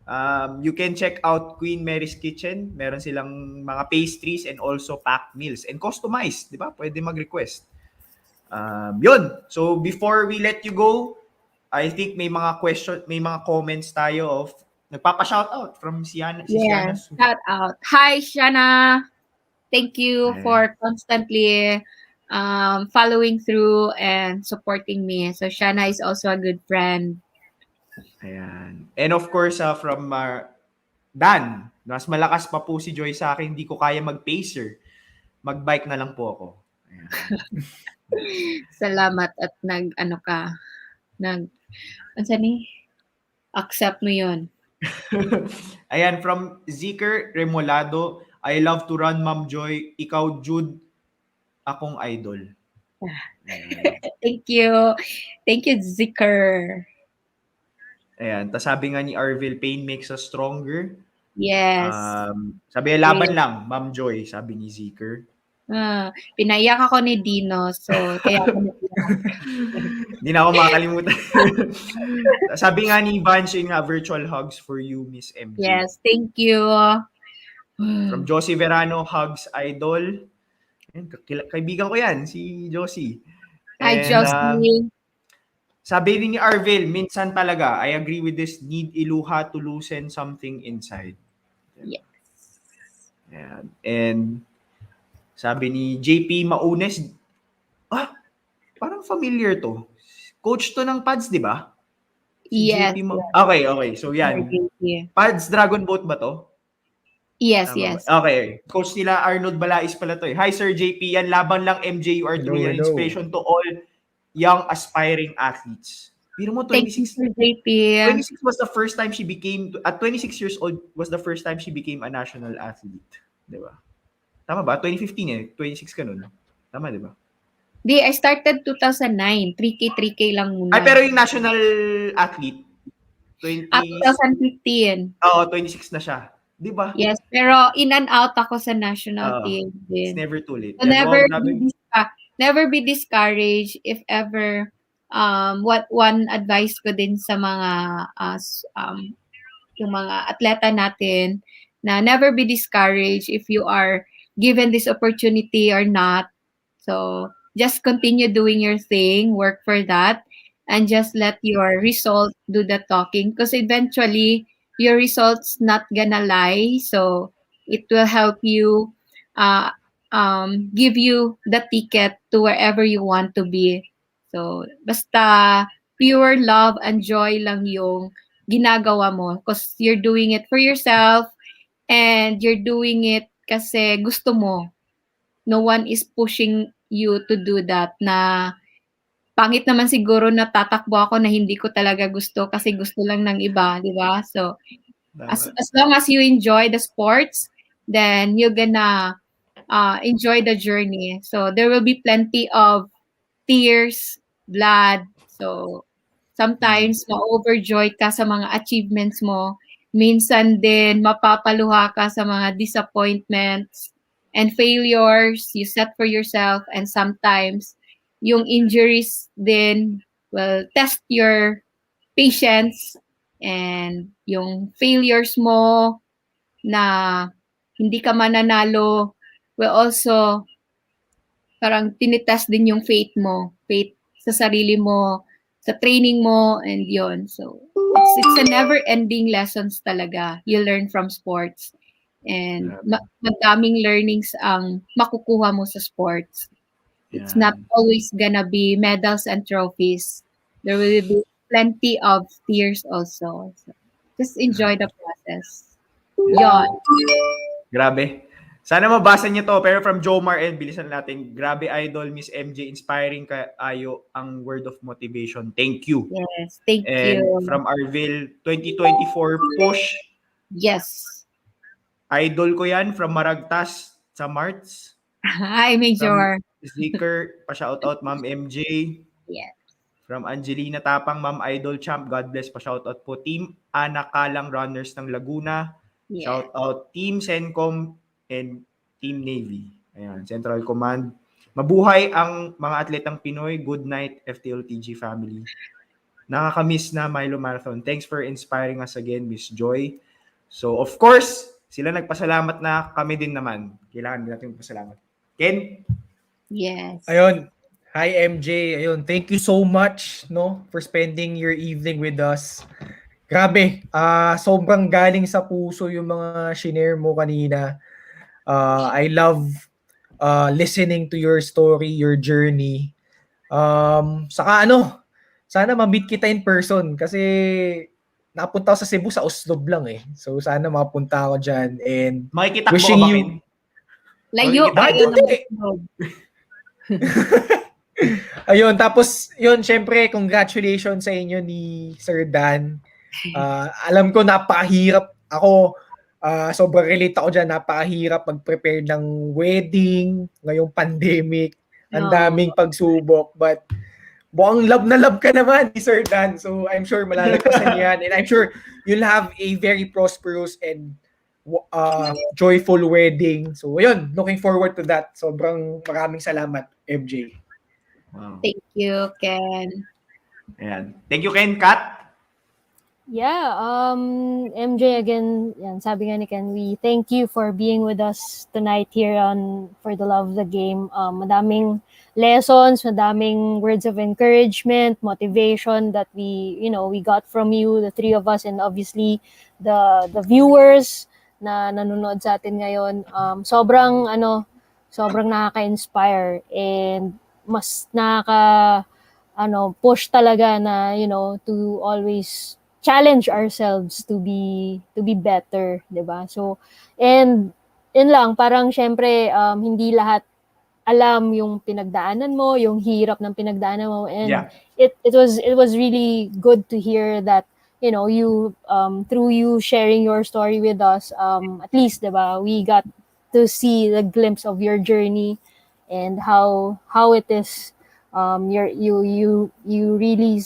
Speaker 9: you can check out Queen Mary's Kitchen. Meron silang mga pastries and also packed meals and customized, di ba? Pwede mag-request. Yun. So, before we let you go, I think may mga comments tayo of nagpapa-shoutout from Siana.
Speaker 12: Yeah, shout out. Hi, Shana. Thank you for constantly following through and supporting me. So, Shana is also a good friend.
Speaker 9: Ayan. And of course, from Dan, mas malakas pa po si Joy sa akin, hindi ko kaya mag-pacer. Mag-bike na lang po ako. Ayan.
Speaker 12: Salamat at accept mo yun.
Speaker 9: Ayan, from Ziker Remolado, I love to run, Ma'am Joy. Ikaw, Jude, akong idol.
Speaker 12: Thank you. Thank you, Ziker.
Speaker 9: Ayan, tas sabi nga ni Arvil, pain makes us stronger.
Speaker 12: Yes.
Speaker 9: Sabi, laban lang, Ma'am Joy, sabi ni Ziker.
Speaker 12: Pinaiyak ako ni Dino, so kaya
Speaker 9: Hindi na ako makakalimutan. Sabi nga ni Banshee nga, virtual hugs for you, Miss MJ.
Speaker 12: Yes, thank you.
Speaker 9: From Josie Verano, hugs idol. Ayan, kaibigan ko yan, si Josie.
Speaker 12: Hi, Josie.
Speaker 9: Sabi ni Arvil, minsan talaga, I agree with this, need iluha to loosen something inside.
Speaker 12: Yes.
Speaker 9: Ayan. And sabi ni JP Maunes, parang familiar to. Coach to ng Pads, di ba? Si
Speaker 12: Yes.
Speaker 9: Okay. So yan. Pads Dragon Boat ba to?
Speaker 12: Yes, yes.
Speaker 9: Okay. Coach nila Arnold Balais pala to. Hi Sir JP, yan laban lang MJ, you are truly an inspiration to all young aspiring athletes. Pero mo,
Speaker 12: Thank you
Speaker 9: 26,
Speaker 12: for JP.
Speaker 9: 26 was the first time she became, at 26 years old was the first time she became a national athlete. Di ba? Tama ba? 2015 eh. 26 ka nun. Tama, di ba?
Speaker 12: Di, I started 2009. 3K lang muna.
Speaker 9: Ay, pero yung national athlete,
Speaker 12: 2015.
Speaker 9: Oo, 26 na siya. Di ba?
Speaker 12: Yes, pero in and out ako sa national team
Speaker 9: It's
Speaker 12: din.
Speaker 9: never too late.
Speaker 12: So
Speaker 9: Yan, wow,
Speaker 12: never be discouraged if ever what one advice ko din sa mga yung mga atleta natin na never be discouraged if you are given this opportunity or not. So just continue doing your thing, work for that, and just let your results do the talking because eventually your results not gonna lie. So it will help you give you the ticket to wherever you want to be. So basta pure love and joy lang yung ginagawa mo because you're doing it for yourself and you're doing it kasi gusto mo. No one is pushing you to do that na pangit naman siguro na tatakbo ako na hindi ko talaga gusto kasi gusto lang ng iba, di ba? So, as long as you enjoy the sports, then you're gonna enjoy the journey. So, there will be plenty of tears, blood. So, sometimes ma-overjoy ka sa mga achievements mo. Minsan din mapapaluha ka sa mga disappointments and failures you set for yourself, and sometimes yung injuries din will test your patience, and yung failures mo na hindi ka mananalo will also parang tinitest din yung faith sa sarili mo, sa training mo, and yon. So it's a never-ending lessons talaga you learn from sports. And madaming learnings ang makukuha mo sa sports. It's not always gonna be medals and trophies. There will be plenty of tears also. So just enjoy the process. Yon.
Speaker 9: Grabe. Sana mabasa niyo to. Pero from Jomar and bilisan natin. Grabe idol, Miss MJ. Inspiring kayo ang word of motivation. Thank you.
Speaker 12: Yes, thank
Speaker 9: and
Speaker 12: you.
Speaker 9: From Arville, 2024 push.
Speaker 12: Yes.
Speaker 9: Idol ko yan from Maragtas sa Marts.
Speaker 12: Hi, Major.
Speaker 9: Zicker, pa-shoutout Ma'am MJ.
Speaker 12: Yes.
Speaker 9: From Angelina Tapang, Ma'am Idol Champ, God bless, pa-shoutout po. Team Anakalang Runners ng Laguna.
Speaker 12: Yes.
Speaker 9: Shoutout Team Sencom and Team Navy. Ayan, Central Command. Mabuhay ang mga atletang Pinoy. Good night, FTLTG family. Nakakamiss na Milo Marathon. Thanks for inspiring us again, Miss Joy. So, of course, sila nagpasalamat na, kami din naman. Kailangan din natin magpasalamat. Ken?
Speaker 12: Yes.
Speaker 8: Ayun. Hi MJ. Ayun, thank you so much for spending your evening with us. Grabe, sobrang galing sa puso yung mga shinare mo kanina. I love listening to your story, your journey. Saka sana ma-meet kita in person kasi napunta ako sa Cebu sa Oslob lang eh. So sana mapunta ako dyan and
Speaker 9: makikita
Speaker 8: wishing
Speaker 9: mo ba,
Speaker 8: you...
Speaker 12: Layo kayo ng Oslob.
Speaker 8: Ayun, tapos yun, syempre, congratulations sa inyo ni Sir Dan. Alam ko napakahirap ako, sobrang relate ako dyan, napakahirap mag-prepare ng wedding, ngayong pandemic, ang daming pagsubok, but buong love na love ka naman ni Sir Dan, so I'm sure malalagpasan yan, and I'm sure you'll have a very prosperous and joyful wedding. So yun, looking forward to that. Sobrang maraming salamat, MJ.
Speaker 9: Wow.
Speaker 12: Thank you, Ken.
Speaker 9: Ayan. Thank you, Ken. Kat?
Speaker 10: Yeah, MJ again, yan, sabi nga ni Ken, we thank you for being with us tonight here on For the Love of the Game. Madaming lessons, madaming words of encouragement, motivation that we got from you, the three of us, and obviously the viewers na nanonood sa atin ngayon. Sobrang nakaka-inspire and mas push talaga na to always challenge ourselves to be better, 'di ba? So and in lang parang syempre hindi lahat alam yung pinagdaanan mo, yung hirap ng pinagdaanan mo, and
Speaker 9: Yeah.
Speaker 10: it was really good to hear that, you know, you through you sharing your story with us, at least, diba, we got to see the glimpse of your journey and how it is, you really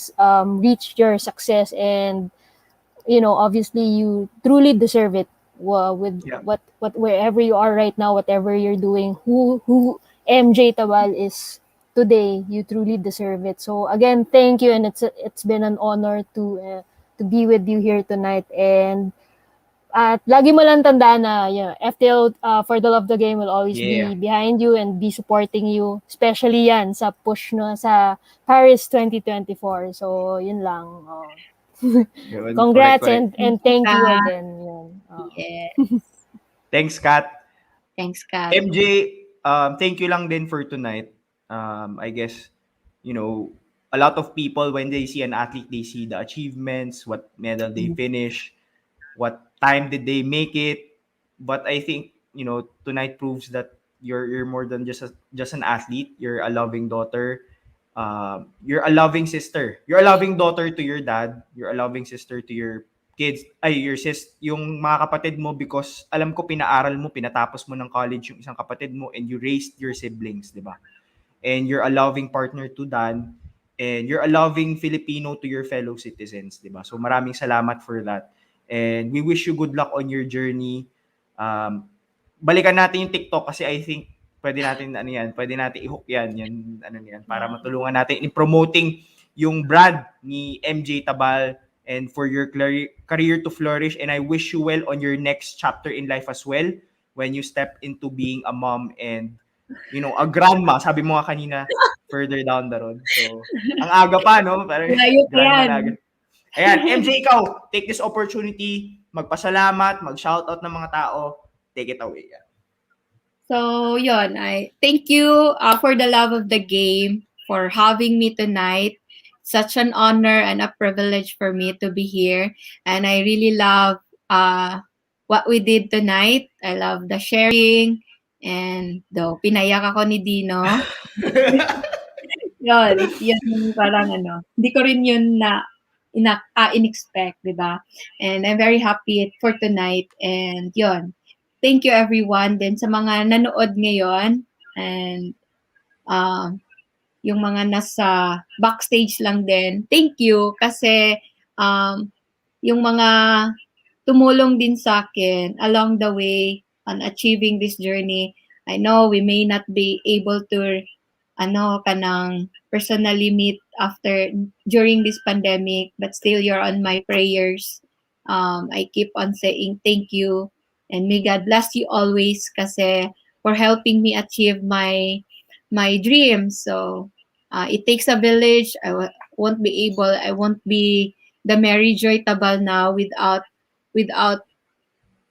Speaker 10: reached your success, and you know, obviously you truly deserve it, with
Speaker 9: Yeah.
Speaker 10: what wherever you are right now, whatever you're doing, who MJ Tabal is today, you truly deserve it. So again, thank you, and it's been an honor to be with you here tonight. And at lagi mo lang tandaan na, you know, FTL, for the love of the game, will always
Speaker 9: Yeah.
Speaker 10: be behind you and be supporting you, especially yan sa push no sa Paris 2024. So yun lang.
Speaker 9: Yun,
Speaker 10: Congrats,
Speaker 9: correct.
Speaker 10: and thank you again. Yun.
Speaker 12: Yes.
Speaker 9: Thanks, Kat.
Speaker 12: Thanks, Kat.
Speaker 9: MJ, thank you lang din for tonight. I guess, you know, a lot of people, when they see an athlete, they see the achievements, what medal they finish, what time did they make it. But I think, you know, tonight proves that you're more than just an athlete. You're a loving daughter. You're a loving sister. You're a loving daughter to your dad. You're a loving sister to your kids. Yung mga kapatid mo, because alam ko pinaaral mo, pinatapos mo ng college yung isang kapatid mo, and you raised your siblings, di ba? And you're a loving partner to Dan, and you're a loving Filipino to your fellow citizens, di ba? So maraming salamat for that. And we wish you good luck on your journey. Balikan natin yung TikTok kasi I think pwede natin i-hook yan para matulungan natin in promoting yung brand ni MJ Tabal, and for your career to flourish. And I wish you well on your next chapter in life as well, when you step into being a mom and, you know, a grandma. Sabi mo nga kanina, further down the road. So, ang aga pa, no? Parang grandma na agad. Ayan, MJ, ikaw, take this opportunity, magpasalamat, mag-shoutout ng mga tao. Take it away. Yeah.
Speaker 12: So, yun, I thank you for the love of the game, for having me tonight. Such an honor and a privilege for me to be here. And I really love what we did tonight. I love the sharing, and pinayak ako ni Dino. Yun parang hindi ko rin yun in-expect, di ba? And I'm very happy for tonight. And yun, thank you everyone din sa mga nanood ngayon, and yung mga nasa backstage lang din. Thank you kasi yung mga tumulong din sa akin along the way on achieving this journey. I know we may not be able to kanang personally meet during this pandemic, but still you're on my prayers. I keep on saying thank you, and may God bless you always kasi for helping me achieve my dreams. So it takes a village. I won't be the Mary Joy Tabal now without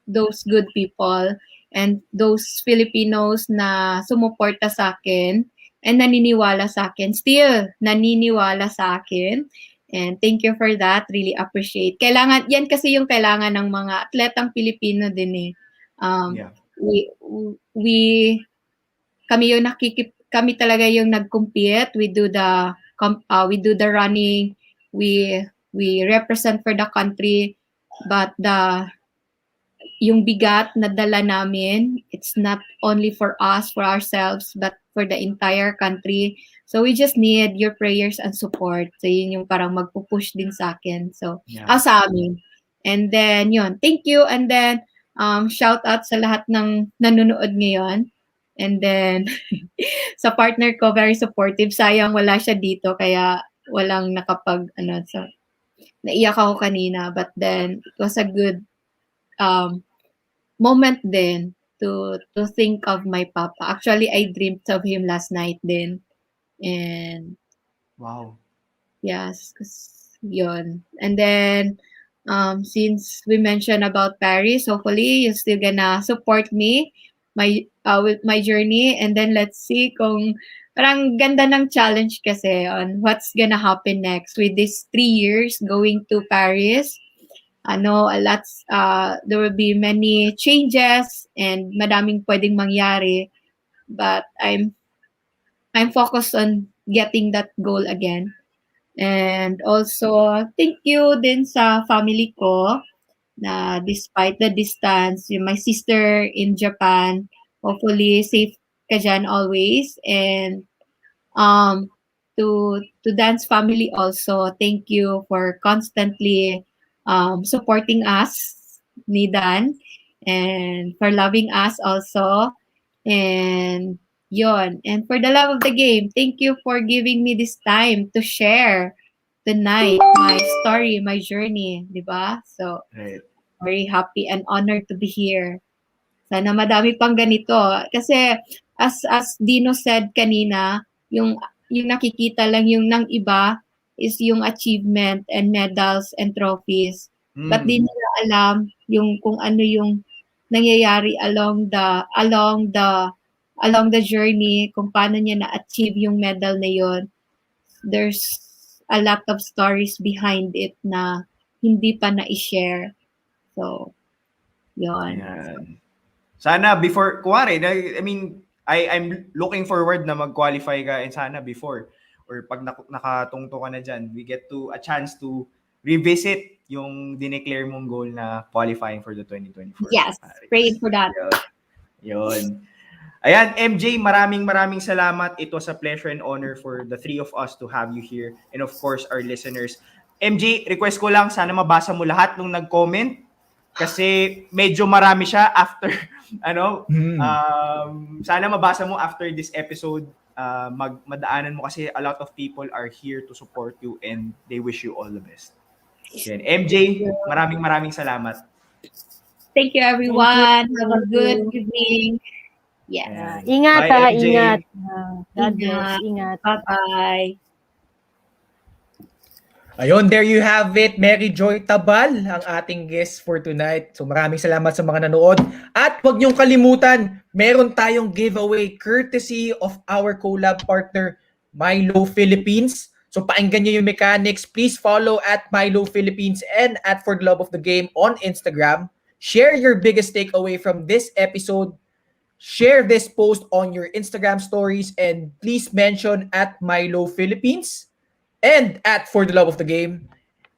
Speaker 12: those good people and those Filipinos na sumuporta sa akin and naniniwala sa akin. Still naniniwala sa akin. And thank you for that. Really appreciate. Yan kasi yung kailangan ng mga atletang Pilipino din eh. Kami talaga yung nag-compete. We do the running. We represent for the country, but yung bigat na dala namin, it's not only for us, for ourselves, but for the entire country. So we just need your prayers and support. So yun yung parang magpupush din sa akin. So, sa amin. And then, yun. Thank you. And then, shout out sa lahat ng nanonood ngayon. And then, sa partner ko, very supportive. Sayang wala siya dito, kaya walang naiyak ako kanina. But then, it was a good moment then to think of my papa. Actually, I dreamed of him last night then. And,
Speaker 9: wow.
Speaker 12: Yes, yun. And then, since we mentioned about Paris, hopefully, you're still gonna support me with my journey. And then, let's see kung parang ganda ng challenge kasi on what's gonna happen next with these 3 years going to Paris. There will be many changes and madaming pwedeng mangyari. But I'm I'm focused on getting that goal again. And also, thank you din sa family ko na despite the distance, my sister in Japan, hopefully safe ka dyan always. And to Dan's family also, thank you for constantly supporting us, ni Dan, and for loving us also. And yon. And for the love of the game, thank you for giving me this time to share tonight my story, my journey, di ba? So, very happy and honored to be here. Sana madami pang ganito. Kasi, as Dino said kanina, yung nakikita lang yung ng iba is yung achievement and medals and trophies. But di nila alam yung kung ano yung nangyayari along the journey, kung paano niya na-achieve yung medal na yon. There's a lot of stories behind it na hindi pa na-share. So, yon.
Speaker 9: Sana before, kuwari, I mean, I'm looking forward na mag-qualify ka and sana before or pag nakatungto ka na dyan, we get to a chance to revisit yung dineclare mong goal na qualifying for the 2024.
Speaker 12: Yes, praying for that.
Speaker 9: Yun. Ayan, MJ, maraming salamat. It was a pleasure and honor for the three of us to have you here. And of course, our listeners. MJ, request ko lang, sana mabasa mo lahat nung nag-comment. Kasi medyo marami siya after, sana mabasa mo after this episode. Madaanan mo kasi a lot of people are here to support you and they wish you all the best. Yan. MJ, maraming salamat.
Speaker 12: Thank you, everyone. Have a good evening. Yes.
Speaker 10: Ingat.
Speaker 9: Bye, MJ.
Speaker 10: Ingat. God bless. Ingat.
Speaker 12: Bye-bye.
Speaker 8: Ayun, there you have it. Mary Joy Tabal, ang ating guest for tonight. So maraming salamat sa mga nanood. At huwag niyong kalimutan, meron tayong giveaway courtesy of our collab partner, Milo Philippines. So pakinggan niyo yung mechanics. Please follow at Milo Philippines and at For the Love of the Game on Instagram. Share your biggest takeaway from this episode. Share this post on your Instagram stories and please mention at Milo Philippines and at For the Love of the Game.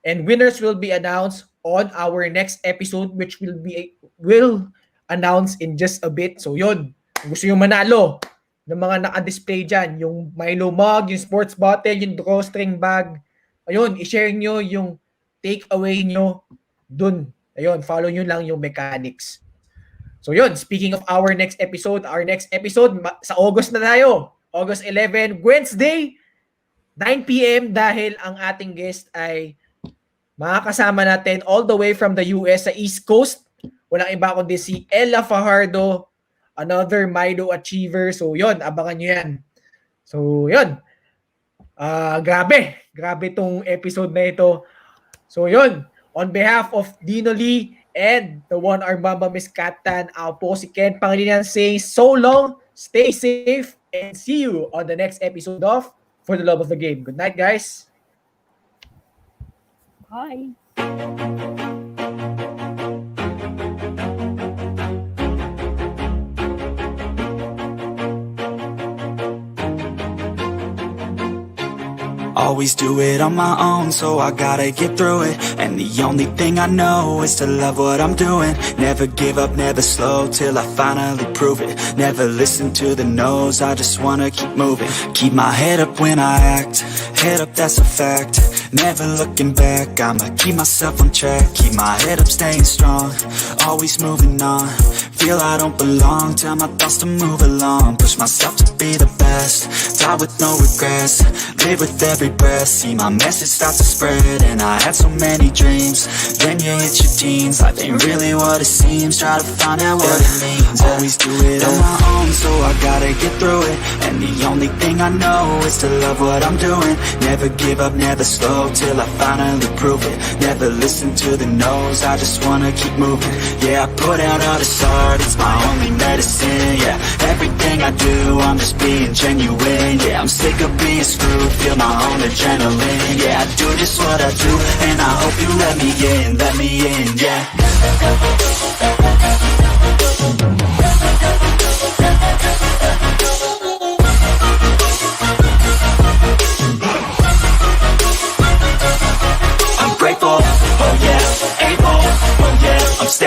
Speaker 8: And winners will be announced on our next episode which will announce in just a bit. So yun, kung gusto yung manalo ng mga naka-display dyan, yung Milo mug, yung sports bottle, yung drawstring bag, ayun, i-share nyo yung takeaway nyo dun. Ayun, follow nyo lang yung mechanics. So yun, speaking of our next episode sa August na tayo. August 11, Wednesday, 9 p.m. dahil ang ating guest ay makakasama natin all the way from the US sa East Coast. Walang iba kundi si Ella Fajardo, another Milo achiever. So yun, abangan nyo yan. So yun, grabe tong episode na ito. So yun, on behalf of Dino Lee and the one-arm Mamba Miss Katan, ako po si Ken Pangilinan saying so long, stay safe, and see you on the next episode of For the Love of the Game. Good night, guys.
Speaker 10: Bye.
Speaker 13: Always do it on my own, so I gotta get through it. And the only thing I know is to love what I'm doing. Never give up, never slow, till I finally prove it. Never listen to the no's, I just wanna keep moving. Keep my head up when I act, head up, that's a fact. Never looking back, I'ma keep myself on track. Keep my head up, staying strong, always moving on. Feel I don't belong, tell my thoughts to move along. Push myself to be the best, die with no regrets. Live with every breath, see my message start to spread. And I had so many dreams, then you hit your teens. Life ain't really what it seems, try to find out what it means. Always do it on my own, so I gotta get through it. And the only thing I know is to love what I'm doing. Never give up, never slow, till I finally prove it. Never listen to the no's, I just wanna keep moving. Yeah, I put out all this art, it's my only medicine. Yeah, everything I do, I'm just being genuine. Yeah, I'm sick of being screwed, feel my own adrenaline. Yeah, I do just what I do, and I hope you let me in, yeah.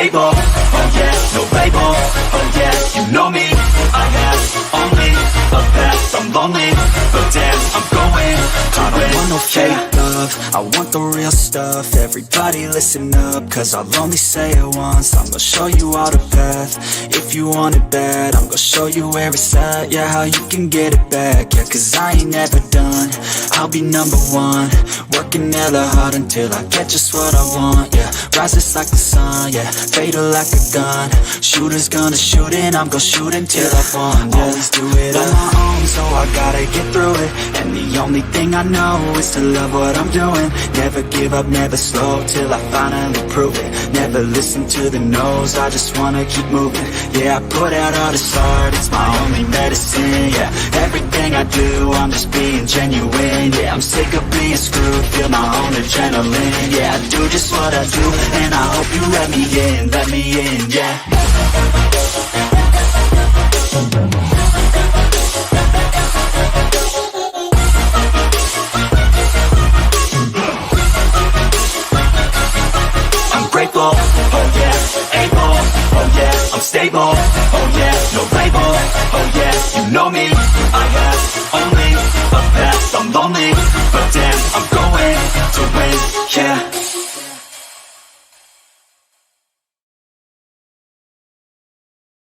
Speaker 13: stable, oh yeah, no label, oh yeah, you know me, I have only a path, I'm lonely, but damn, I'm going to I don't want no fake love, I want the real stuff. Everybody listen up, cause I'll only say it once. I'm gonna show you all the path. If you want it bad, I'm gonna show you where it's at. Yeah, how you can get it back. Yeah, cause I ain't never done, I'll be number one. Working hella hard until I get just what I want. Yeah, rises like the sun, yeah, fatal like a gun. Shooter's gonna shoot and I'm gonna shoot until I won. Yeah. Always do it on my own, so I gotta get through it. And the only thing I know is to love what I'm doing. Never give up, never slow, till I finally prove it. Never listen to the no's, I just wanna keep moving. Yeah, I put out all this art, it's my only medicine. Yeah, everything I do, I'm just being genuine. Yeah, I'm sick of being screwed, feel my own adrenaline. Yeah, I do just what I do, and I hope you let me in, yeah. Grateful, oh yeah, able, oh yeah, I'm stable, oh yeah, no label, oh yeah, you know me, I have only a path, I'm lonely, but damn, I'm going to win, yeah.